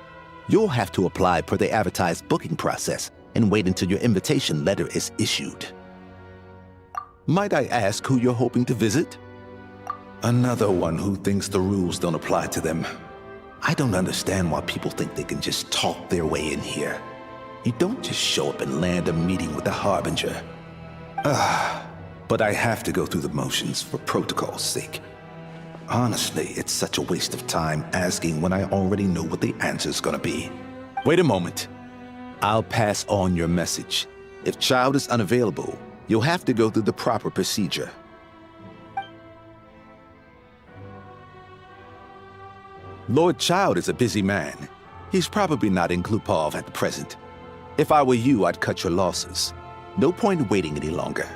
You'll have to apply per the advertised booking process and wait until your invitation letter is issued. Might I ask who you're hoping to visit? Another one who thinks the rules don't apply to them. I don't understand why people think they can just talk their way in here. You don't just show up and land a meeting with the Harbinger. But I have to go through the motions for protocol's sake. Honestly, it's such a waste of time asking when I already know what the answer's gonna be. Wait a moment. I'll pass on your message. If Child is unavailable, you'll have to go through the proper procedure. Lord Child is a busy man. He's probably not in Glupov at the present. If I were you, I'd cut your losses. No point waiting any longer.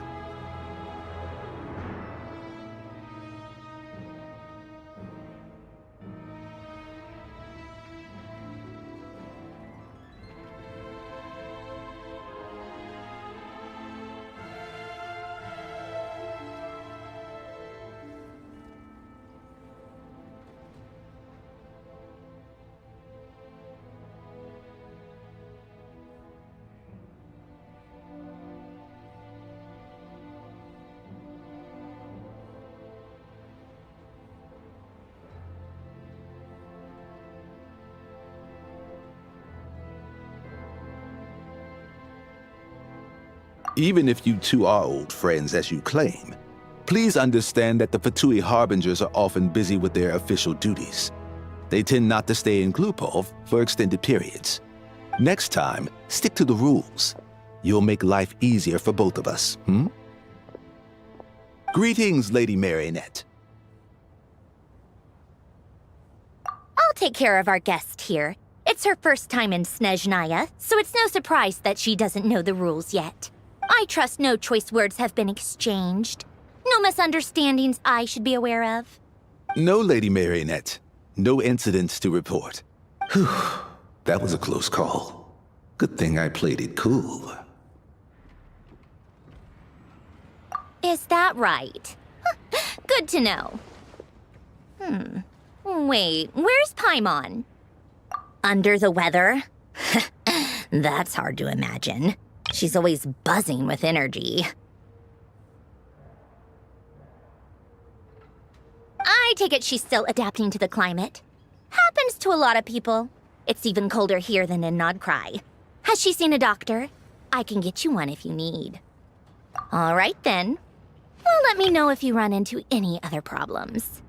Even if you two are old friends as you claim, please understand that the Fatui Harbingers are often busy with their official duties. They tend not to stay in Glupov for extended periods. Next time, stick to the rules. You'll make life easier for both of us, Greetings, Lady Marionette. I'll take care of our guest here. It's her first time in SNEZHNAYA, so it's no surprise that she doesn't know the rules yet. I trust no choice words have been exchanged. No misunderstandings I should be aware of. No, Lady Marionette. No incidents to report. Whew, that was a close call. Good thing I played it cool. Is that right? Good to know. Wait, where's Paimon? Under the weather? That's hard to imagine. She's always buzzing with energy. I take it she's still adapting to the climate. Happens to a lot of people. It's even colder here than in Nodcry. Has she seen a doctor? I can get you one if you need. All right then. Well, let me know if you run into any other problems.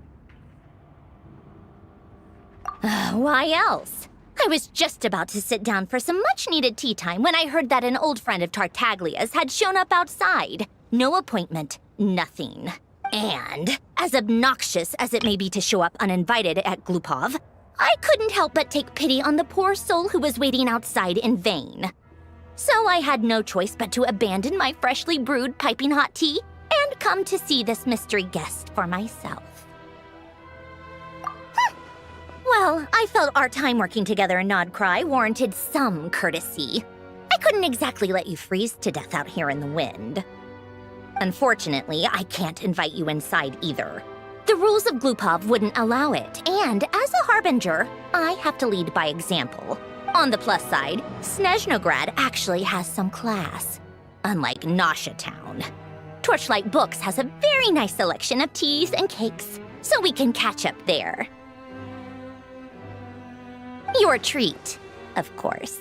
Why else? I was just about to sit down for some much-needed tea time when I heard that an old friend of Tartaglia's had shown up outside. No appointment, nothing. And, as obnoxious as it may be to show up uninvited at Glupov, I couldn't help but take pity on the poor soul who was waiting outside in vain. So I had no choice but to abandon my freshly brewed piping hot tea and come to see this mystery guest for myself. Well, I felt our time working together in Nodcry warranted some courtesy. I couldn't exactly let you freeze to death out here in the wind. Unfortunately, I can't invite you inside either. The rules of Glupov wouldn't allow it, and as a Harbinger, I have to lead by example. On the plus side, Snezhnograd actually has some class, unlike Nasha Town. Torchlight Books has a very nice selection of teas and cakes, so we can catch up there. Your treat, of course.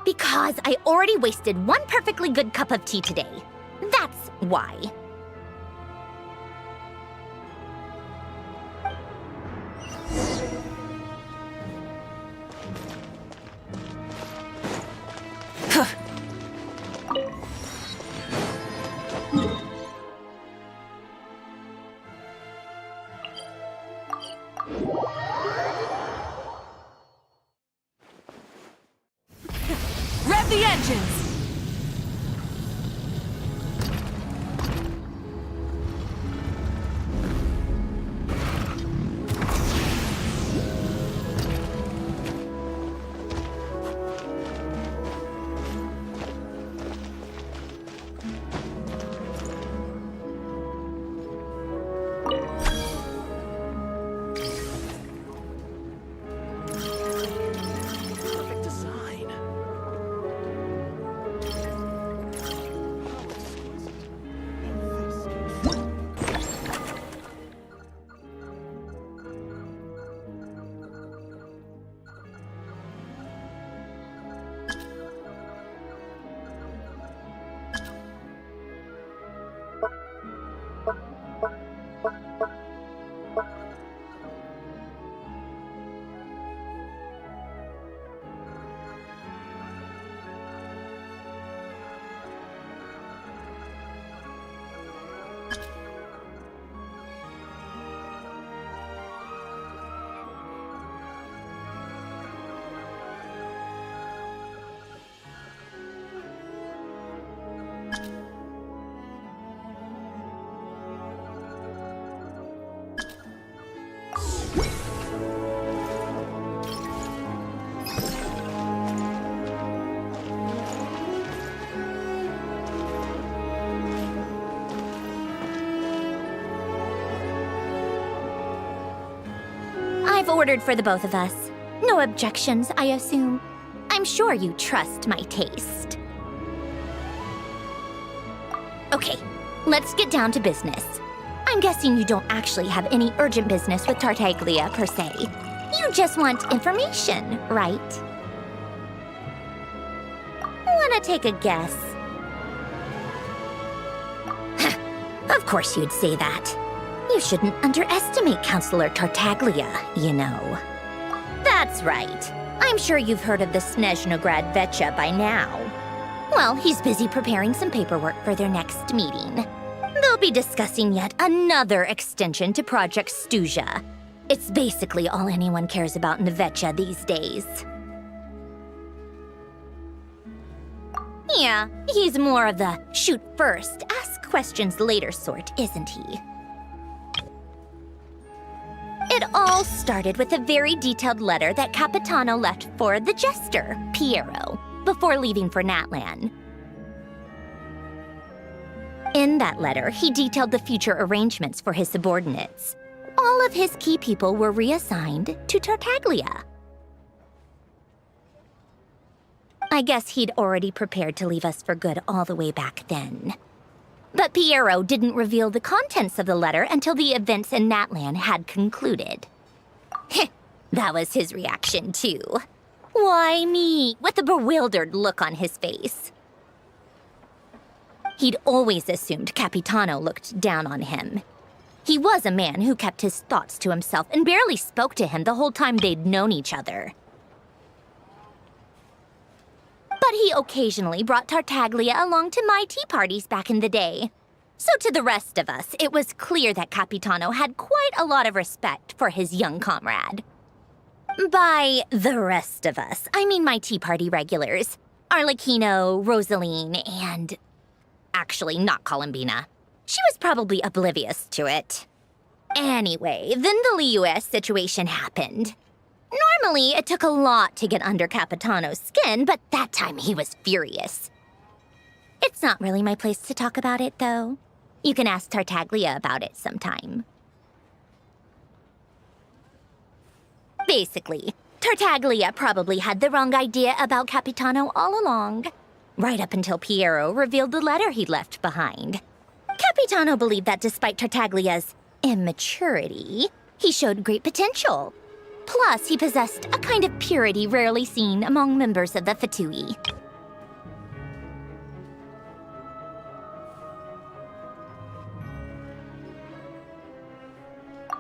Because I already wasted one perfectly good cup of tea today. That's why. Rev the engines! I've ordered for the both of us. No objections, I assume. I'm sure you trust my taste. Okay, let's get down to business. I'm guessing you don't actually have any urgent business with Tartaglia, per se. You just want information, right? Wanna take a guess? Of course you'd say that. You shouldn't underestimate Counselor Tartaglia, you know. That's right. I'm sure you've heard of the SNEZHNAYA by now. Well, he's busy preparing some paperwork for their next meeting. They'll be discussing yet another extension to Project SNEZHNAYA. It's basically all anyone cares about in Nevecha these days. Yeah, he's more of the shoot first, ask questions later sort, isn't he? It all started with a very detailed letter that Capitano left for the jester, Piero, before leaving for Natlan. In that letter, he detailed the future arrangements for his subordinates. All of his key people were reassigned to Tartaglia. I guess he'd already prepared to leave us for good all the way back then. But Piero didn't reveal the contents of the letter until the events in Natlan had concluded. That was his reaction, too. Why me? With a bewildered look on his face. He'd always assumed Capitano looked down on him. He was a man who kept his thoughts to himself and barely spoke to him the whole time they'd known each other. But he occasionally brought Tartaglia along to my tea parties back in the day. So to the rest of us, it was clear that Capitano had quite a lot of respect for his young comrade. By the rest of us, I mean my tea party regulars. Arlecchino, Rosaline, and... actually, not Columbina. She was probably oblivious to it. Anyway, then the Liues situation happened. Normally, it took a lot to get under Capitano's skin, but that time he was furious. It's not really my place to talk about it, though. You can ask Tartaglia about it sometime. Basically, Tartaglia probably had the wrong idea about Capitano all along. Right up until Piero revealed the letter he'd left behind. Capitano believed that despite Tartaglia's immaturity, he showed great potential. Plus, he possessed a kind of purity rarely seen among members of the Fatui.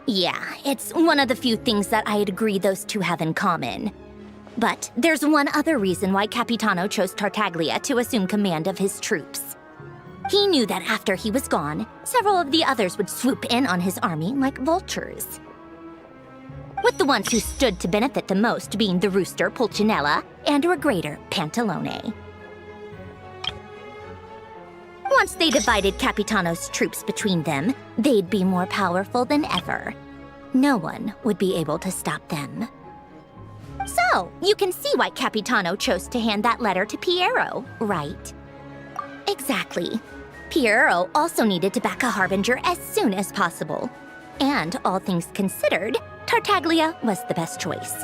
Yeah, it's one of the few things that I'd agree those two have in common. But there's one other reason why Capitano chose Tartaglia to assume command of his troops. He knew that after he was gone, several of the others would swoop in on his army like vultures. With the ones who stood to benefit the most being the rooster Pulcinella and Regrator Pantalone. Once they divided Capitano's troops between them, they'd be more powerful than ever. No one would be able to stop them. So, you can see why Capitano chose to hand that letter to Piero, right? Exactly. Piero also needed to back a harbinger as soon as possible. And all things considered, Tartaglia was the best choice.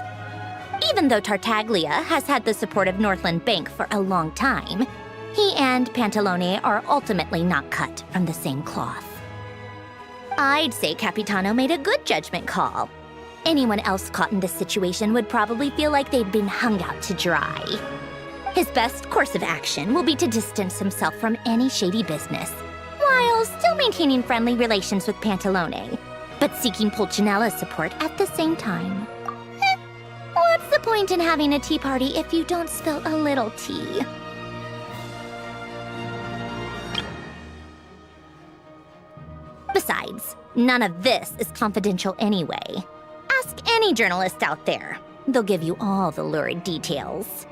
Even though Tartaglia has had the support of Northland Bank for a long time, he and Pantalone are ultimately not cut from the same cloth. I'd say Capitano made a good judgment call. Anyone else caught in this situation would probably feel like they'd been hung out to dry. His best course of action will be to distance himself from any shady business, while still maintaining friendly relations with Pantalone, but seeking Pulcinella's support at the same time. What's the point in having a tea party if you don't spill a little tea? Besides, none of this is confidential anyway. Ask any journalist out there. They'll give you all the lurid details.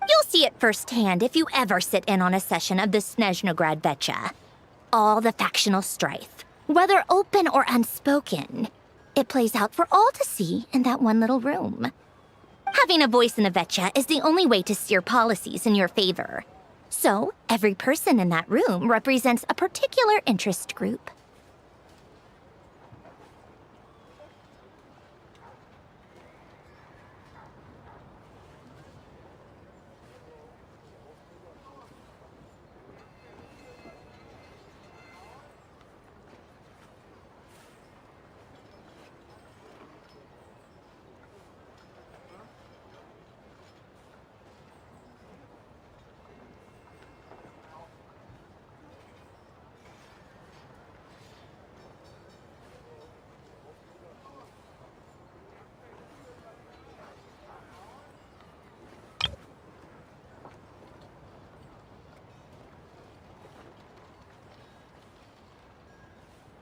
You'll see it firsthand if you ever sit in on a session of the SNEZHNAYA. All the factional strife, whether open or unspoken, it plays out for all to see in that one little room. Having a voice in the Vetcha is the only way to steer policies in your favor. So, every person in that room represents a particular interest group.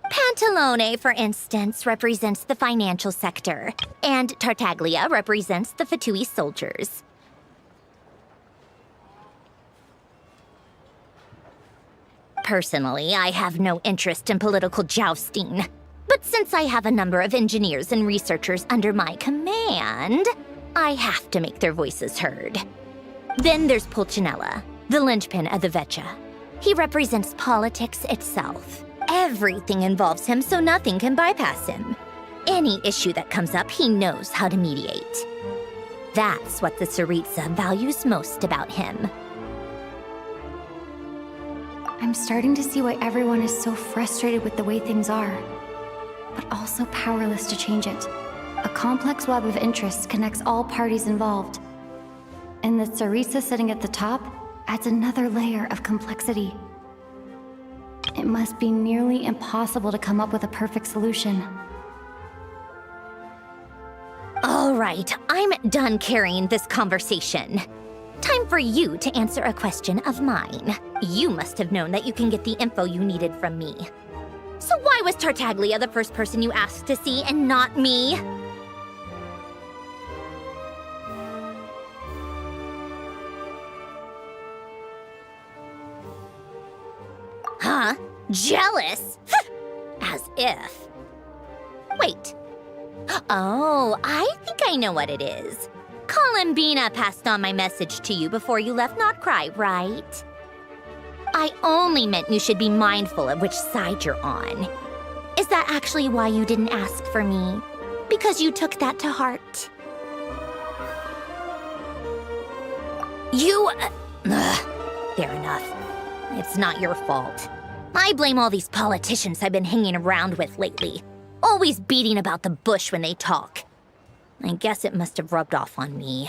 Pantalone, for instance, represents the financial sector, and Tartaglia represents the Fatui soldiers. Personally, I have no interest in political jousting. But since I have a number of engineers and researchers under my command, I have to make their voices heard. Then there's Pulcinella, the linchpin of the Vetcha. He represents politics itself. Everything involves him, so nothing can bypass him. Any issue that comes up, he knows how to mediate. That's what the Tsaritsa values most about him. I'm starting to see why everyone is so frustrated with the way things are, but also powerless to change it. A complex web of interests connects all parties involved. And the Tsaritsa sitting at the top adds another layer of complexity. It must be nearly impossible to come up with a perfect solution. All right, I'm done carrying this conversation. Time for you to answer a question of mine. You must have known that you can get the info you needed from me. So why was Tartaglia the first person you asked to see and not me? Huh? Jealous? As if. Wait. Oh, I think I know what it is. Columbina passed on my message to you before you left Notcry, right? I only meant you should be mindful of which side you're on. Is that actually why you didn't ask for me? Because you took that to heart? Fair enough. It's not your fault. I blame all these politicians I've been hanging around with lately. Always beating about the bush when they talk. I guess it must have rubbed off on me.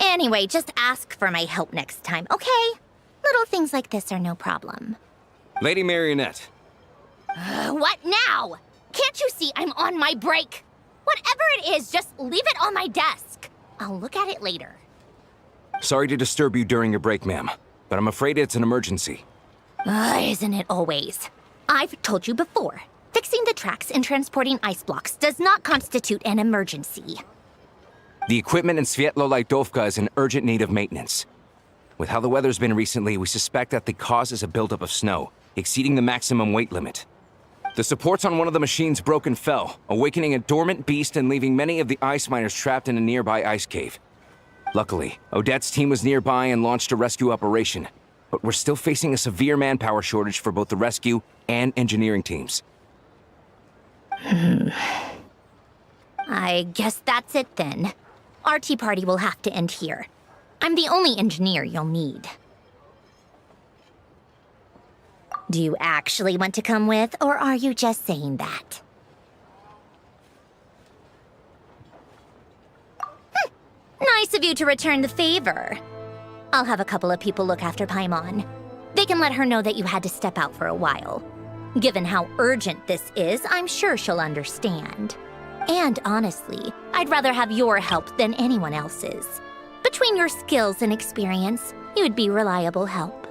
Anyway, just ask for my help next time, okay? Little things like this are no problem. Lady Marionette. What now? Can't you see I'm on my break? Whatever it is, just leave it on my desk. I'll look at it later. Sorry to disturb you during your break, ma'am, but I'm afraid it's an emergency. Isn't it always? I've told you before, fixing the tracks and transporting ice blocks does not constitute an emergency. The equipment in Svietlo-Lidovka is in urgent need of maintenance. With how the weather's been recently, we suspect that the cause is a buildup of snow, exceeding the maximum weight limit. The supports on one of the machines broke and fell, awakening a dormant beast and leaving many of the ice miners trapped in a nearby ice cave. Luckily, Odette's team was nearby and launched a rescue operation, but we're still facing a severe manpower shortage for both the rescue and engineering teams. I guess that's it then. Our tea party will have to end here. I'm the only engineer you'll need. Do you actually want to come with, or are you just saying that? Nice of you to return the favor. I'll have a couple of people look after Paimon. They can let her know that you had to step out for a while. Given how urgent this is, I'm sure she'll understand. And honestly, I'd rather have your help than anyone else's. Between your skills and experience, you'd be reliable help.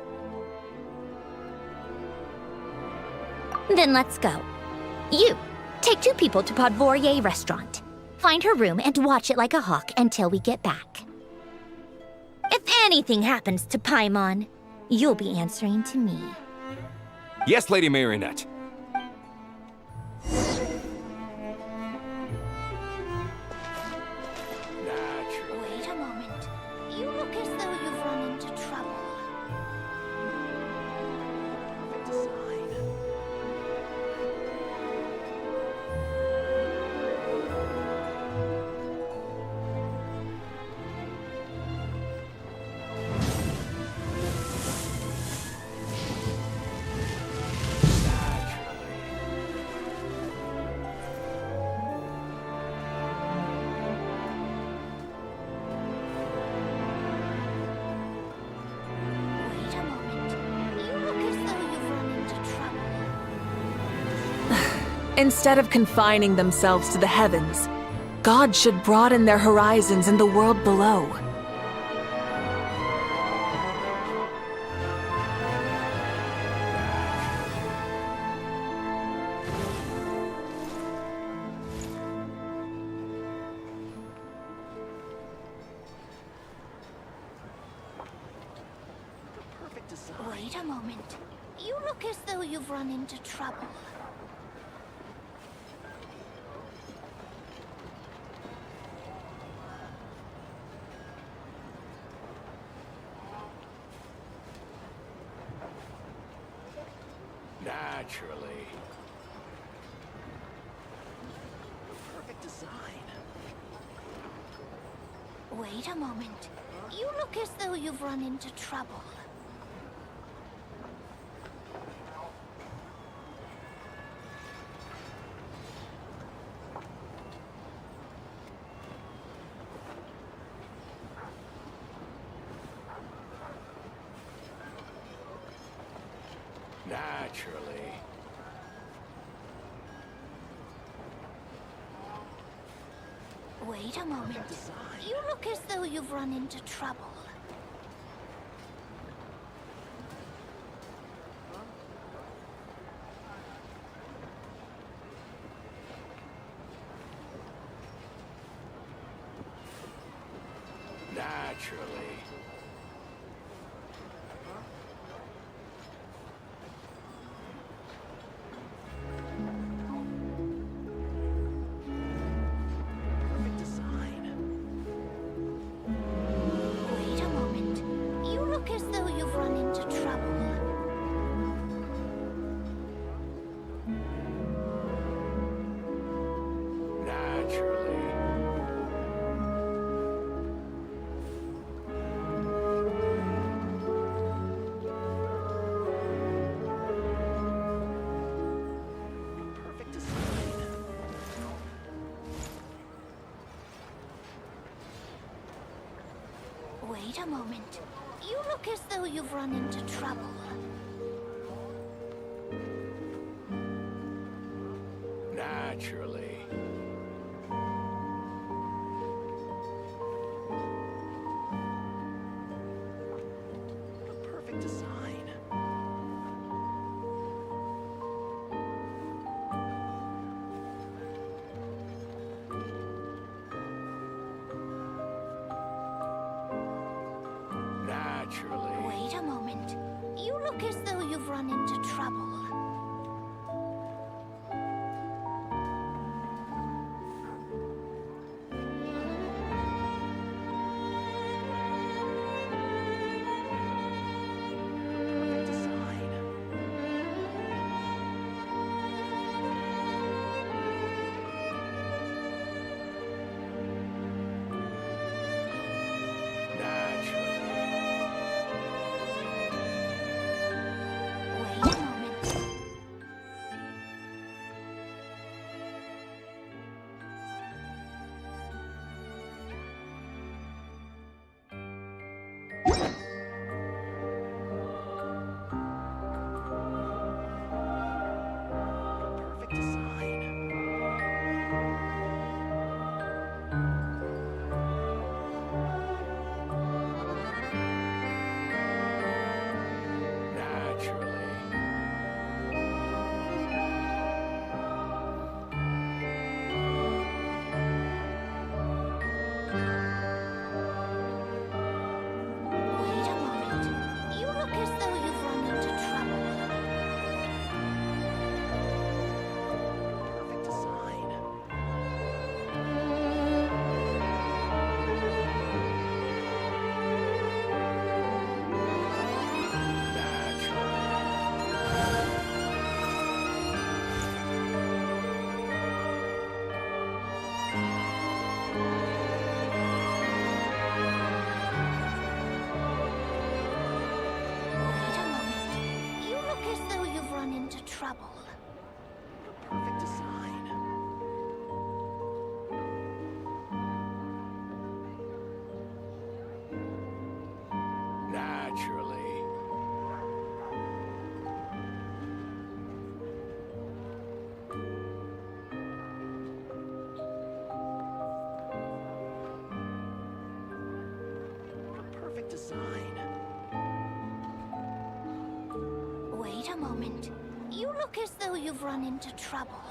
Then let's go. You, take 2 people to Podvorye restaurant. Find her room and watch it like a hawk until we get back. If anything happens to Paimon, you'll be answering to me. Yes, Lady Marionette. Instead of confining themselves to the heavens, God should broaden their horizons in the world below. Wait a moment. You look as though you've run into trouble. Naturally. Perfect design. Wait a moment. You look as though you've run into trouble. Naturally. Wait a moment. You look as though you've run into trouble. Naturally. Wait a moment. You look as though you've run into trouble. Naturally. Perfect design. Wait a moment. You look as though you've run into trouble. Naturally. Perfect design. Naturally. Wait a moment. You look as though you've run into trouble. Perfect design. Wait a moment. Perfect design. Naturally. Wait a moment. You look as though you've run into trouble. Perfect design. Wait a moment. You look as though you've run into trouble. Perfect design. Naturally. design. Wait a moment. You look as though you've run into trouble.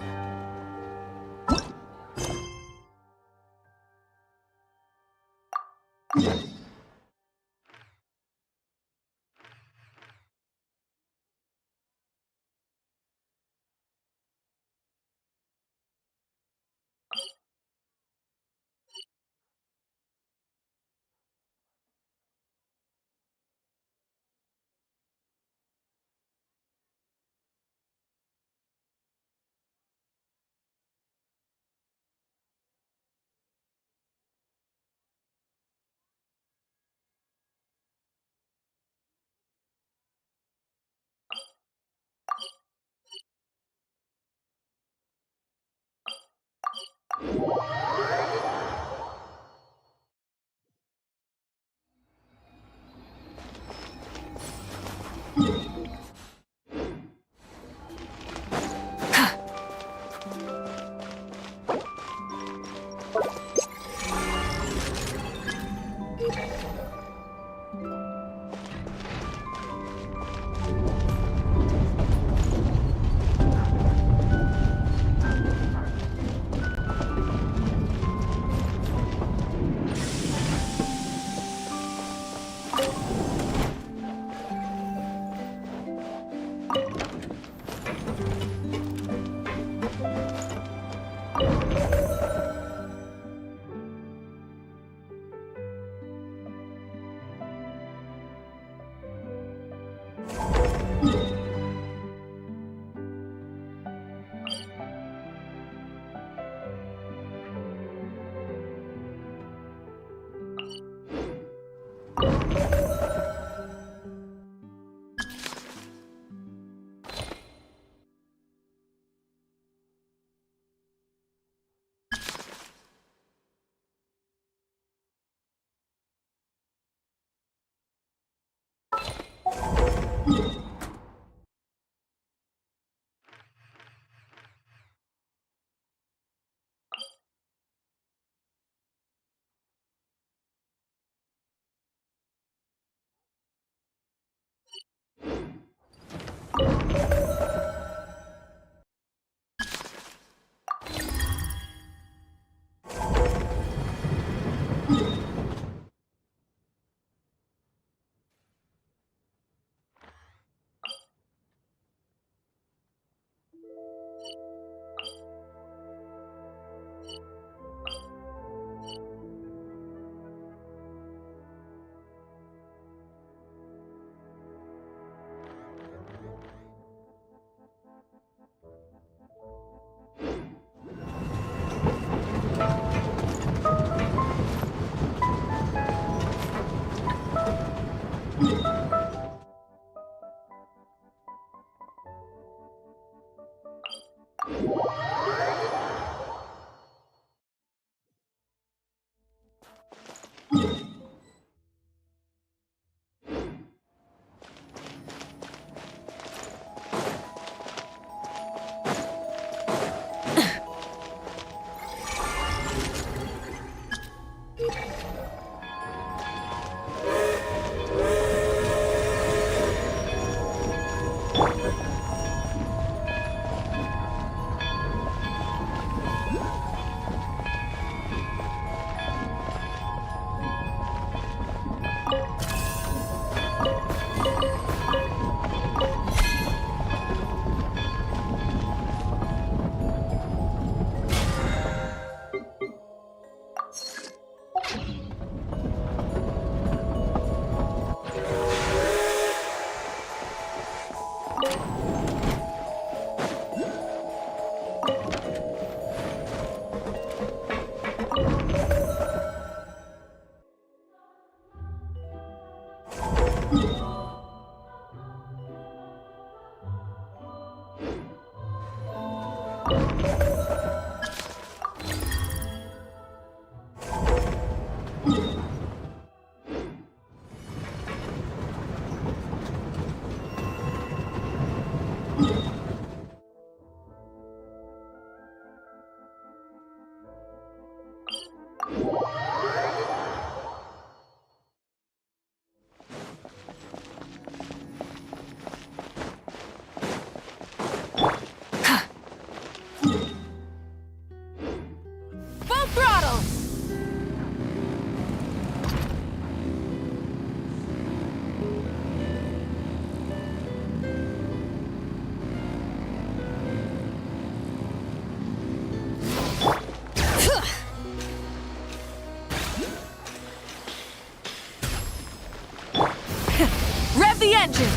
the engines!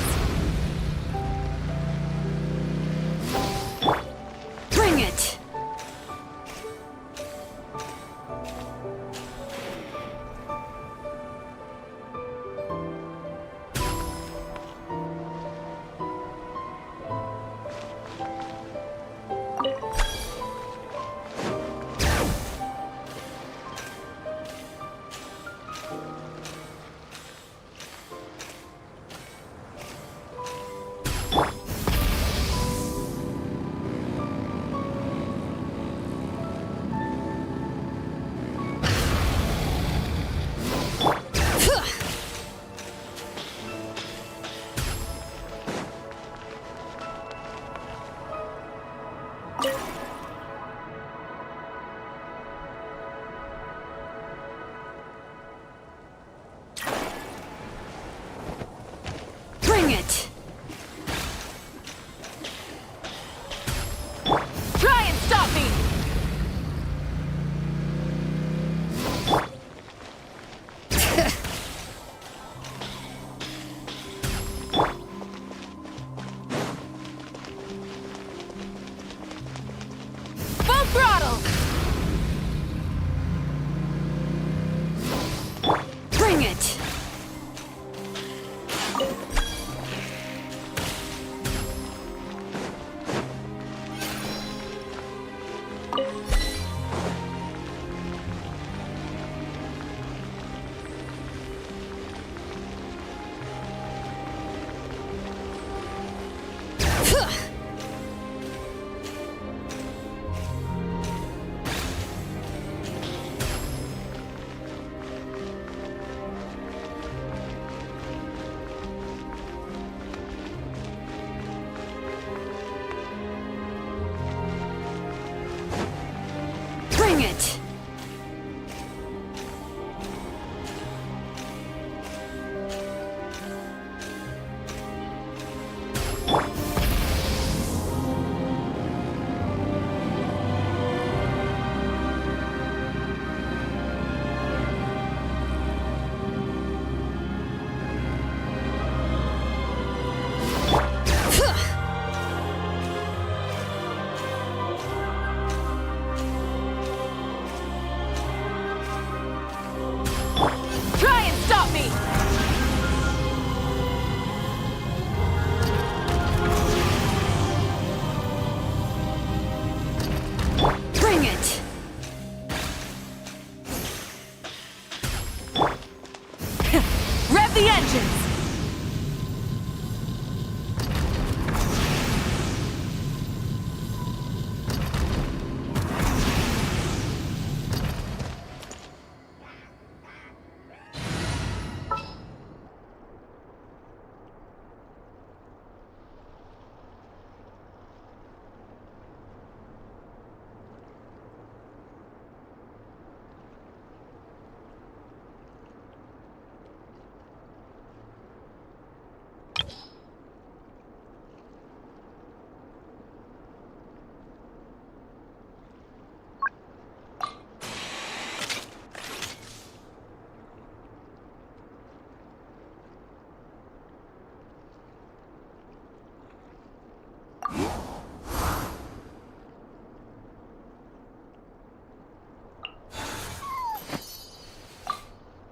Bring it! Bring it! Try and stop me! Full throttle! Bring it! Bring it! Try and stop me! Bring it! Rev the engines!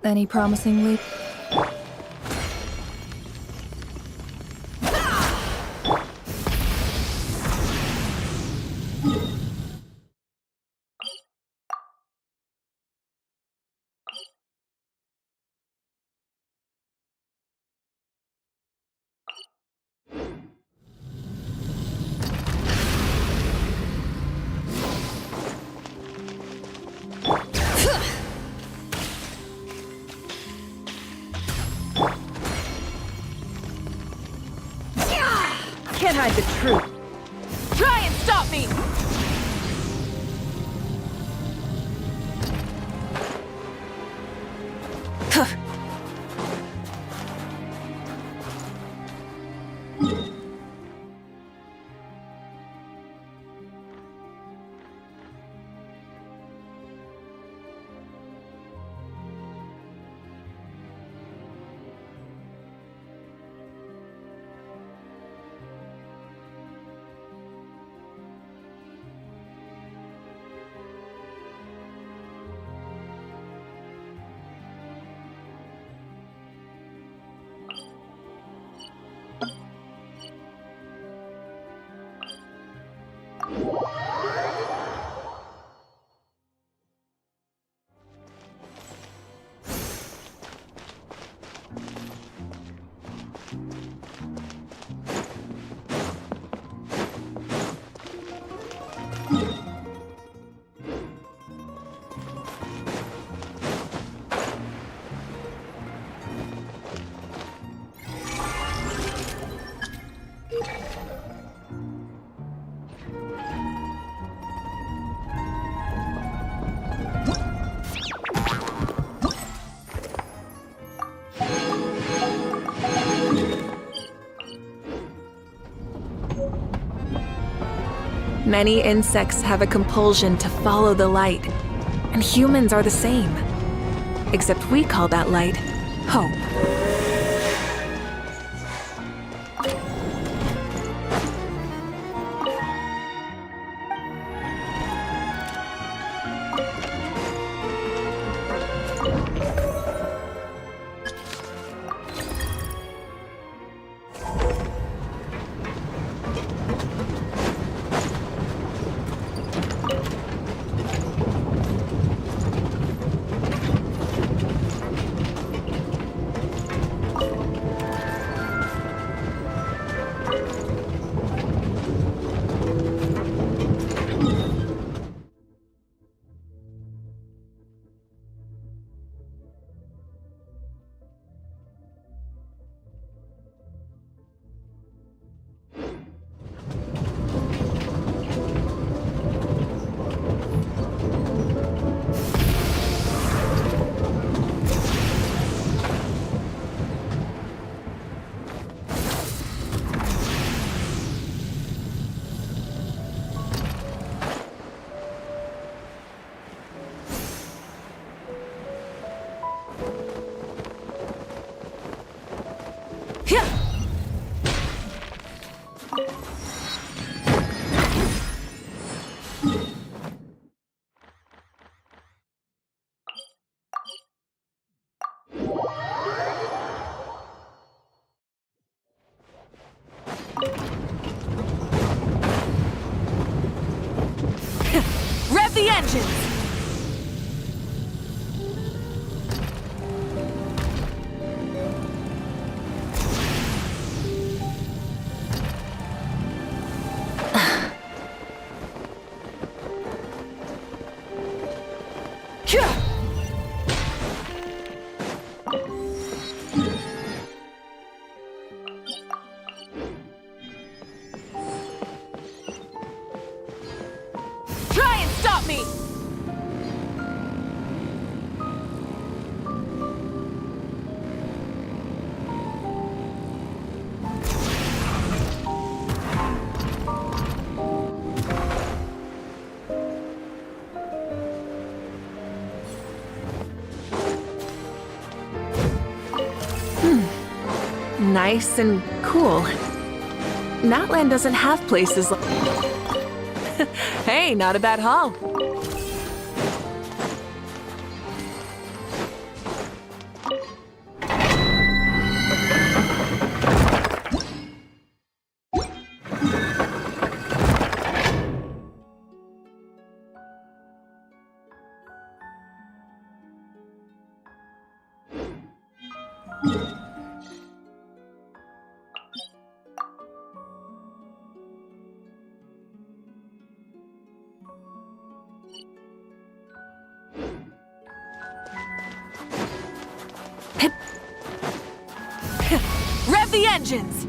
Any promising lead? Can't hide the truth. Try and stop me! Many insects have a compulsion to follow the light, and humans are the same. Except we call that light hope. Rev the engines! Try and stop me! Nice and cool. Natland doesn't have places like... Hey, not a bad haul. Rev the engines!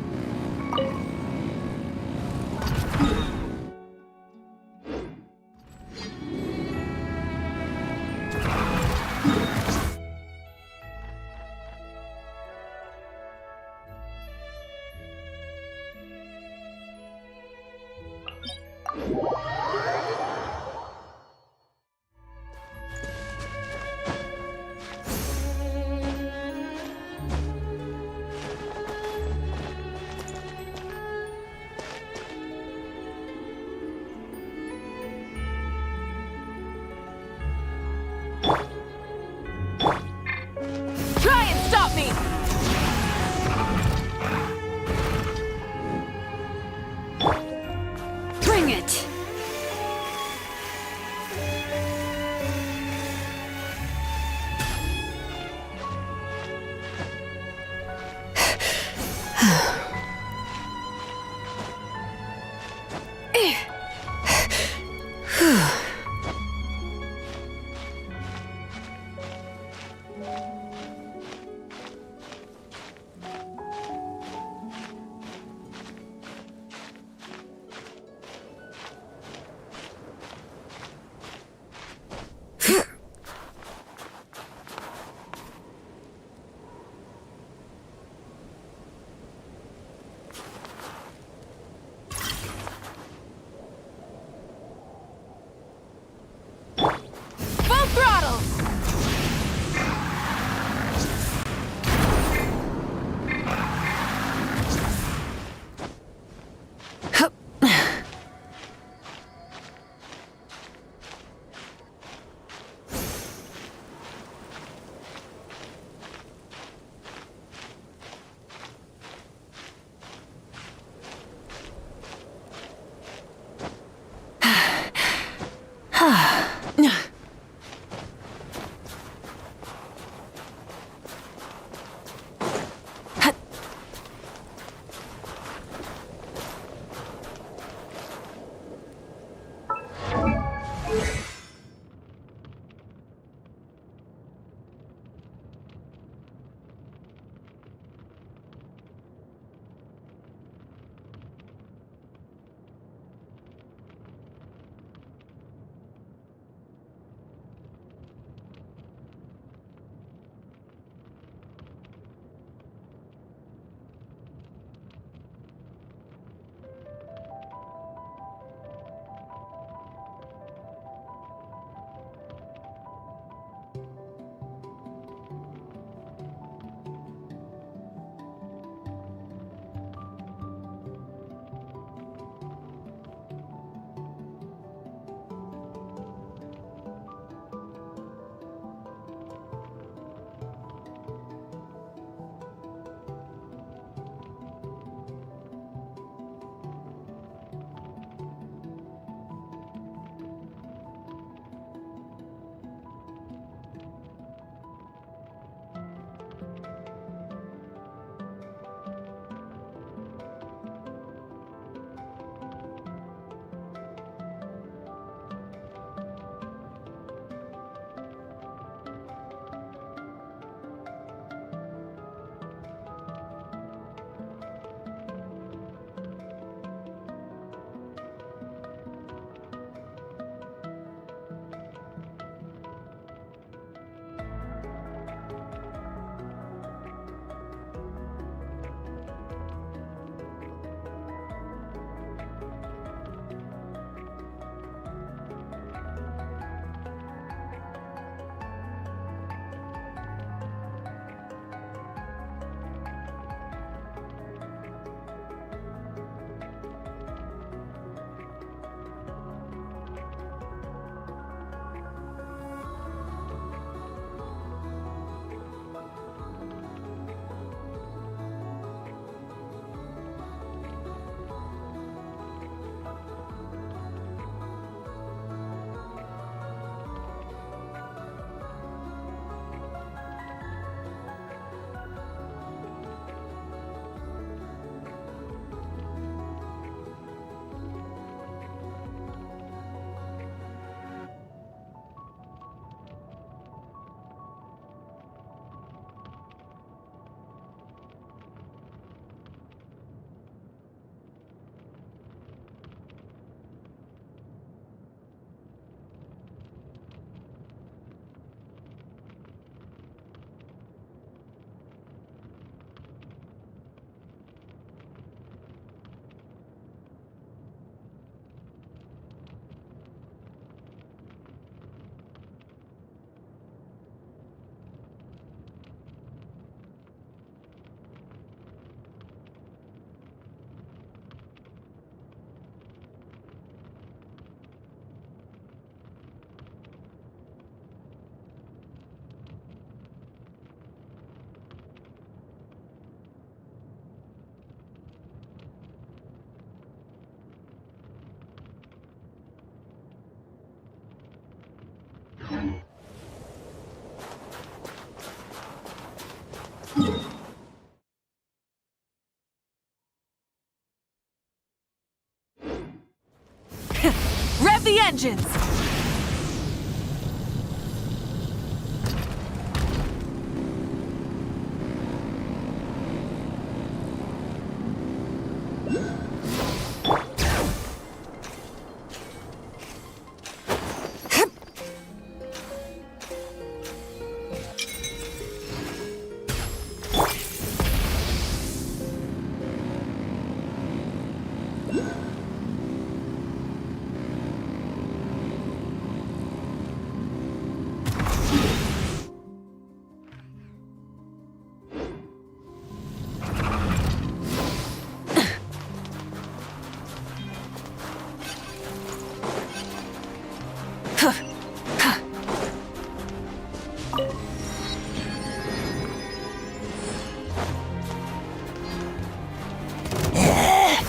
Rev the engines!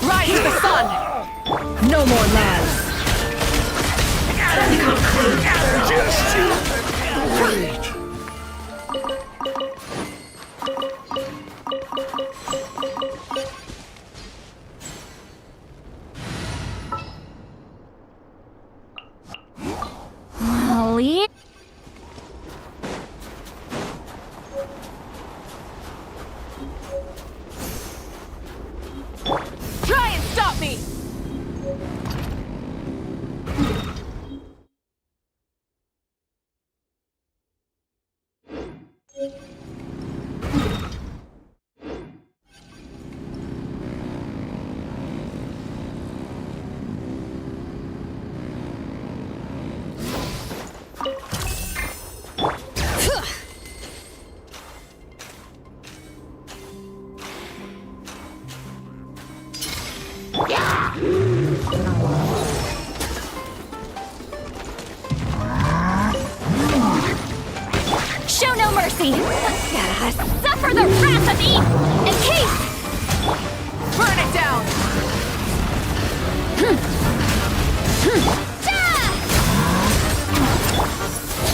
Rise to the sun! No more lies! Molly? Try and stop me! Show no mercy! Suffer the wrath of Eve! Encase! Burn it down!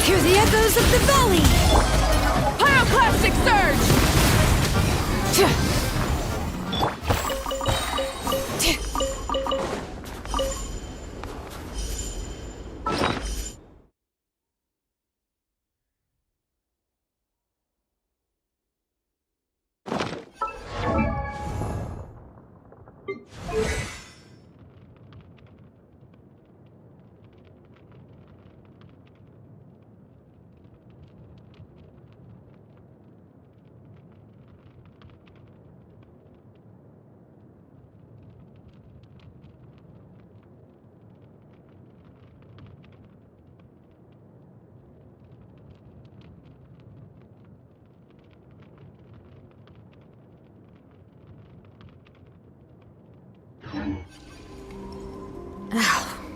Hear the echoes of the valley! Pyroclastic surge!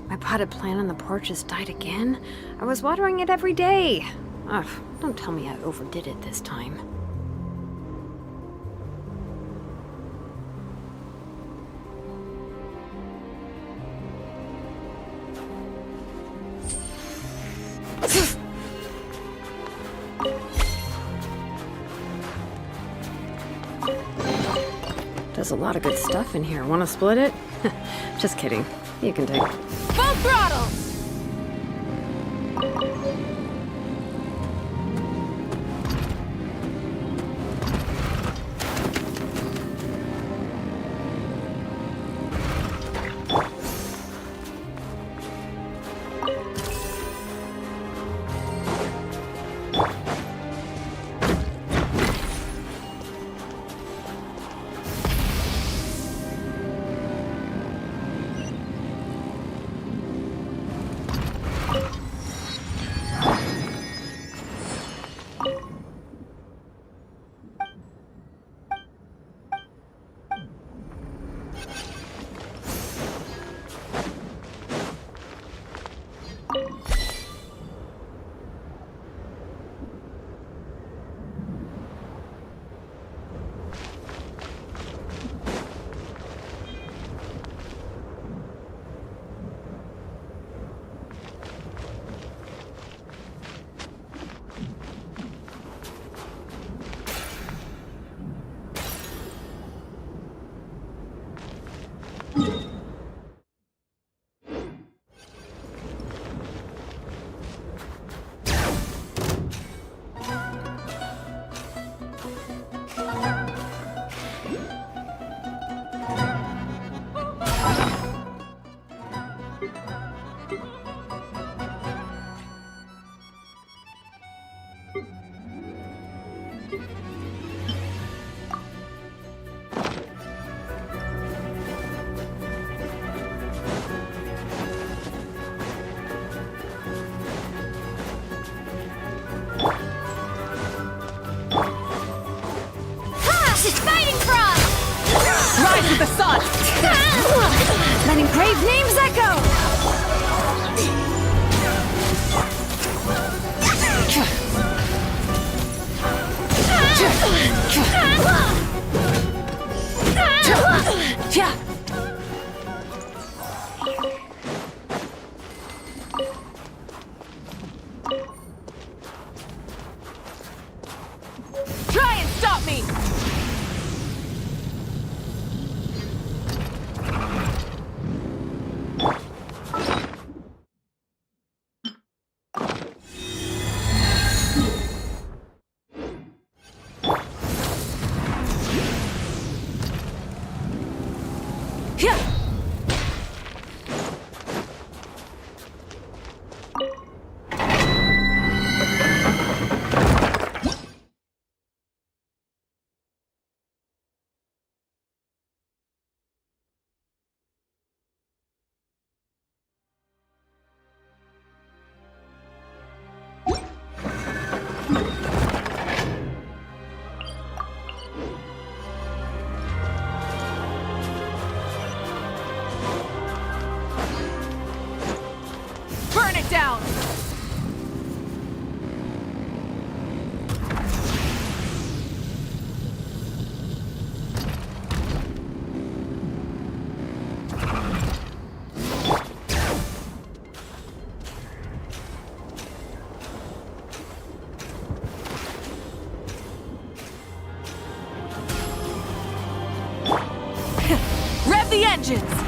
My potted plant on the porch has died again. I was watering it every day. Ugh, don't tell me I overdid it this time. There's a lot of good stuff in here. Want to split it? Just kidding. You can take it. Full throttle! on! Letting brave names echo! Try and stop me! Burn it down! Rev the engines!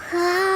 Huh?